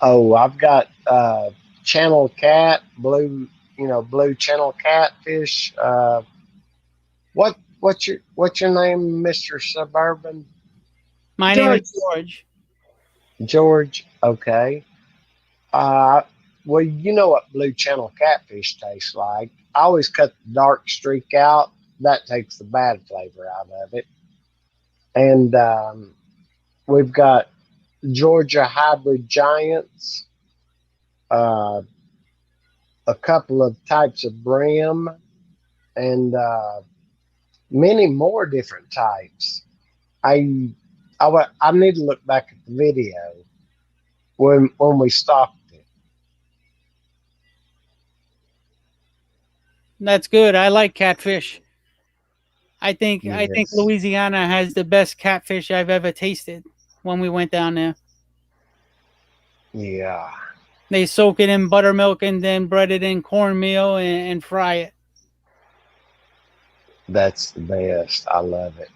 I've got channel cat, blue channel catfish. What's your name, Mr. Suburban? My name is George. George. Okay. Well, you know what blue channel catfish tastes like. I always cut the dark streak out. That takes the bad flavor out of it. And we've got Georgia hybrid giants, a couple of types of brim, and many more different types. I need to look back at the video when we stocked it. That's good. I like catfish. I think Yes. Louisiana has the best catfish I've ever tasted when we went down there. Yeah. They soak it in buttermilk and then bread it in cornmeal and fry it. That's the best. I love it.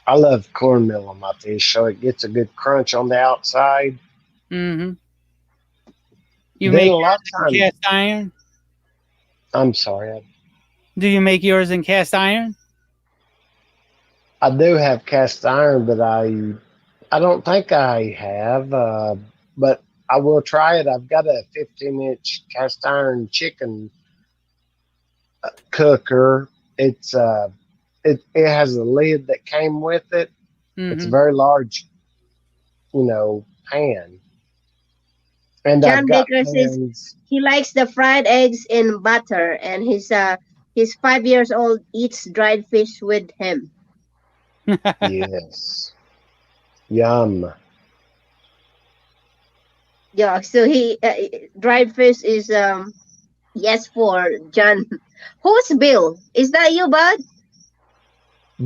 I love cornmeal on my fish, so it gets a good crunch on the outside. Mm-hmm. You Then make a lot of times, cast iron? I'm sorry. Do you make yours in cast iron? I do have cast iron, but I don't think I have. But I will try it. I've got a 15-inch cast iron chicken cooker. It has a lid that came with it. It's a very large, pan. And John I've got Baker says he likes the fried eggs in butter, and he's 5 years old, eats dried fish with him. Yes. Yum. Yeah, so he dried fish is yes for John. Who's Bill? Is that you, bud?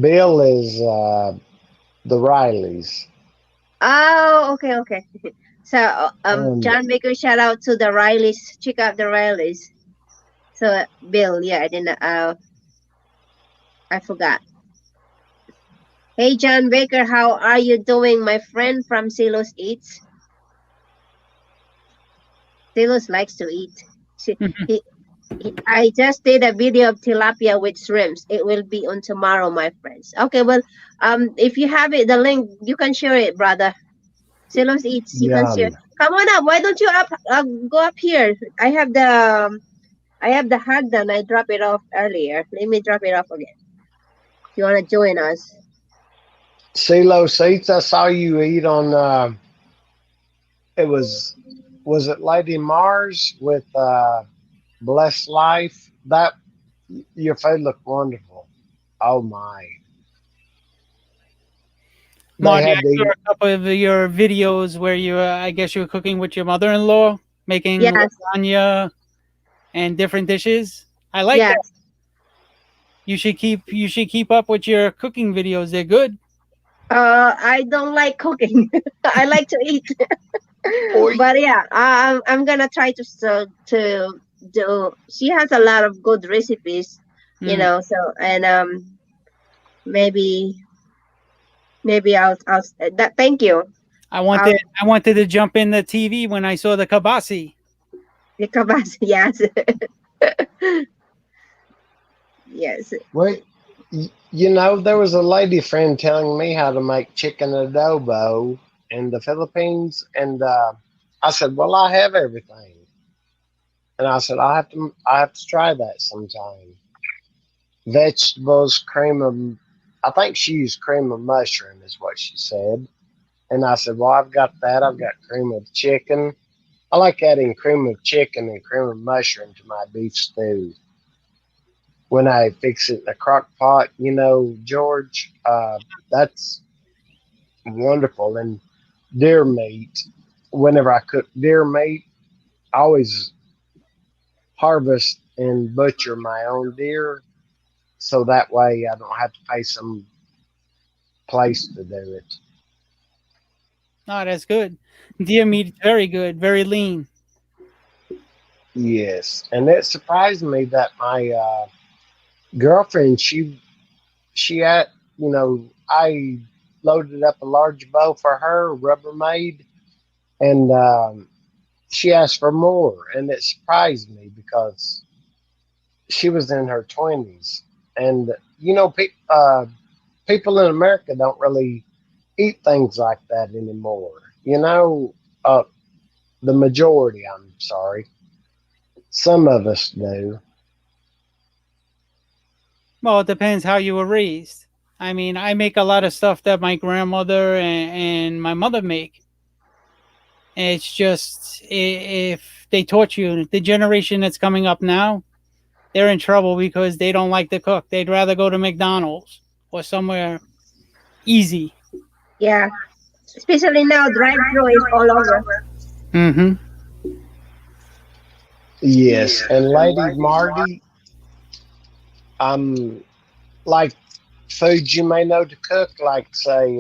Bill is the Rileys. Oh, okay. So And John Baker, shout out to the Rileys. Check out the Rileys. So Bill, yeah, I didn't. I forgot. Hey John Baker, how are you doing, my friend from Silos Eats? Silos likes to eat. I just did a video of tilapia with shrimps. It will be on tomorrow, my friends. Okay, well, if you have it, the link, you can share it, brother. Silos Eats, you can yeah, share. Come on up. Why don't you go up here? I have the hug done. I dropped it off earlier. Let me drop it off again. You wanna join us? CeeLo Seats, I saw you eat on. It was it Lady Mars with Blessed Life? That your food looked wonderful. Oh my! They Marty, I had saw the a couple of your videos where you, I guess you were cooking with your mother-in-law, making Yes. lasagna and different dishes. I like Yes. that. You should keep up with your cooking videos. They're good. I don't like cooking. I like to eat. Oi. But yeah, I'm gonna try to do. She has a lot of good recipes, you Mm. know. So and maybe I'll that. Thank you. I wanted to jump in the TV when I saw the kabasi. The kabas, yes. Yes. Wait, you know, there was a lady friend telling me how to make chicken adobo in the Philippines, and I said, "Well, I have everything," and I said, I have to try that sometime. Vegetables, cream of, I think she used cream of mushroom, is what she said, and I said, "Well, I've got that. I've got cream of chicken. I like adding cream of chicken and cream of mushroom to my beef stew." When I fix it in a crock pot, you know, George, that's wonderful. And deer meat, whenever I cook deer meat, I always harvest and butcher my own deer, so that way I don't have to pay some place to do it. Oh, that's good. Deer meat, very good, very lean. Yes, and it surprised me that my girlfriend, she had, you know, I loaded up a large bow for her, Rubbermaid, and she asked for more, and it surprised me because she was in her 20s, and you know, people in America don't really eat things like that anymore. You know, the majority. I'm sorry, some of us do. Well, it depends how you were raised. I mean, I make a lot of stuff that my grandmother and my mother make. It's just if they taught you, the generation that's coming up now, they're in trouble because they don't like to cook. They'd rather go to McDonald's or somewhere easy. Yeah. Especially now, drive-through is all over. Mm-hmm. Yes, and Lady Marty, like foods you may know to cook, like say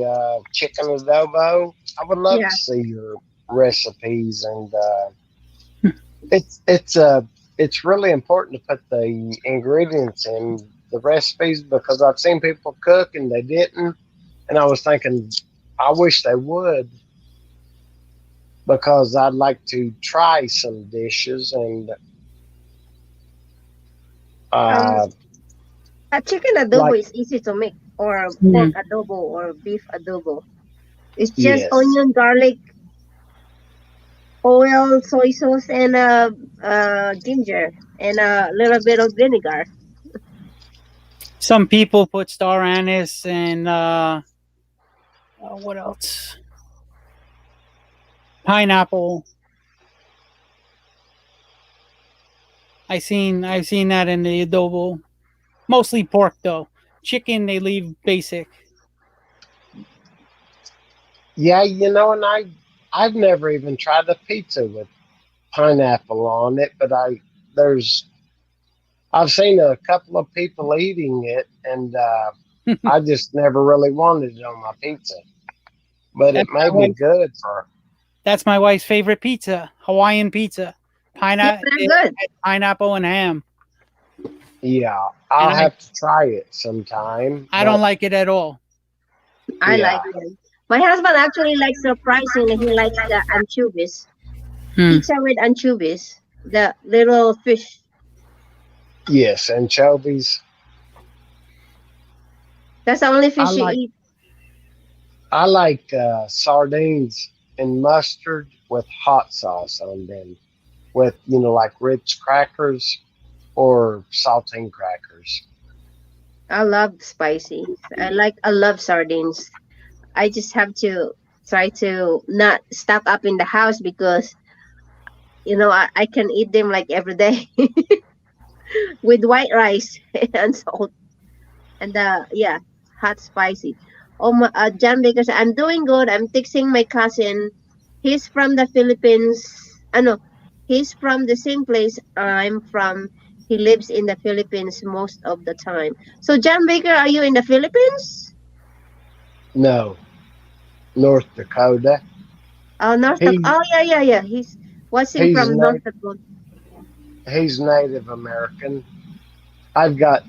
chicken adobo. I would love Yeah. to see your recipes, and it's really important to put the ingredients in the recipes, because I've seen people cook and they didn't, and I was thinking I wish they would, because I'd like to try some dishes, and A chicken adobo like is easy to make, or Mhm. pork adobo, or beef adobo. It's just yes, onion, garlic, oil, soy sauce, and ginger, and a little bit of vinegar. Some people put star anise and what else? Pineapple. I've seen that in the adobo. Mostly pork though. Chicken they leave basic. yeah, you know, and I've never even tried a pizza with pineapple on it, but I've seen a couple of people eating it, and I just never really wanted it on my pizza. But it That's may my be wife. good for. That's my wife's favorite pizza, Hawaiian pizza. Yeah, they're good. Pineapple and ham. Yeah, I'll And have to try it sometime. I don't like it at all. I Yeah. like them. My husband actually likes, surprisingly, he likes the anchovies. Hmm. Pizza with anchovies, the little fish. Yes, anchovies. That's the only fish I you like- eat. I like sardines and mustard with hot sauce on them, with like Ritz crackers or saltine crackers. I love spicy. I love sardines. I just have to try to not stock up in the house because I can eat them like every day with white rice and salt and hot spicy. Oh my, John Baker said, I'm doing good. I'm texting my cousin. He's from the Philippines. No, he's from the same place I'm from. He lives in the Philippines most of the time. So, John Baker, are you in the Philippines? No, North Dakota. Oh, North He- Dakota. Oh, yeah. He's watching he's from not- North Dakota. He's Native American. I've got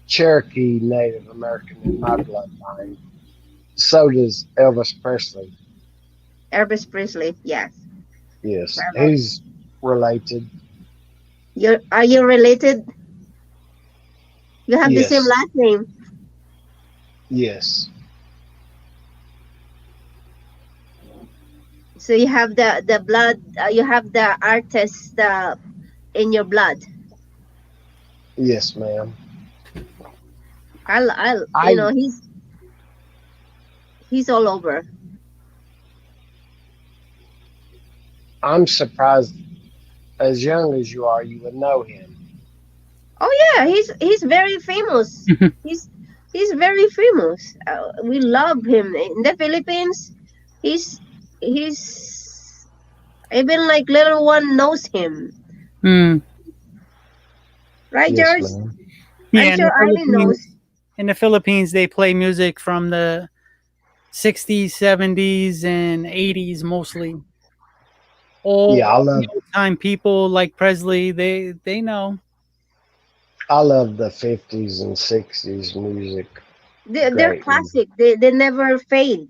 Cherokee Native American in my bloodline. So does Elvis Presley. Elvis Presley. Yes. Yes, Wow. he's related. Are you related? You have the Yes. same last name. Yes. So you have the blood. You have the artist in your blood. Yes, ma'am. He's all over. I'm surprised, as young as you are, you would know him. Oh yeah, he's very famous. he's very famous. We love him in the Philippines. He's even like little one knows him, Hmm. right, Yes, George? ma'am. Yeah, I'm in sure the Arlie Philippines- knows. In the Philippines, they play music from the 60s, 70s, and 80s mostly. All Yeah, time people like Presley, they know. I love the 50s and 60s music. They're Great. classic. They never fade.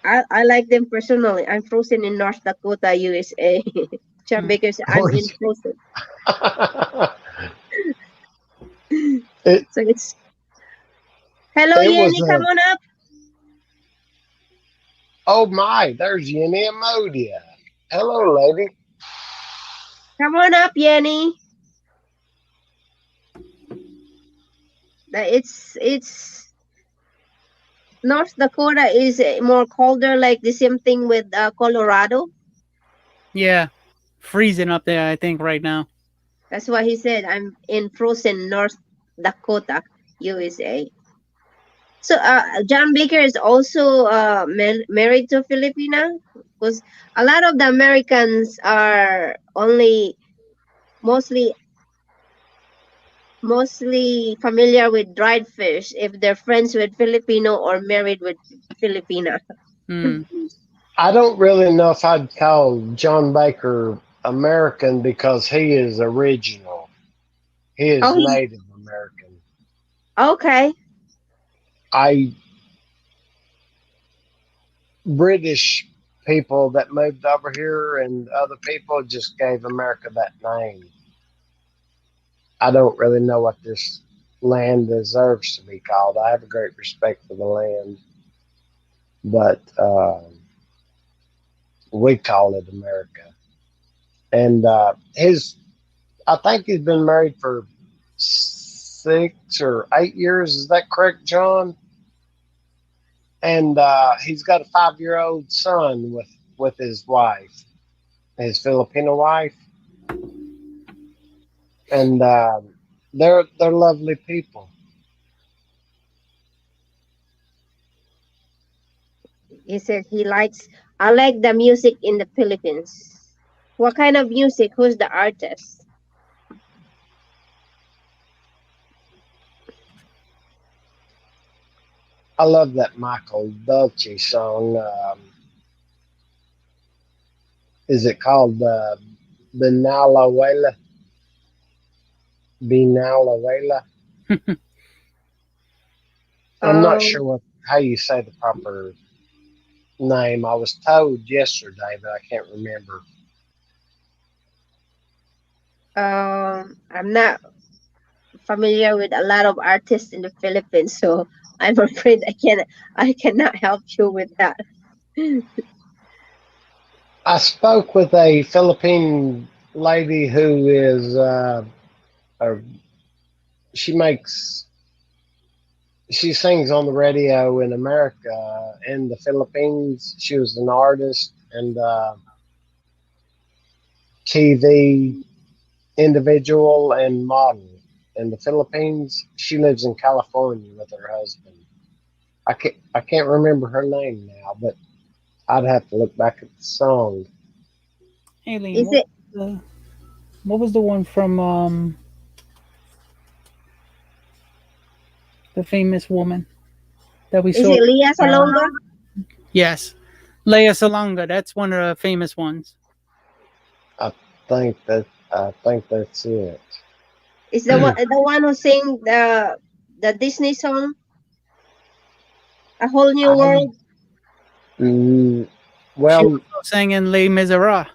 I like them personally. I'm frozen in North Dakota, USA. John Baker said, I'm in frozen. So it's hello, It was Yenny, a- come on up. Oh my, there's Yenny Amodia. Hello, lady. Come on up, Yenny. It's North Dakota is more colder, like the same thing with Colorado. Yeah, freezing up there, I think, right now. That's why he said I'm in frozen North Dakota, USA. So John Baker is also married to a Filipina, because a lot of the Americans are mostly familiar with dried fish if they're friends with Filipino or married with Filipina. Hmm. I don't really know if I'd call John Baker American because he is original. He is Oh, he's- Native American. Okay. British people that moved over here and other people just gave America that name. I don't really know what this land deserves to be called. I have a great respect for the land, but we call it America. And I think he's been married for 6 or 8 years. Is that correct, John? And he's got a 5-year-old son with his wife, his Filipino wife, and they're lovely people. He said I like the music in the Philippines. What kind of music? Who's the artist? I love that Michael Dulce song. Is it called Binala Wela? I'm not sure how you say the proper name. I was told yesterday, but I can't remember. I'm not familiar with a lot of artists in the Philippines, so I'm afraid I cannot help you with that. I spoke with a Philippine lady who is, she sings on the radio in America. In the Philippines, she was an artist and TV individual and model. In the Philippines, she lives in California with her husband. I can't remember her name now, but I'd have to look back at the song. Aileen, Is it? what was the one from the famous woman that we Is saw? it Leah Salonga? Yes, Leia Salonga. That's one of the famous ones. I think that's it. Is the one who sing the Disney song, A Whole New World? She Well, also sang in Les Miserables.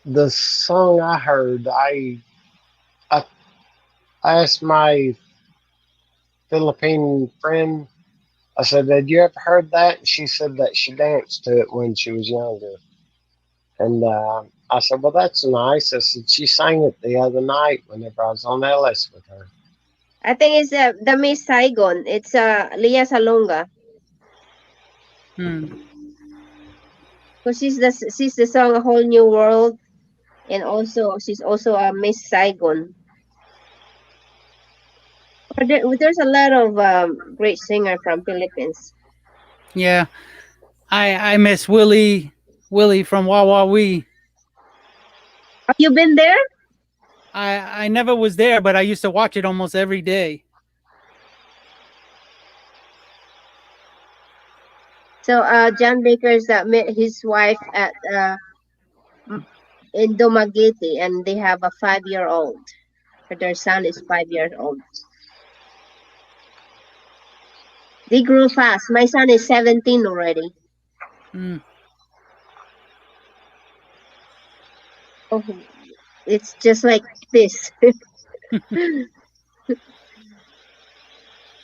the song I heard, I asked my Philippine friend, I said, "Had you ever heard that?" And she said that she danced to it when she was younger. And I said, "Well, that's nice." I said, "She sang it the other night whenever I was on Ellis with her." I think it's the Miss Saigon. It's Leah Salonga. So she's the song A Whole New World, and also she's also a Miss Saigon. But there's a lot of great singer from Philippines. Yeah, I miss Willie from Wawa Wee. Have you been there? I never was there, but I used to watch it almost every day. So John Baker's met his wife at in Dumaguete, and they have a 5-year-old. Their son is 5 years old. They grew fast. My son is 17 already. Oh, it's just like this.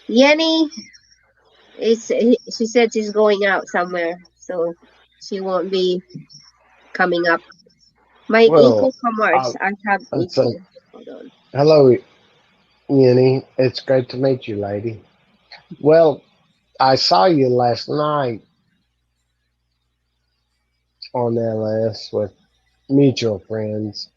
Yenny she said she's going out somewhere, so she won't be coming up. My eco commerce. I have eco. Hold on. Hello, Yenny. It's great to meet you, lady. Well, I saw you last night on LS with mutual friends.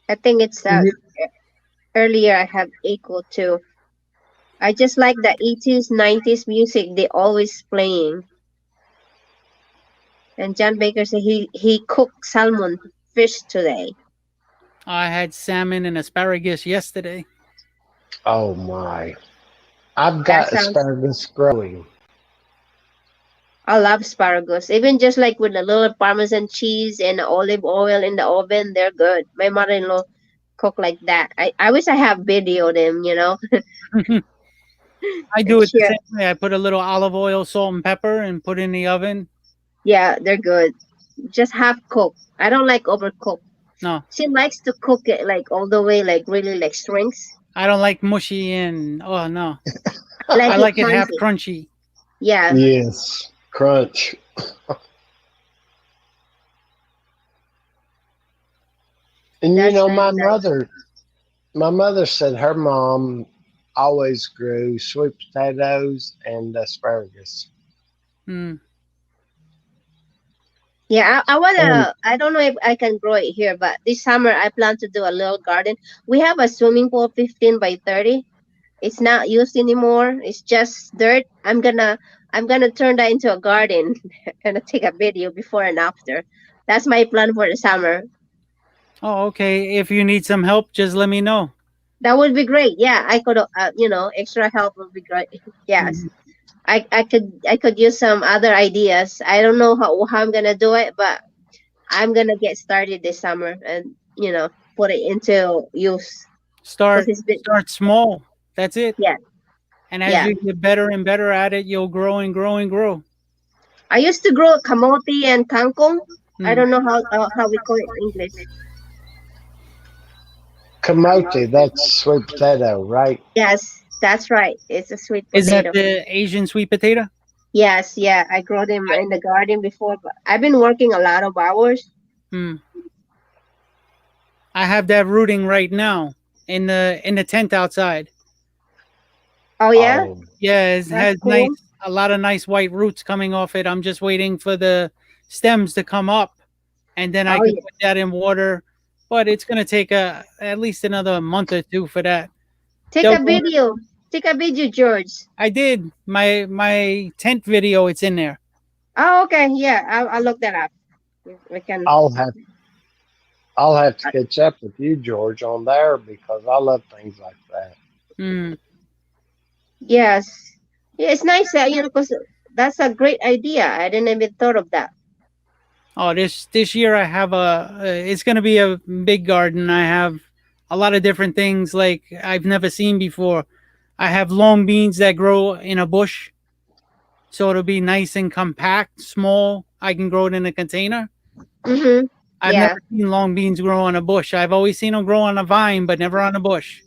I think it's earlier I have echo too. I just like the 80s, 90s music they always playing. And John Baker said he cooked salmon fish today. I had salmon and asparagus yesterday. Oh my. I've got asparagus growing. I love asparagus. Even just like with a little Parmesan cheese and olive oil in the oven, they're good. My mother-in-law cook like that. I wish I have video them, I do it the same way. I put a little olive oil, salt, and pepper and put it in the oven. Yeah, they're good. Just half cooked. I don't like overcooked. No. She likes to cook it like all the way, like really like strings. I don't like mushy and oh no. I like it half crunchy. Yeah. Yes. Crunch. And my mother said her mom always grew sweet potatoes and asparagus. Yeah, I don't know if I can grow it here, but this summer I plan to do a little garden. We have a swimming pool, 15 by 30. It's not used anymore. It's just dirt. I'm gonna turn that into a garden and take a video before and after. That's my plan for the summer. Oh, okay. If you need some help, just let me know. That would be great. Yeah, I could, extra help would be great. Yes, I could use some other ideas. I don't know how I'm gonna do it, but I'm gonna get started this summer and put it into use. Start 'Cause it's been, start small. That's it. yeah, And as yeah. you get better and better at it, you'll grow and grow and grow. I used to grow kamote and kangkong. I Mm. don't know how we call it in English. Kamote, that's sweet potato, right? Yes, that's right. It's a sweet Is potato. that the Asian sweet potato? Yes, yeah. I grow them in the garden before, but I've been working a lot of hours. Hmm. I have that rooting right now in the tent outside. Oh yeah, Oh, Yeah, it that's has cool. a lot of nice white roots coming off it. I'm just waiting for the stems to come up, and then I Oh can yeah. put that in water. But it's gonna take at least another month or two for that. Take They'll a grow- video. Take a video, George. I did my tent video. It's in there. Oh, okay. Yeah, I'll look that up. We can. I'll have to catch up with you, George, on there because I love things like that. Mm. Yes. Yeah, it's nice that because that's a great idea. I didn't even thought of that. Oh, this year I have it's gonna be a big garden. I have a lot of different things like I've never seen before. I have long beans that grow in a bush, so it'll be nice and compact, small. I can grow it in a container. Mm-hmm. I've Yeah. never seen long beans grow on a bush. I've always seen them grow on a vine, but never on a bush.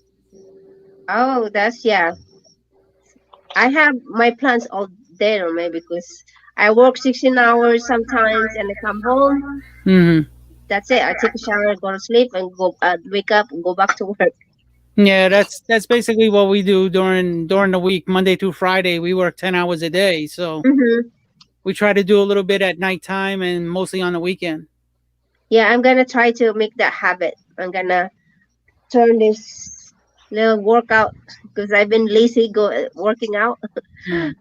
Oh, yeah. I have my plants all day on me because I work 16 hours sometimes and I come home. Hmm. That's it. I take a shower, go to sleep, and go wake up and go back to work. Yeah, that's basically what we do during the week, Monday through Friday. We work 10 hours a day, so Mm-hmm. we try to do a little bit at nighttime and mostly on the weekend. Yeah, I'm gonna try to make that habit. I'm gonna turn this little workout because I've been lazy working out. Mm.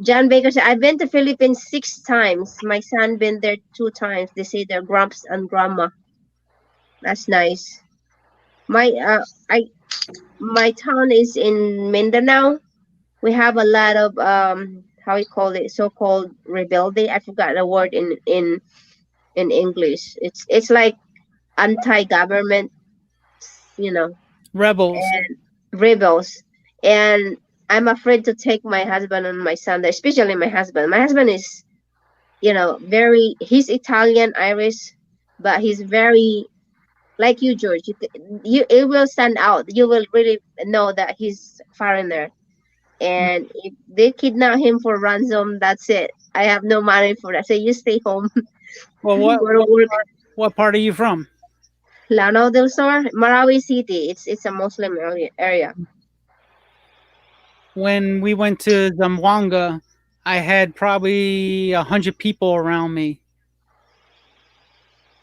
John Baker said, I've been to Philippines 6 times. My son been there 2 times. They say they're grumps and grandma. That's nice. My my town is in Mindanao. We have a lot of how you call it, so-called rebelde. I forgot the word in English. It's like anti-government, you know, Rebels. and rebels. And I'm afraid to take my husband and my son there, especially my husband. My husband is, he's Italian, Irish, but he's very like you, George. It will stand out. You will really know that he's foreigner. And if they kidnap him for ransom, that's it. I have no money for that. So you stay home. Well, Go to work. what part are you from? Lanao del Sur, Marawi City. It's a Muslim area. When we went to Zamboanga, I had probably 100 people around me,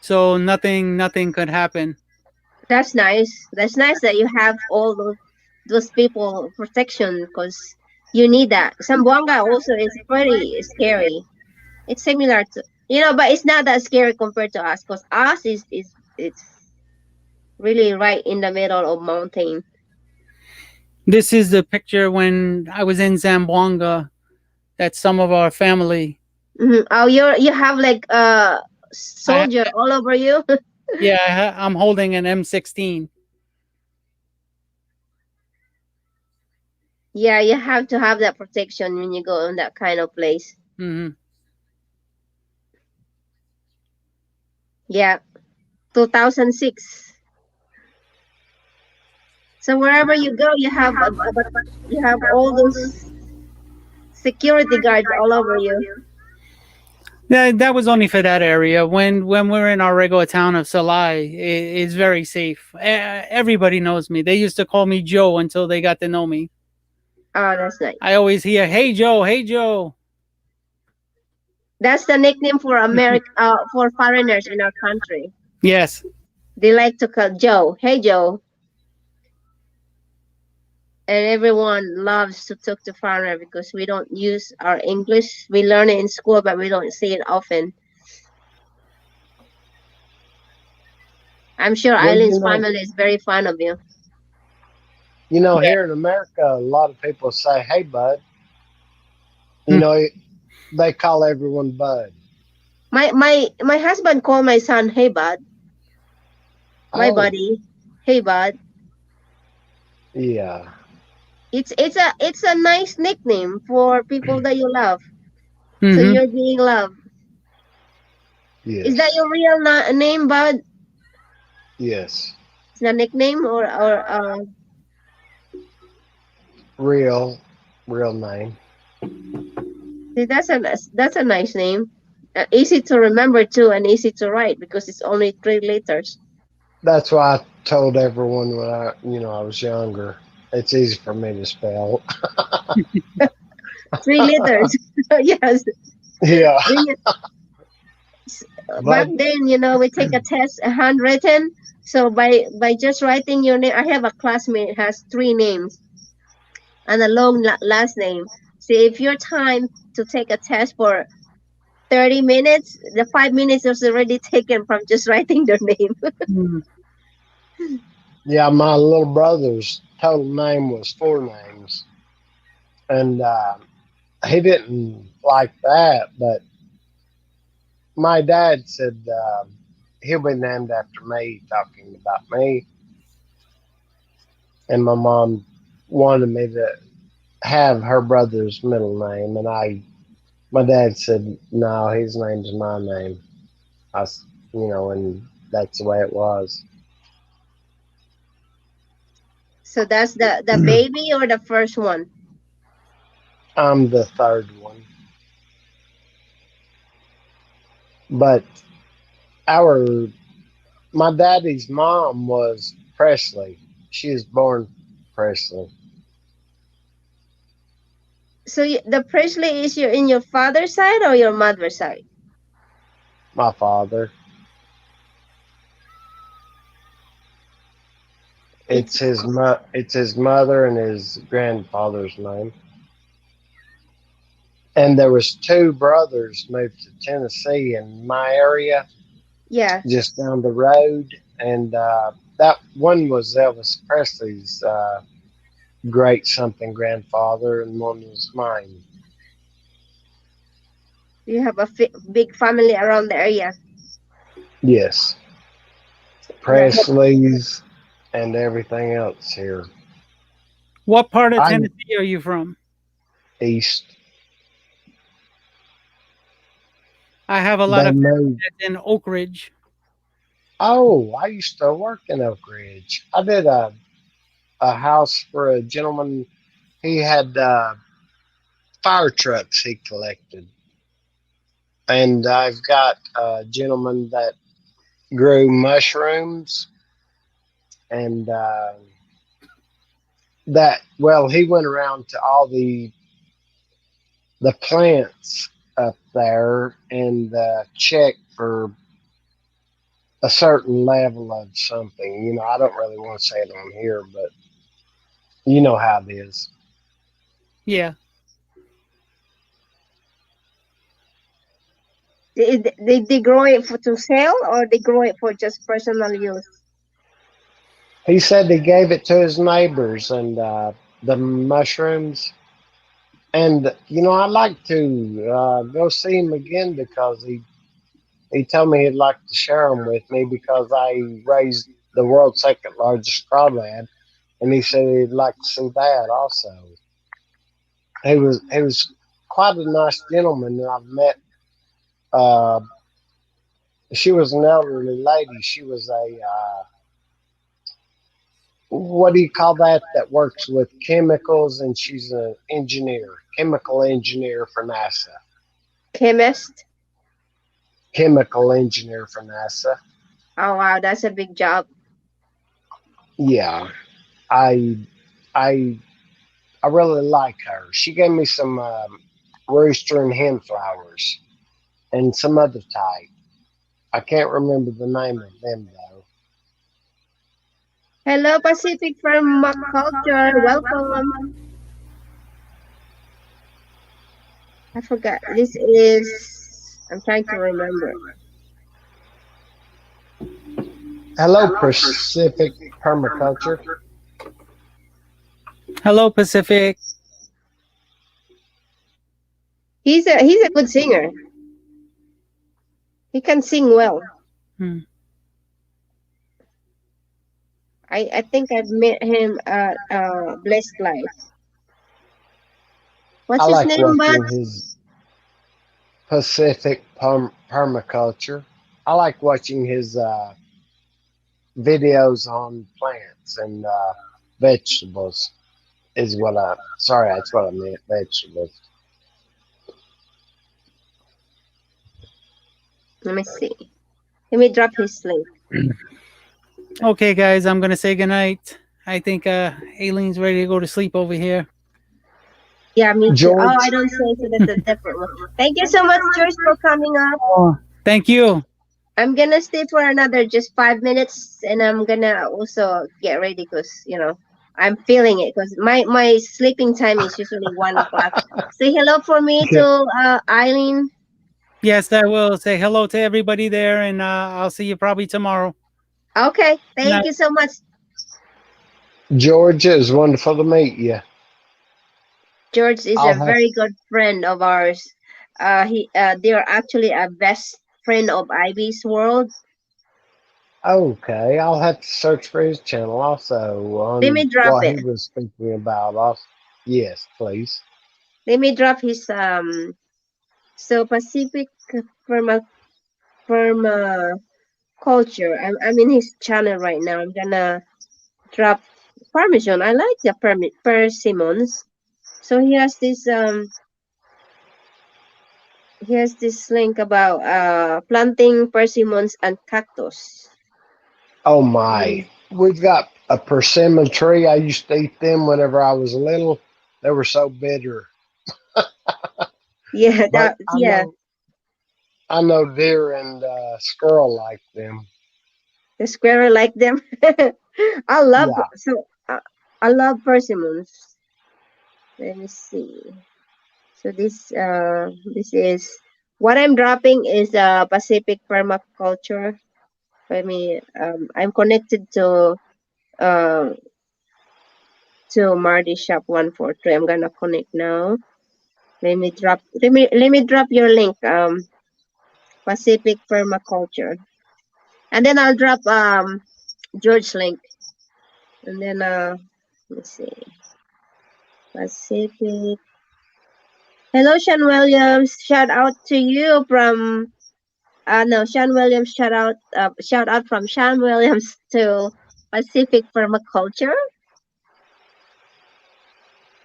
so nothing could happen. That's nice. That's nice that you have all those people protection because you need that. Zamboanga also is pretty scary. It's similar to but it's not that scary compared to us because us is it's really right in the middle of mountain. This is the picture when I was in Zamboanga. That's some of our family. Mm-hmm. Oh, you have like soldier all over you. Yeah, I'm holding an M16. Yeah, you have to have that protection when you go in that kind of place. Hmm. Yeah, 2006. So wherever you go, you have all those security guards all over you. That was only for that area. When we're in our regular town of Salai, it's very safe. Everybody knows me. They used to call me Joe until they got to know me. Oh, that's nice. I always hear, "Hey Joe, hey Joe." That's the nickname for for foreigners in our country. Yes. They like to call Joe. Hey Joe. And everyone loves to talk to foreigner because we don't use our English. We learn it in school, but we don't see it often. I'm sure Well, Eileen's family is very fond of you. Here in America, a lot of people say, "Hey, bud." Hmm. They call everyone bud. My husband called my son, "Hey, bud." My Oh, buddy, "Hey, bud." yeah. It's a nice nickname for people that you love. So Hmm. you're being loved. Is that Yes. your real name, bud? Yes. It's a nickname or Real name. see, that's a nice name. Easy to remember too, and easy to write because it's only 3 letters. That's why I told everyone when I was younger. It's easy for me to spell. 3 letters. Yes. Yeah. Back But then, we take a test handwritten. So by just writing your name, I have a classmate has 3 names and a long last name. See, if your time to take a test for 30 minutes, the 5 minutes was already taken from just writing their name. Hmm. yeah, my little brother's total name was 4 names, and he didn't like that. But my dad said he'll be named after me, talking about me. And my mom wanted me to have her brother's middle name, and my dad said no, his name's my name. And that's the way it was. So that's the baby or the first one? I'm the third one, but our my daddy's mom was Presley. She was born Presley. So the Presley is in your father's side or your mother's side? My father. It's It's his mother and his grandfather's name. And there was 2 brothers moved to Tennessee in my area, yeah. just down the road, and that one was Elvis Presley's great something grandfather, and one was mine. You have a big family around the area. Yes, Yeah. Presley's and everything else here. What part of I'm Tennessee are you from? east. I have a lot They of family moved. that's in Oak Ridge. Oh, I used to work in Oak Ridge. I did a house for a gentleman. He had fire trucks he collected. And I've got a gentleman that grew mushrooms, and he went around to all the plants up there and checked for a certain level of something. I don't really want to say it on here, but you know how it is. Yeah. They grow it to sell or they grow it for just personal use? He said he gave it to his neighbors and the mushrooms. And I'd like to go see him again because he told me he'd like to share them with me because I raised the world's second largest crawdad, and he said he'd like to see that also. He was quite a nice gentleman, and I've met. Uh, she was an elderly lady. She was a what do you call that? That works with chemicals, and she's an engineer, chemical engineer for NASA. Chemist? Chemical engineer for NASA. Oh wow, that's a big job. Yeah, I I I really like her. She gave me some rooster and hen flowers and some other type. I can't remember the name of them though. Hello, Pacific Permaculture. Welcome. I forgot. This is. I'm trying to remember. Hello, Pacific Permaculture. Hello, Pacific. He's a good singer. He can sing well. Hmm. I think I've met him at Blessed Life. What's I his like name, bud? watching his Pacific Permaculture. I like watching his videos on plants and vegetables. Is what I. Sorry, that's what I meant. Vegetables. Let me see. Let me drop his link. Okay, guys, I'm gonna say goodnight. I think Aileen's ready to go to sleep over here. Yeah, me too. George. Oh, I don't say so. That's a different one. Thank you so much, George, for coming up. Oh, thank you. I'm gonna stay for another just 5 minutes, and I'm gonna also get ready because I'm feeling it because my sleeping time is usually 1 o'clock. Say hello for me to Eileen. Yes, I will say hello to everybody there, and I'll see you probably tomorrow. Okay, thank Night. you so much. George, it was wonderful to meet you. George is I'll a have- very good friend of ours. They are actually a best friend of Ivy's World. Okay, I'll have to search for his channel also on Let me drop what it. he was speaking about. Also, yes, please. Let me drop his so Pacific Permaculture. I'm in his channel right now. I'm gonna drop Parmesan. I like the persimmons. So he has this link about planting persimmons and cactus. Oh my, we've got a persimmon tree. I used to eat them whenever I was little. They were so bitter. Yeah, But yeah. I know deer and squirrel like them. The squirrel like them. I love Yeah. I love persimmons. Let me see. So this is what I'm dropping is Pacific Permaculture. I'm connected uh to Marty Shop 143. I'm gonna connect now. Let me drop your link, Pacific Permaculture. And then I'll drop George's link. And then let's see. Pacific. Hello, Sean Williams. Shout out to you from no, Sean Williams. Shout out from Sean Williams to Pacific Permaculture.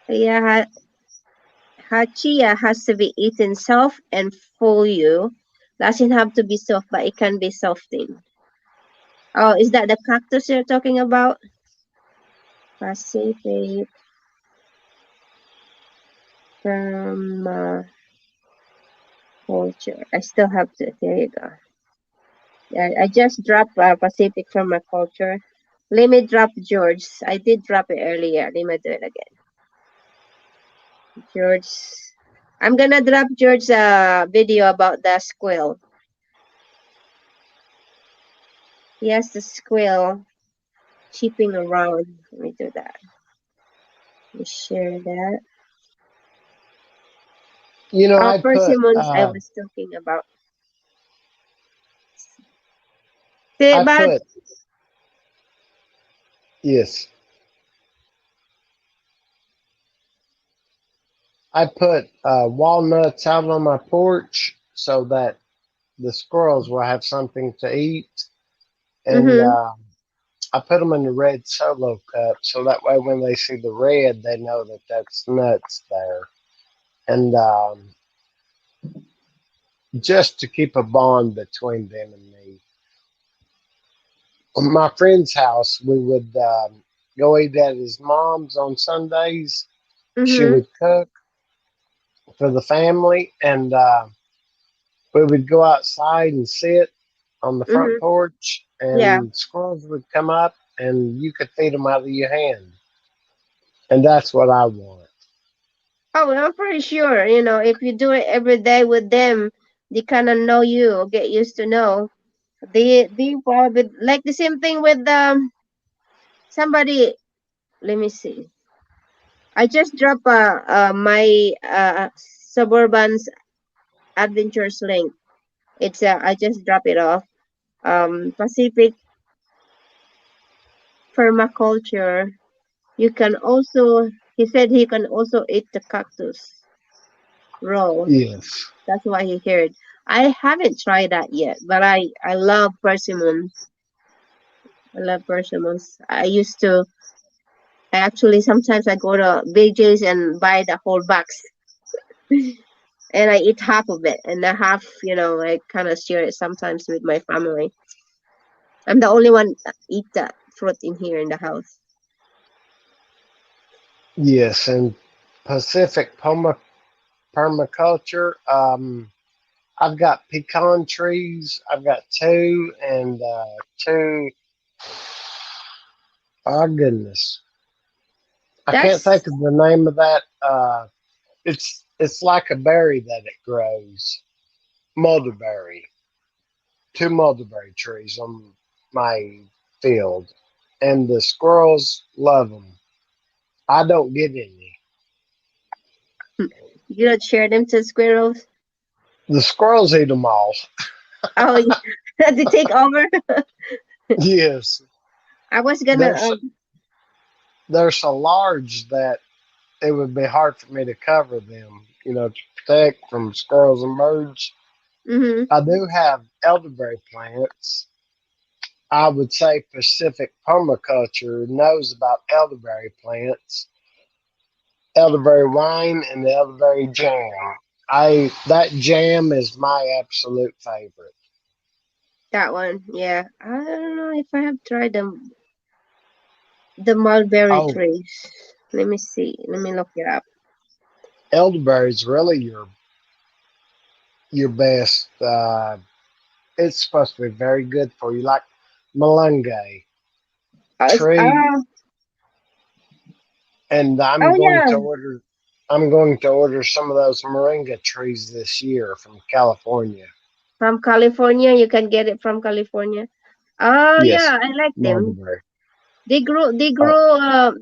Yeah, hachia has to be eaten soft and full. You doesn't have to be soft, but it can be softened. Oh, is that the cactus you're talking about? Pacific Permaculture. I still have to. There you go. Yeah, I just dropped Pacific Permaculture. Let me drop George. I did drop it earlier. Let me do it again. George. I'm gonna drop George's video about the squirrel. Yes, the squirrel chipping around. Let me do that. Let me share that. You know, I put persimmons I was talking about. I But put yes. I put walnuts out on my porch so that the squirrels will have something to eat, and I put them in the red Solo cup so that way when they see the red, they know that that's nuts there, and just to keep a bond between them and me. On my friend's house, we would go eat at his mom's on Sundays. She would cook for the family, and we would go outside and sit on the front porch, and yeah. squirrels would come up and you could feed them out of your hand. And that's what I want. Oh, well, I'm pretty sure, you know, if you do it every day with them, they kind of know you or get used to know. They probably like the same thing with somebody. Let me see. I just dropped my Suburban's Adventures link. It's I just drop it off. Pacific Permaculture. You can also. He said he can also eat the cactus raw. Yes. That's what he heard. I haven't tried that yet, but I love persimmons. I love persimmons. I used to actually sometimes I go to BJ's and buy the whole box, and I eat half of it, and the half, you know, I kind of share it sometimes with my family. I'm the only one that eat that fruit in here in the house. Yes, and Pacific permaculture. I've got pecan trees. I've got two and two. Oh goodness, I can't That's think of the name of that. It's like a berry that it grows. Mulberry. Two mulberry trees on my field, and the squirrels love them. I don't get any. you don't share them to squirrels. The squirrels eat them all. Oh, they take over. Yes, I was gonna. they're so large that it would be hard for me to cover them, to protect from squirrels and birds. Mhm. I do have elderberry plants. I would say Pacific Permaculture knows about elderberry plants, elderberry wine, and the elderberry jam. That jam is my absolute favorite. That one, yeah. I don't know if I have tried the mulberry Oh, trees. Let me see. Let me look it up. elderberry is really your best. It's supposed to be very good for you, like malunggay tree. Oh And yeah, I'm going to order some of those moringa trees this year from California. from California. You can get it from California. Oh Yes, yeah, I like them. mulberry. They grow. They Oh, grow.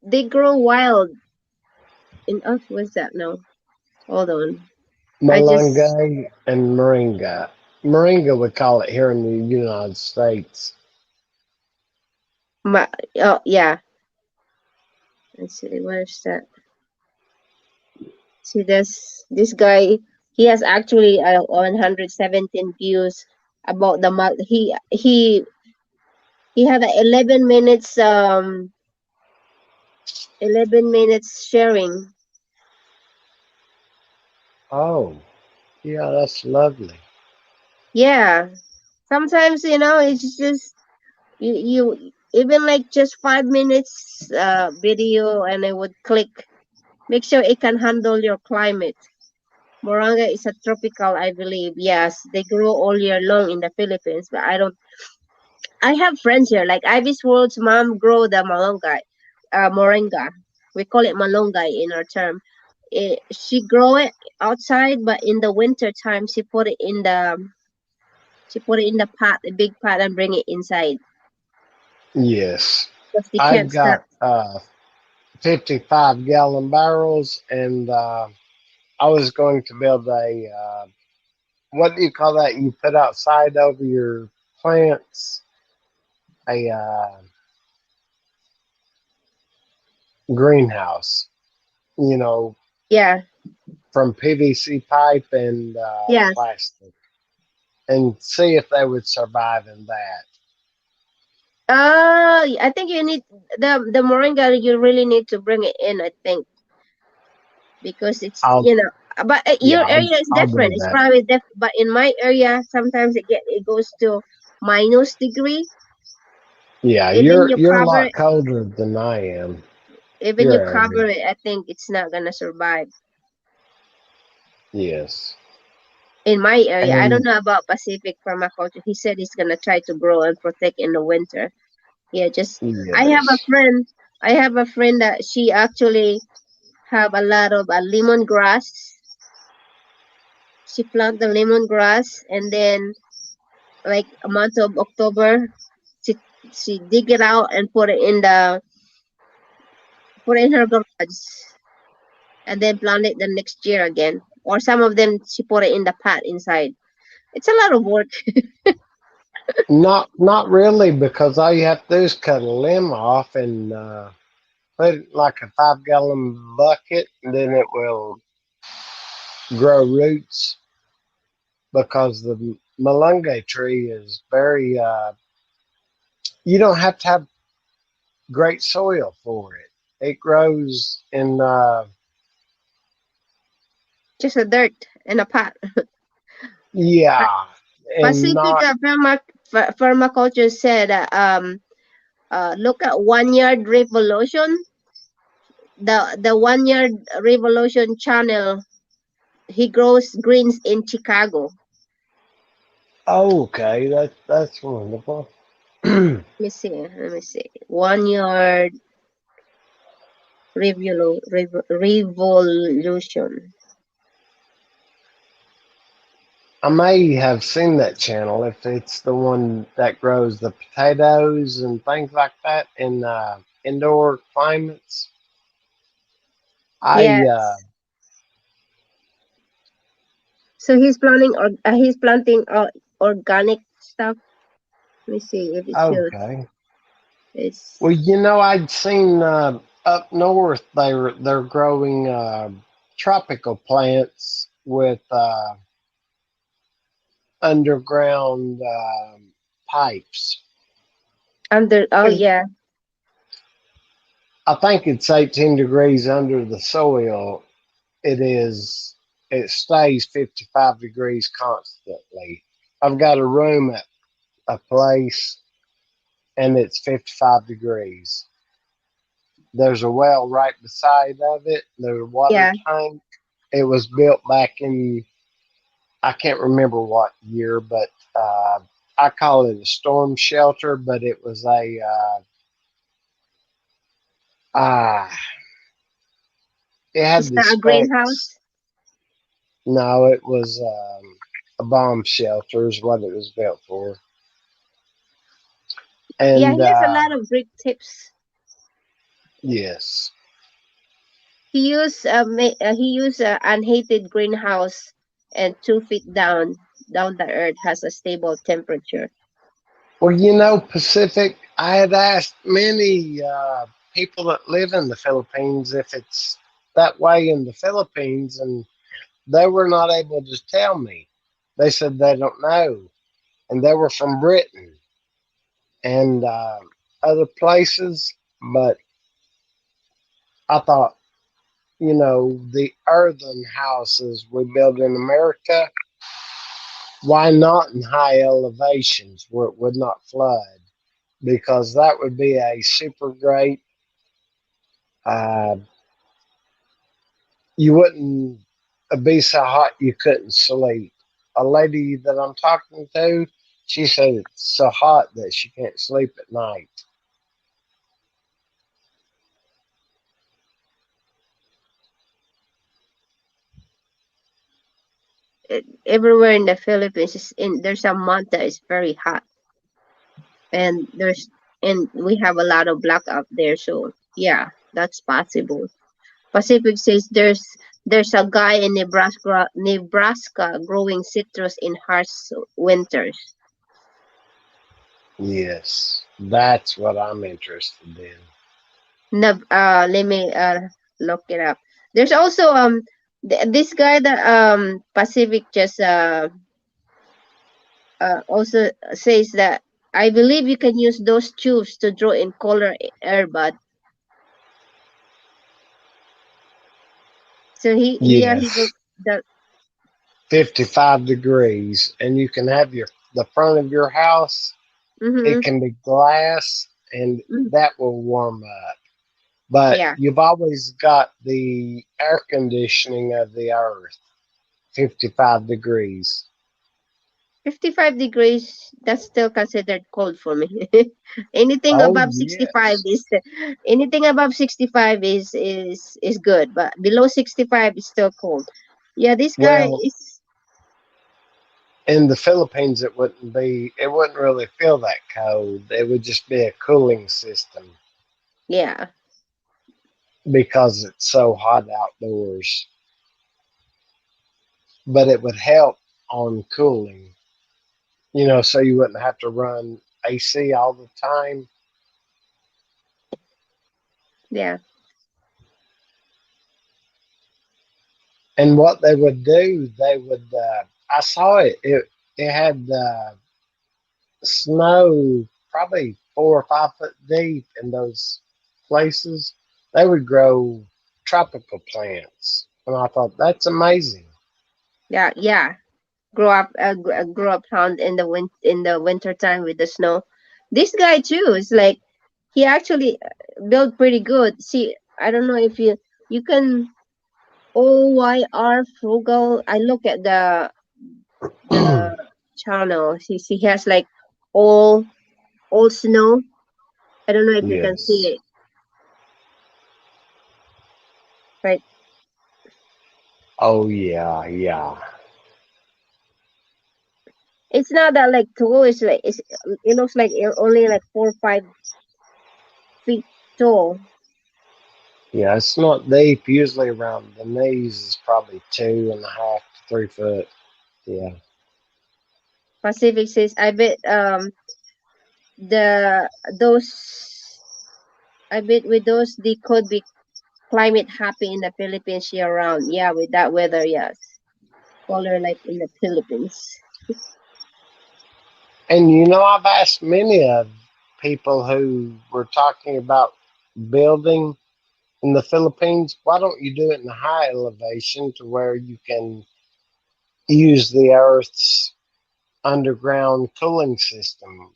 They grow wild. In what's that? No, hold on. I just malunggay and moringa. Moringa, we call it here in the United States. my. Oh yeah. Let's see. Where's that? See this guy. He has actually 117 views about the he had a 11 minutes sharing. Oh, yeah, that's lovely. Yeah. Sometimes, you know, it's just you even like just 5 minutes video, and I would click. Make sure it can handle your climate. Moringa is a tropical, I believe. Yes, they grow all year long in the Philippines, but I have friends here, like Ivy's World's mom grow the moringa. We call it malunggay in our term. She grow it outside, but in the winter time, she put it in the pot, a big pot, and bring it inside Yes. because they I've can't stop. got 55-gallon barrels, and I was going to build a, what do you call that? You put outside over your plants? A greenhouse, you know, Yeah, from PVC pipe and yeah. plastic, and see if they would survive in that. I think you need the moringa. You really need to bring it in. I think because it's I'll, but yeah, your area is I'll do different. It's that. probably different. But in my area, sometimes it goes to -degree. Yeah, Even you you're a cover lot it, colder than I am. even you Your cover area, it, I think it's not gonna survive. yes, In my area, I don't and know about Pacific permaculture. He said he's gonna try to grow and protect in the winter. Yeah, just I have a Yes. friend. I have a friend that she actually have a lot of lemongrass. She plant the lemongrass, and then like a month of October, she she dig it out and put it in her garage, and then plant it the next year again. Or some of them she put it in the pot inside. It's a lot of work. Not really, because all you have to do is cut a limb off and put it in like a 5-gallon bucket, and then it will grow roots. Because the malunggay tree is very, you don't have to have great soil for it. It grows in, Just a dirt in a pot. yeah, and Pacific not, Permaculture said, look at 1 Yard Revolution, the 1 Yard Revolution channel. He grows greens in Chicago. oh, okay, that's wonderful. Let me see. Let me see. 1 Yard Revolution. I may have seen that channel if it's the one that grows the potatoes and things like that in indoor climates. I Yes. So he's planting organic stuff. Let me see if it shows. okay. It's Well, I'd seen up north they're growing tropical plants with underground pipes. under. Oh yeah. I think it's 18 degrees under the soil. It stays 55 degrees constantly. I've got a room at a place and it's 55 degrees. There's a well right beside of it. There's a water Yeah. tank. It was built back in, I can't remember what year, but I call it a storm shelter, but it was uh, it had Is the that a specs. greenhouse? No, it was a bomb shelter is what it was built for. Yeah, And he has a lot of brick tips. yes, He used a unheated greenhouse, and 2 feet down the earth has a stable temperature. well, Pacific. I had asked many people that live in the Philippines if it's that way in the Philippines, and they were not able to tell me. They said they don't know, and they were from Britain and other places. But I thought, the earthen houses we build in America, why not in high elevations where it would not flood? Because that would be a super great. Uh, you wouldn't be so hot you couldn't sleep. A lady that I'm talking to, she said it's so hot that she can't sleep at night. Everywhere in the Philippines there's a month that is very hot, and we have a lot of blackout there. So yeah, that's possible. Pacific says there's a guy in Nebraska growing citrus in harsh winters. Yes, that's what I'm interested in. Let me look it up. There's also this guy that Pacific just also says that I believe you can use those tubes to draw in color airbud. So he Yes, goes the 55 degrees, and you can have the front of your house. It mm-hmm, can be glass, and that will warm up. But yeah. you've always got the air conditioning of the earth, 55 degrees. 55 degrees, that's still considered cold for me. anything Oh above 65 yes. is anything above 65 is good, but below 65 is still cold. Yeah, this guy Well, is in the Philippines, it wouldn't really feel that cold. It would just be a cooling system yeah. because it's so hot outdoors. But it would help on cooling, so you wouldn't have to run AC all the time. Yeah. And what they would do, I saw it. It had snow probably 4 or 5 foot deep in those places. They would grow tropical plants, and I thought that's amazing. Yeah, yeah. Grow up around in the winter time with the snow. This guy too is like he actually built pretty good. See, I don't know if you can OYR frugal. I look at the channel. He has like all all snow. I don't know if you can see Yes. it, right? Oh yeah, yeah. It's not that like tall. It looks like only like 4 or 5 feet tall. Yeah, it's not deep. Usually around the knees is probably 2.5 to 3 foot. Yeah. Pacific says, I bet the those I bet with those they could be climate happy in the Philippines year round. Yeah, with that weather, yes. Color like in the Philippines. And I've asked many of people who were talking about building in the Philippines, why don't you do it in a high elevation to where you can use the Earth's underground cooling system?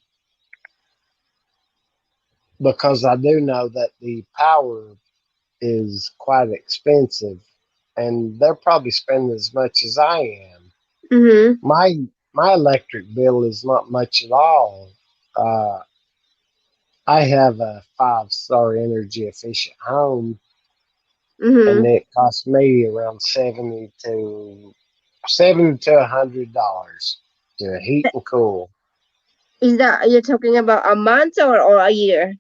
Because I do know that the power is quite expensive, and they're probably spending as much as I am. Mm-hmm. My electric bill is not much at all. Uh, I have a 5-star energy efficient home, and Mm-hmm. it costs me around $70 to $100 to heat and cool Is that you're talking about a month or a year?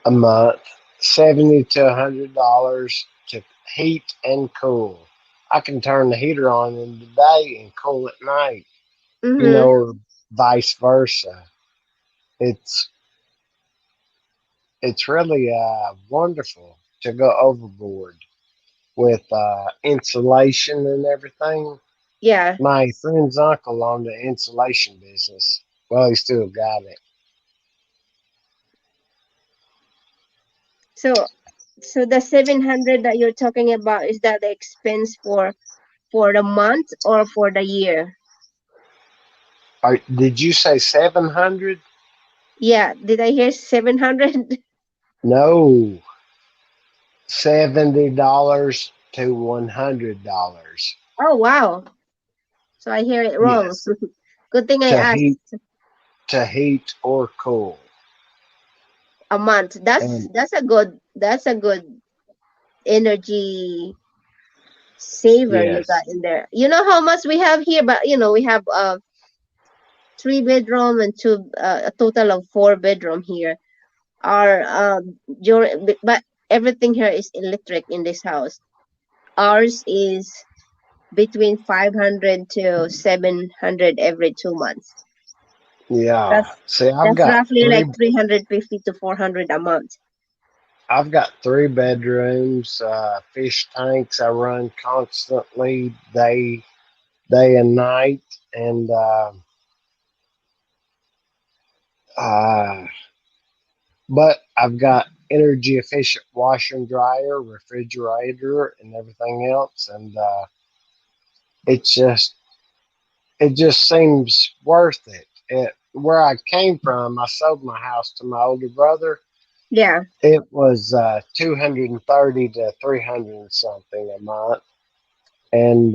a month. $70 to $100 to heat and cool. I can turn the heater on in the day and cool at night, Mm-hmm. or vice versa. It's it's really wonderful to go overboard with insulation and everything. Yeah. My friend's uncle owned an insulation business. Well, he still got it. So so the 700 that you're talking about, is that the expense for the month or for the year? Did you say 700? Yeah, did I hear 700? No, $70 to $100. Oh wow. So I hear it wrong. Yes, Good thing I to heat asked. to heat or cool. A month. And That's a good energy saver you got yes, in there. You know how much we have here, but we have 3 bedroom and two a total of 4 bedroom here. Our but everything here is electric in this house. Ours is between 500 to 700 every 2 months. yeah. That's See, that's roughly like 350 to 400 a month. I've got 3 bedrooms, fish tanks I run constantly, day and night, and uh, but I've got energy efficient washer and dryer, refrigerator, and everything else, and it's just it just seems worth it. Where I came from, I sold my house to my older brother. Yeah. It was 230 to 300 something a month, and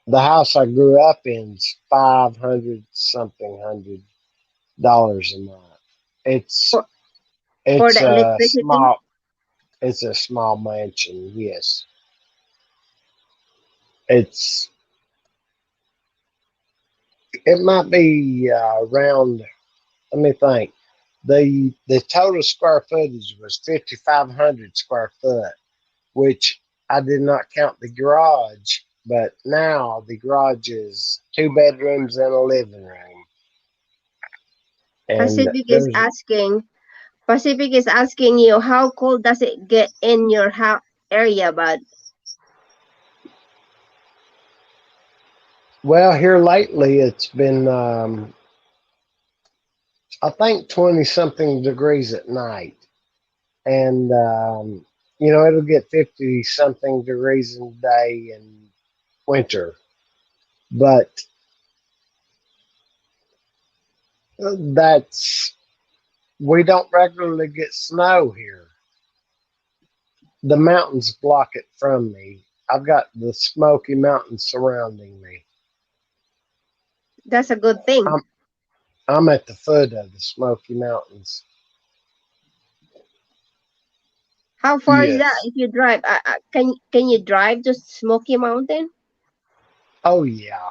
The house I grew up in's $500 a month. It's For, for it's the a electricity? small mansion. Yes, it's it might be around. Let me think. The total square footage was 5,500 square foot, which I did not count the garage. But now the garage is 2 bedrooms and a living room, and Pacific is there's asking. Pacific is asking you, how cold does it get in your area, bud? well here lately it's been I think 20 something degrees at night, and it'll get 50 something degrees in the day in winter, but that's we don't regularly get snow here. The mountains block it from me. I've got the Smoky Mountains surrounding me. That's a good thing. I'm at the foot of the Smoky Mountains. How far is that Yes. if you drive? Can you drive to Smoky Mountain? Oh yeah.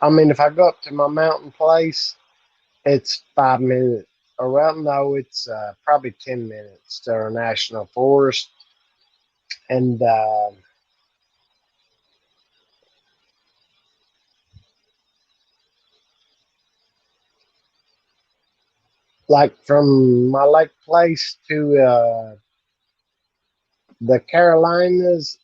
I mean, if I go up to my mountain place, it's 5 minutes. Or well, no, it's probably 10 minutes to our national forest, and like from my lake place to the Carolinas,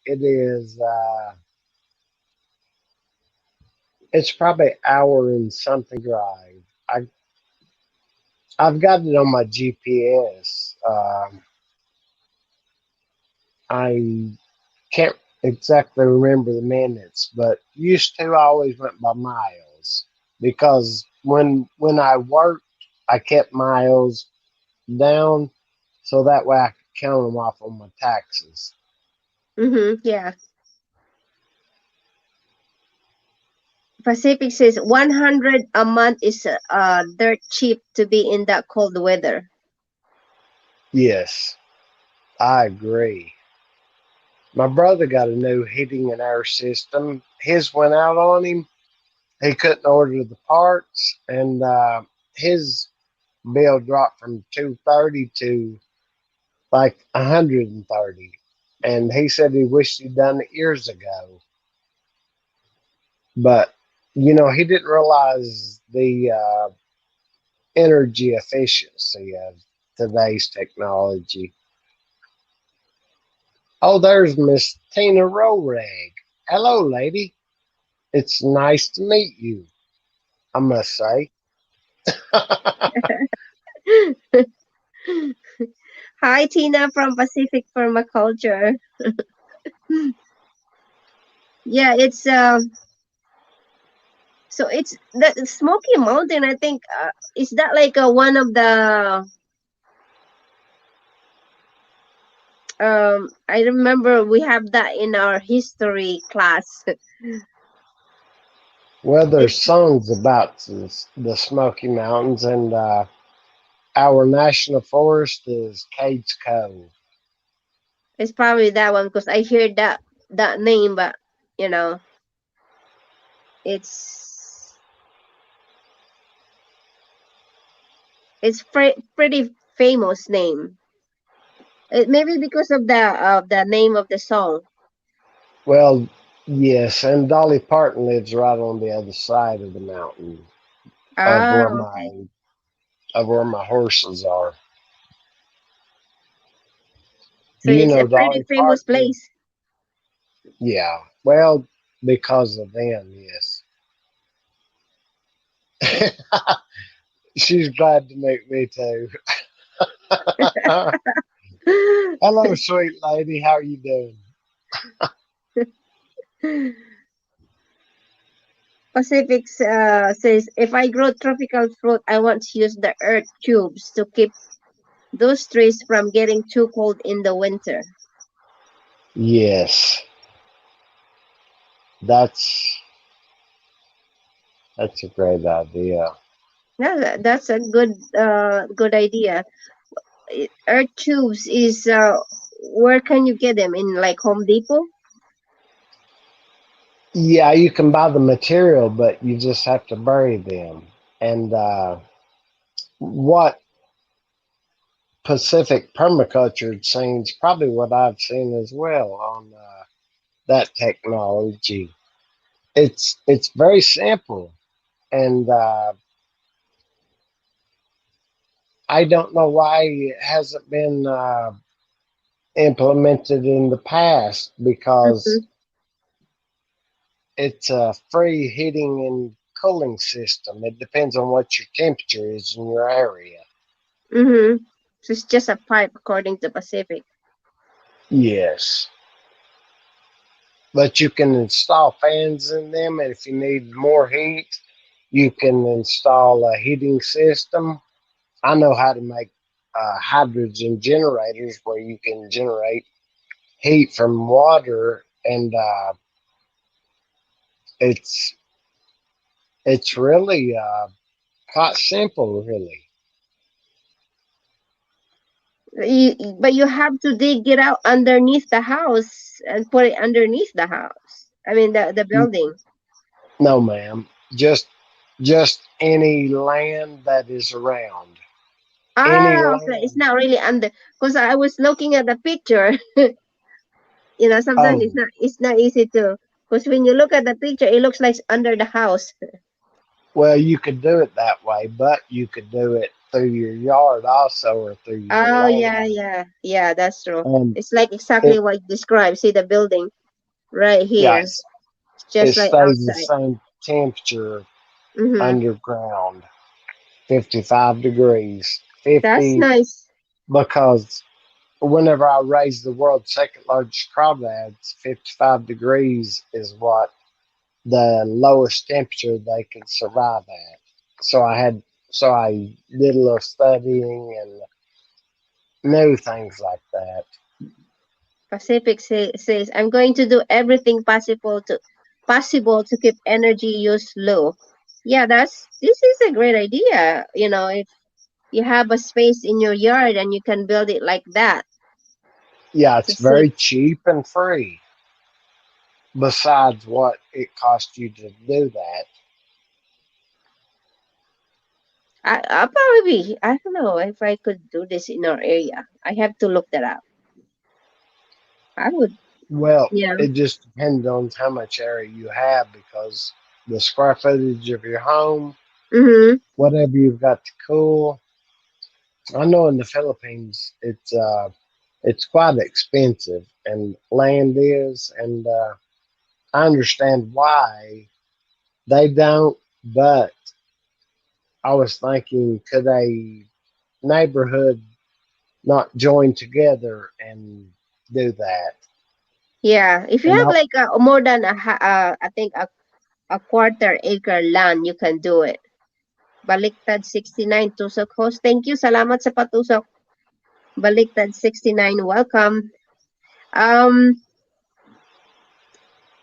it's probably an hour and something drive. I've got it on my GPS. I can't exactly remember the minutes, but used to I always went by miles because when I worked, I kept miles down so that way I could count them off on my taxes. Yeah. Pacific says 100 a month is dirt cheap to be in that cold weather. Yes, I agree. My brother got a new heating and air system. His went out on him. He couldn't order the parts, and his bill dropped from 230 to like 130. And he said he wished he'd done it years ago. But, he didn't realize the energy efficiency of today's technology. Oh, there's Miss Tina Roreg. Hello, lady. It's nice to meet you, I must say. Hi, Tina from Pacific Permaculture. Yeah, it's so it's the Smoky Mountain. I think is that like one of the I remember we have that in our history class. Well, there's songs about the Smoky Mountains, and our national forest is Cades Cove. It's probably that one because I heard that name, but you know, it's pretty famous name. Maybe because of the name of the song. Well, yes, and Dolly Parton lives right on the other side of the mountain of Ah, where okay. my horses are. So Do you it's a know pretty Dolly famous Parton? place. Yeah. Well, because of them, yes. She's glad to meet me too. Hello, sweet lady. How are you doing? Pacific says, if I grow tropical fruit, I want to use the earth tubes to keep those trees from getting too cold in the winter. Yes. That's a great idea. Yeah, that's a good idea. Earth tubes is where can you get them in like Home Depot? Yeah, you can buy the material, but you just have to bury them. And what Pacific Permaculture scenes, probably what I've seen as well on that technology. It's very simple, and I don't know why it hasn't been implemented in the past because Mm-hmm. it's a free heating and cooling system. It depends on what your temperature is in your area. Mm-hmm. So it's just a pipe according to Pacific. Yes. But you can install fans in them, and if you need more heat, you can install a heating system. I know how to make hydrogen generators where you can generate heat from water, and it's it's really quite simple, really. But you have to dig it out underneath the house and put it underneath the house. I mean the building. No, ma'am, just any land that is around. Any Ah, okay. It's land. not really under because I was looking at the picture. Sometimes Oh, it's not easy to because when you look at the picture, it looks like it's under the house. well, you could do it that way, but you could do it through your yard also, or through your Oh yeah, land. yeah, yeah. That's true. And It's like exactly it, what you described. See the building right here. yes, It's it just like stays the outside. same temperature Mm-hmm. underground, 55 degrees. That's 50, nice. because whenever I raise the world's second largest crawdads, 55 degrees is what the lowest temperature they can survive at. So I did a little studying and knew things like that. Pacific says, "I'm going to do everything possible to keep energy use low." Yeah, this is a great idea. If you have a space in your yard and you can build it like that Yeah, to it's save. very cheap and free. Besides what it costs you to do that. I'll probably I don't know if I could do this in our area. I have to look that up. I would, Well, yeah. it just depends on how much area you have because the square footage of your home, Mm-hmm. whatever you've got to cool. I know in the Philippines it's quite expensive, and land is, and I understand why they don't. But I was thinking, could a neighborhood not join together and do that? Yeah, if you And have like more than I think a quarter acre land, you can do it. Baliktad 69 Tusok host. Thank you. Salamat sa patusok. Baliktad 69, welcome. Um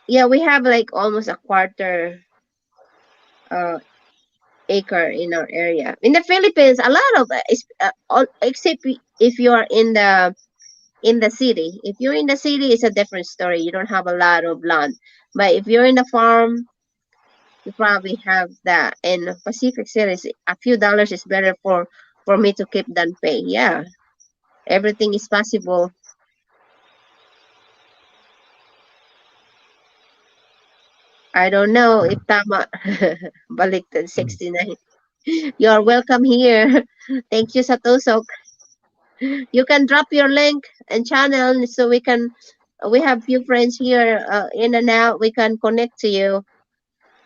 yeah, we have like almost a quarter uh acre in our area. In the Philippines, a lot of except if you are in the city. If you're in the city, it's a different story. You don't have a lot of land. But if you're in the farm, you probably have that. In Pacific Cities, a few dollars is better for me to keep than pay. Yeah, everything is possible. I don't know if tama. Baliktad 69. You're welcome here. Thank you, Satosok. You can drop your link and channel so we have few friends here in and out. We can connect to you.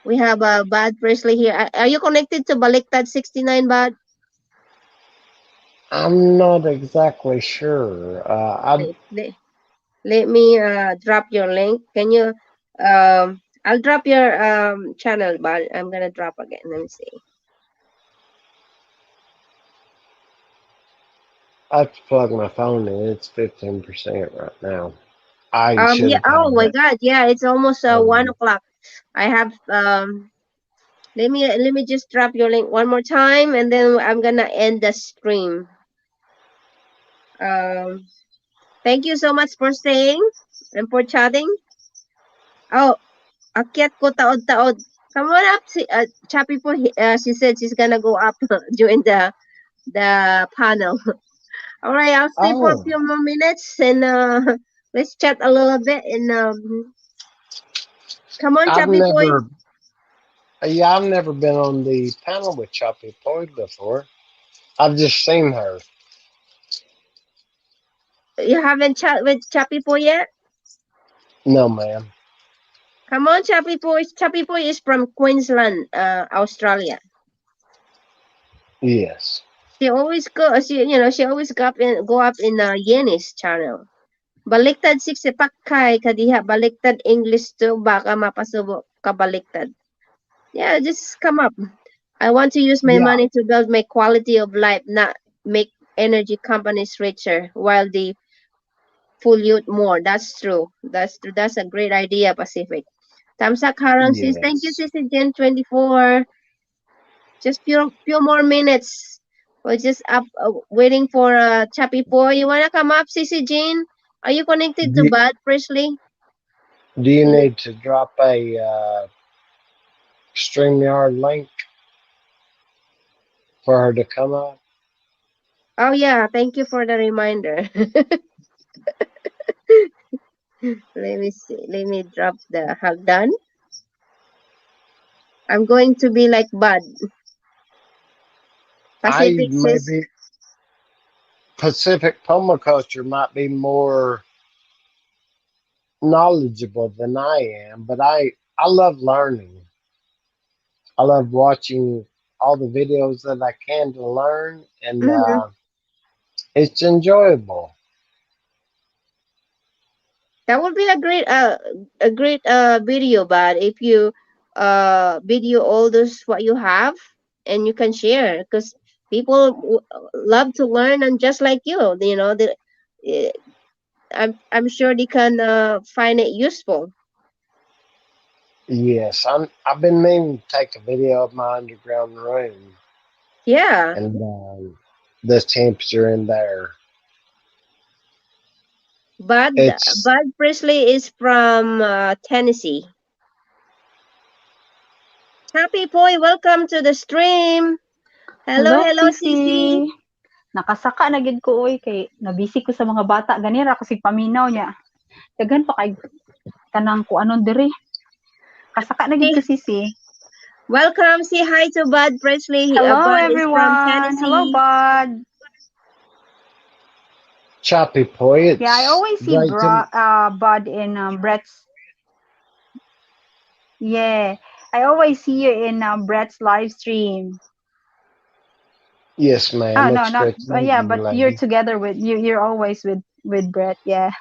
We have Bad Presley here. Are you connected to Baliktad 69, Bad? I'm not exactly sure. Let, let me drop your link. Can you? I'll drop your channel, Bad. I'm gonna drop again. Let me see. I have to plug my phone in. It's 15% right now. I should Yeah. have Oh had my that. God. Yeah, it's almost 1 Um, o'clock. I have let me just drop your link one more time, and then I'm gonna end the stream. Thank you so much for staying and for chatting. Oh, akyat ko taod-taod. Come on up, Chappy po. She said she's gonna go up during the panel. All right, I'll stay for a oh, few more minutes and let's chat a little bit. And come on, I've Chappy boy. never, yeah, I've never been on the panel with Choppy Boy before. I've just seen her. You haven't chat with Chappy boy yet? No, ma'am. Come on, Chappy boy. Chappy boy is from Queensland, Australia. Yes. She always she always go up in Yenny's channel. Baliktad si Pakay kadiha baliktad English to baka mapasubo kabaliktad. Yeah, just come up. I want to use my Yeah. money to build my quality of life, not make energy companies richer while they pollute more. That's true. That's true. That's a great idea, Pacific. Tamsak Harang says, thank you, Yes. Sister Gen 24. Just few more minutes. We're just up waiting for Chappy Boy. You wanna come up, Sissy Jean? Are you connected to Do, Bud Presley? do you need to drop a StreamYard link for her to come up? Oh yeah, thank you for the reminder. Let me see. Let me drop the have done. I'm going to be like Bud. Pacific says, Maybe Pacific permaculture might be more knowledgeable than I am, but I love learning. I love watching all the videos that I can to learn, and mhm. it's enjoyable. That would be a great video, Bud, if you video all those what you have and you can share because people love to learn and just like you know eh, I'm sure they can find it useful. Yes, I've been meaning to take a video of my underground room Yeah. and the temperature in there. Bud It's Bud Presley is from Tennessee. Happy boy, welcome to the stream. Hello, Hello, hello, Sisi. Sisi. Nakasaka na gid ko oy kay nabisi ko sa mga bata ganira kasi paminaw niya. Daghan pa kay kanang ko anon diri. Kasaka na gid ko Sisi. Welcome. Say hi to Bud Presley. Hello Bud is from everyone. Hello Tennessee. bud. Choppy Boy. It's Yeah, I always see great to Bud in Brett's. Yeah, I always see you in Brett's live stream. yes, ma'am. Oh no, It's not great to meet yeah, you, but you're lady. together with you're always with Brett. Yeah.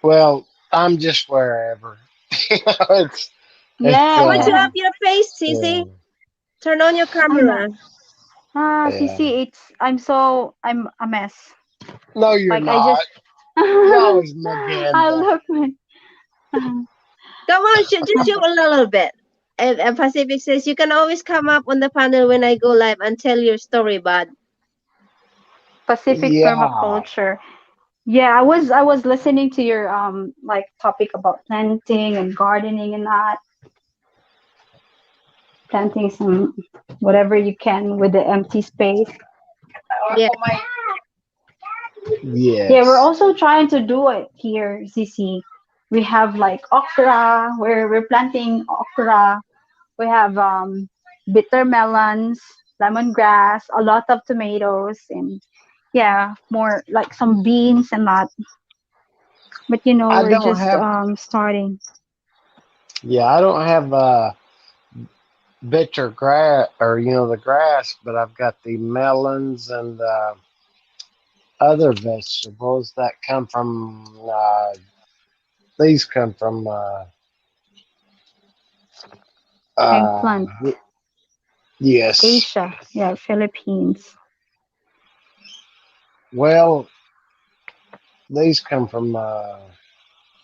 Well, I'm just wherever. it's I want to Yeah. up your face, yeah, Sisi. Turn on your I know. camera. yeah. Sisi, I'm a mess. No, you're Like I not. just You're always I Maganda. look like Come on, just show a little bit. And Pacific says you can always come up on the panel when I go live and tell your story, Bud. Pacific Yeah. permaculture. Yeah, I was listening to your like topic about planting and gardening and that. Planting some whatever you can with the empty space. Yeah. Yeah, we're Yes. also trying to do it here, CC. We have like okra, we're planting okra. We have bitter melons, lemongrass, a lot of tomatoes, and yeah, more like some beans and that. But you know, I we're don't just have. starting. Yeah, I don't have bitter grass or the grass, but I've got the melons and other vegetables that come from. These come from. Eggplant, Yes. Asia, yeah, Philippines. Well, these come from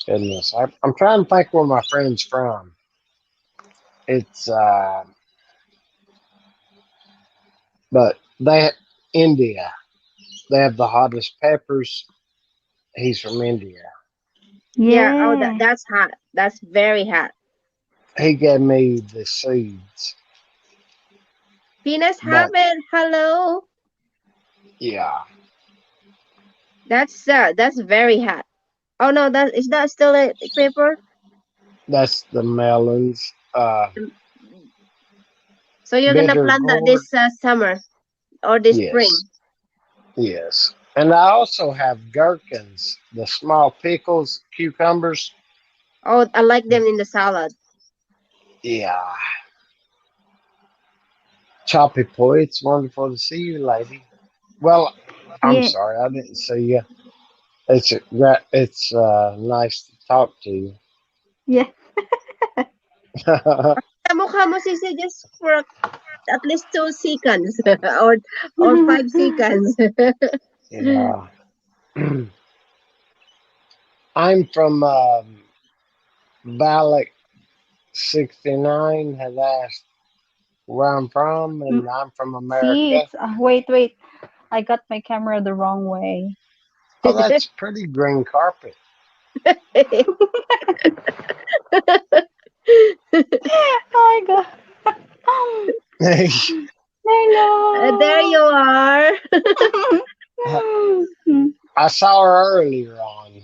goodness. I'm trying to think where my friend's from. It's but they India. They have the hottest peppers. He's from India. Yeah. Oh, Yeah. that's hot. That's very hot. He gave me the seeds. Venus But Habit, hello. yeah, That's very hot. Oh no, is that still a paper? that's the melons. So you're gonna Bitter plant that gourd. this summer or this spring? Yes, yes. And I also have gherkins, the small pickles, cucumbers. Oh, I like them in the salad. Yeah. Choppy Boy, it's wonderful to see you, lady. Well, I'm Yeah. sorry, I didn't see you. It's nice to talk to you. Yeah. Mukha mo sisi just for at least 2 seconds or 5 seconds. Yeah. I'm from Balak 69 has asked where I'm from, Mm, and I'm from See, America. it's wait. I got my camera the wrong way. Oh, that's pretty green carpet. Oh my god. Hello. There you are. I saw her earlier on.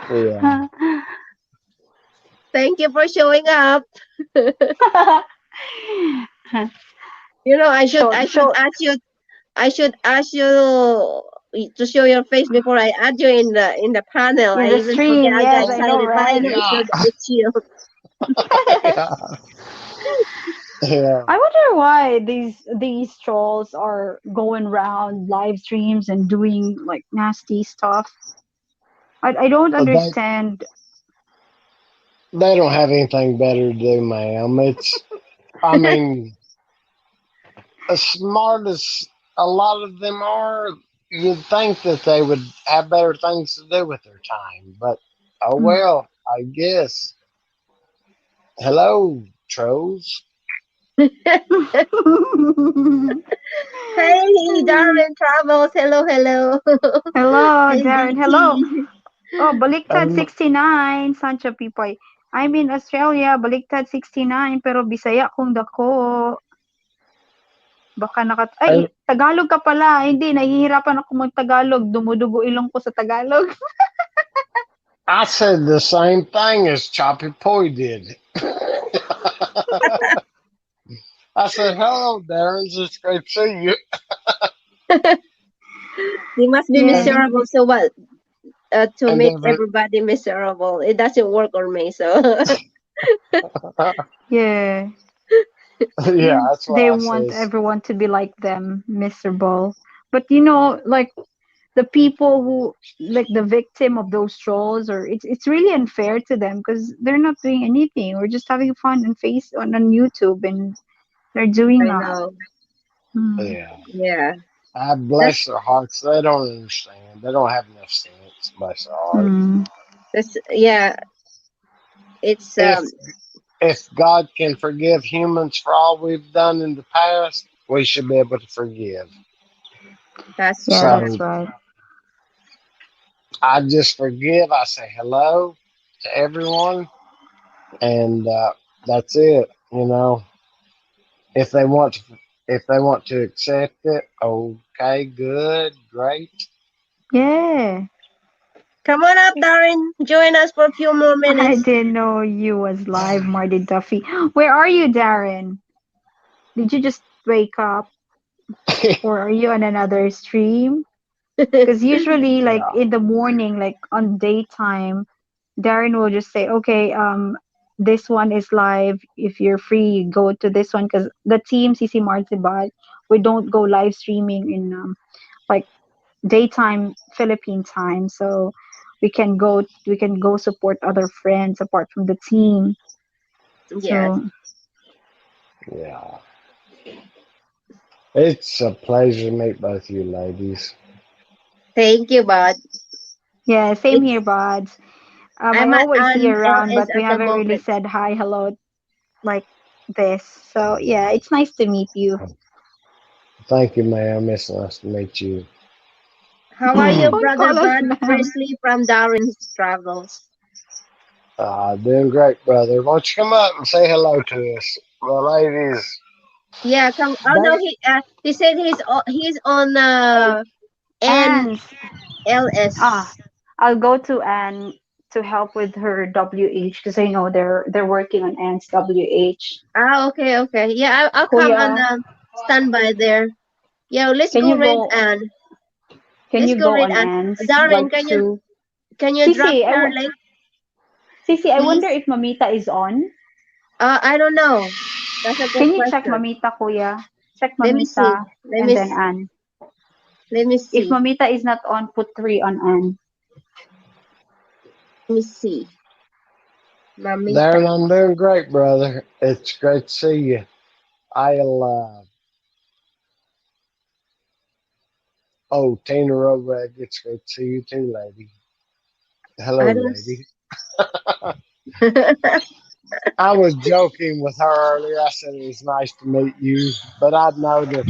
Yeah. Thank you for showing up. You know, I should ask you to show your face before I add you in the panel. In I the even forget. stream, I got yes, I know, excited right? thinking Yeah. it's you. Yeah. Yeah. I wonder why these trolls are going around live streams and doing like nasty stuff. I don't They understand. they don't have anything better to do, ma'am. I mean, as smart as a lot of them are, you'd think that they would have better things to do with their time. But oh Mm. well, I guess. Hello, trolls. Hey, Darwin Travels. Hello, hello. Hello, Hey, Darren. Hello. DT. Oh, Baliktad Um, 69, Sancho Pipoy. I'm in Australia, Baliktad 69, pero Bisaya kung dako. Baka um, Tagalog ka pala. Hindi, nahihirapan ako mag-Tagalog. Dumudugo ilong ko sa Tagalog. I said the same thing as Choppy Poi did. I said, "Hello, Darren. It's great to see you." He must be Yeah. miserable. So what? To And make every, everybody miserable. It doesn't work on me. So Yeah. yeah, that's what They I want says. everyone to be like them, miserable. But you know, like the people who like the victim of those trolls, or it's really unfair to them because they're not doing anything. We're just having fun on YouTube, and they're doing I that. know. Hmm. Yeah, Yeah. I bless their hearts. They don't understand. They don't have enough sense. Bless their heart. Hmm. Yeah. It's If if God can forgive humans for all we've done in the past, we should be able to forgive. that's Yeah, correct. that's So right. I just forgive. I say hello to everyone, and that's it. You know, if they want to, if they want to accept it, okay, good, great. Yeah. Come on up, Darren. Join us for a few more I minutes. didn't know you was live, Marty Duffy. Where are you, Darren? Did you just wake up, or are you on another stream? Because usually, like Yeah. in the morning, like on daytime, Darren will just say, "Okay, this one is live. If you're free, go to this one." Because the team CC Martibad, we don't go live streaming in like daytime Philippine time, so we can go support other friends apart from the team. Yes. So Yeah. It's a pleasure to meet both you ladies. Thank you, bud. Yeah, same It's here, buds. I I'm at always see you an around, LS but we at the haven't really moment. said hi, hello like this. So yeah, it's nice to meet you. Thank you, ma'am. It's nice to meet you. How are you, Don't brother call us Bud ma'am. Presley from Darren's Travels? Doing great, brother. Why don't you come up and say hello to us, the ladies? Yeah, come. Oh no, They, he said he's on And NLS. I'll go to Anne to help with her WH because I know they're working on Anne's WH. Ah, okay, okay. Yeah, I'll come Kuya, and stand by there. Yeah, let's can go you read go Anne. can Let's you go go read on Anne. Anne's Darren, like to can you drop Sisi, her link, Sisi, I wonder please? if Mamita is on. I don't know. That's a good Can you check question. Mamita, Kuya? Check Let me see. Mamita and then Anne. Let me If see. Mamita is not on, put 3 on Anne. Let me see. Mamita. Darren, I'm doing great, brother. It's great to see you. Tina Robreg, it's great to see you too, lady. Hello, I don't. lady. I was joking with her earlier. I said it was nice to meet you, but I know that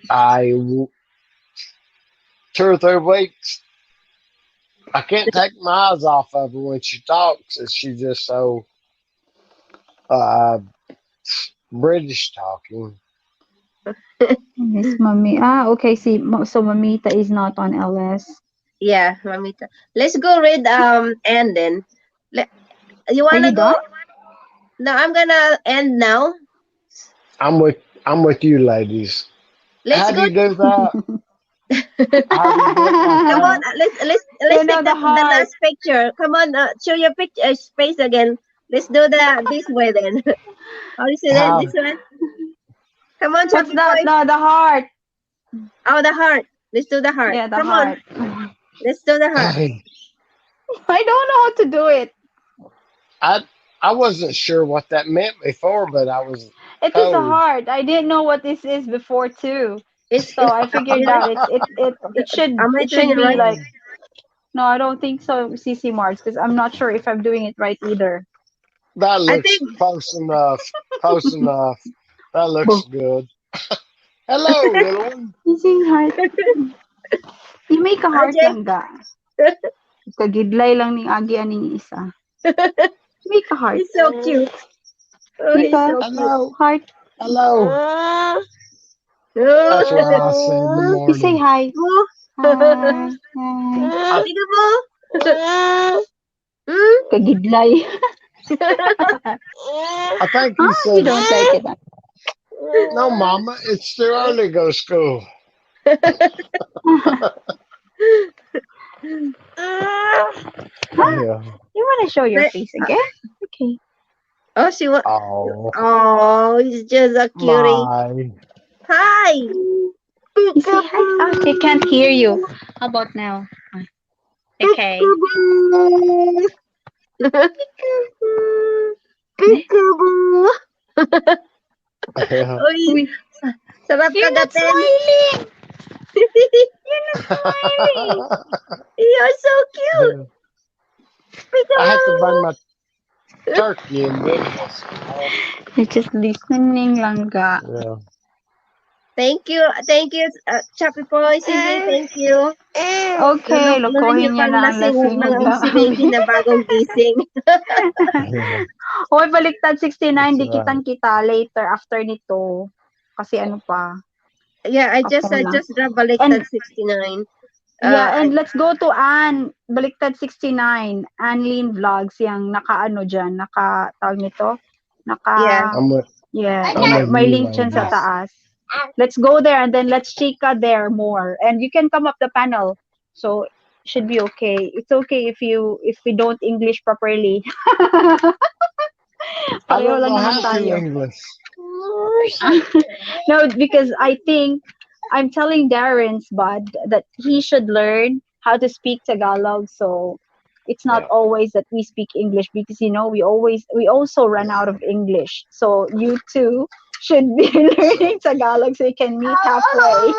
I 2 or 3 weeks. I can't take my eyes off of her when she talks. And she's just so uh, British talking. Miss Mami. Okay. See, so Mamita is not on LS. Yeah, Mamita. Let's go read Anne then. You Are wanna you go? done? No, I'm gonna end now. I'm with you, ladies. Let's How do go. you do that? How do you do it like Come on, that? let's take The the heart. last picture. Come on, show your picture space again. Let's do that this way then. How do you say that? How? This way. Come on, What's Choppy that? Boy. No, the heart. Oh, the heart. Let's do the heart. Yeah, the Come on, heart. let's do the heart. Hey, I don't know how to do it. I wasn't sure what that meant before, but I was It is a told. heart. I didn't know what this is before too. It's So I figured out Am I it doing should it be right? like no, I don't think so, CC Mars, because I'm not sure if I'm doing it right either. That I looks think close enough. Close enough. That looks good. Hello, little one. Using heart. You make a heart Ajay. lang ga. Kagidlay lang ning agi aning isa. Make a heart. He's so cute. Oh, Make he's a so cute. Hello. heart. Hello. That's what I said in the You say morning. hi. Boo. Hi. Hi. Peekaboo. Hmm? Kagidlay. I think he You said, don't like it. no, Mama, it's too early to go to school. Yeah. You want to show your But- face again? Okay. Oh, she wa- Oh, Oh, he's just a cutie. my. Hi. You say hi. Oh, they can't hear you. How about now? Okay. Peekaboo. Yeah. Uy, Uy, sarap you're not kagatin. smiling. You're not smiling. You're so cute. I have to bring Peekaboo. my turkey in with us. You're just listening lang ga. Yeah. Thank you, Choppy Boy, Sisi, thank you. Okay, lokohin niya na ang lasing Huwag lang si maglabi. baby na bagong gising. Yeah. Hoy, baliktad 69, That's di right. kitang kita later after nito. Kasi ano pa. Yeah, I just Kapon lang. grabbed Baliktad 69. Yeah, and let's go to Ann. Baliktad 69. Anlene Vlogs. Yang naka-ano dyan. Tawag nito? Yeah. Yeah. I'm with May you, link dyan sa ladies. taas. Let's go there and then let's chika there more. And you can come up the panel. So, should be okay. It's okay if we don't English properly. I Pareho don't lang know naman how to tayo. English. No, because I think I'm telling Darren's bud that he should learn how to speak Tagalog. So it's not always that we speak English because we also run out of English. So you too should be learning Tagalog so we can meet halfway.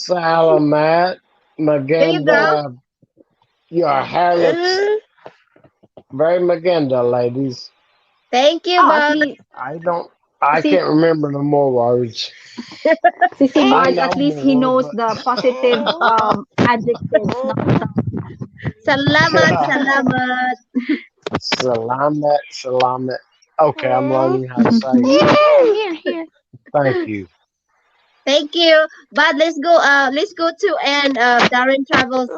Salamat, Maganda. Your hair looks very Maganda, ladies. Thank you, Oh, at Bud. least, I See- can't remember no more words. si Bard, I at know least he more, knows but- the positive adjectives. Salamat, salamat. Salamat. Okay, I'm learning how to say it. Here. Thank you. Thank you. But let's go to and Darren Travels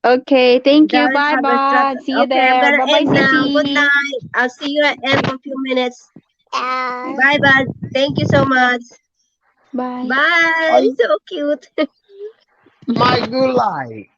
Okay, thank you. Darren Bye, Travels Bard. See you okay, I'm there. gonna Bye, bye, end now. Good Sissy. night. I'll see you at end for a few minutes. Bye, Bud. Thank you so much. Bye. Bye. So cute. My gulay.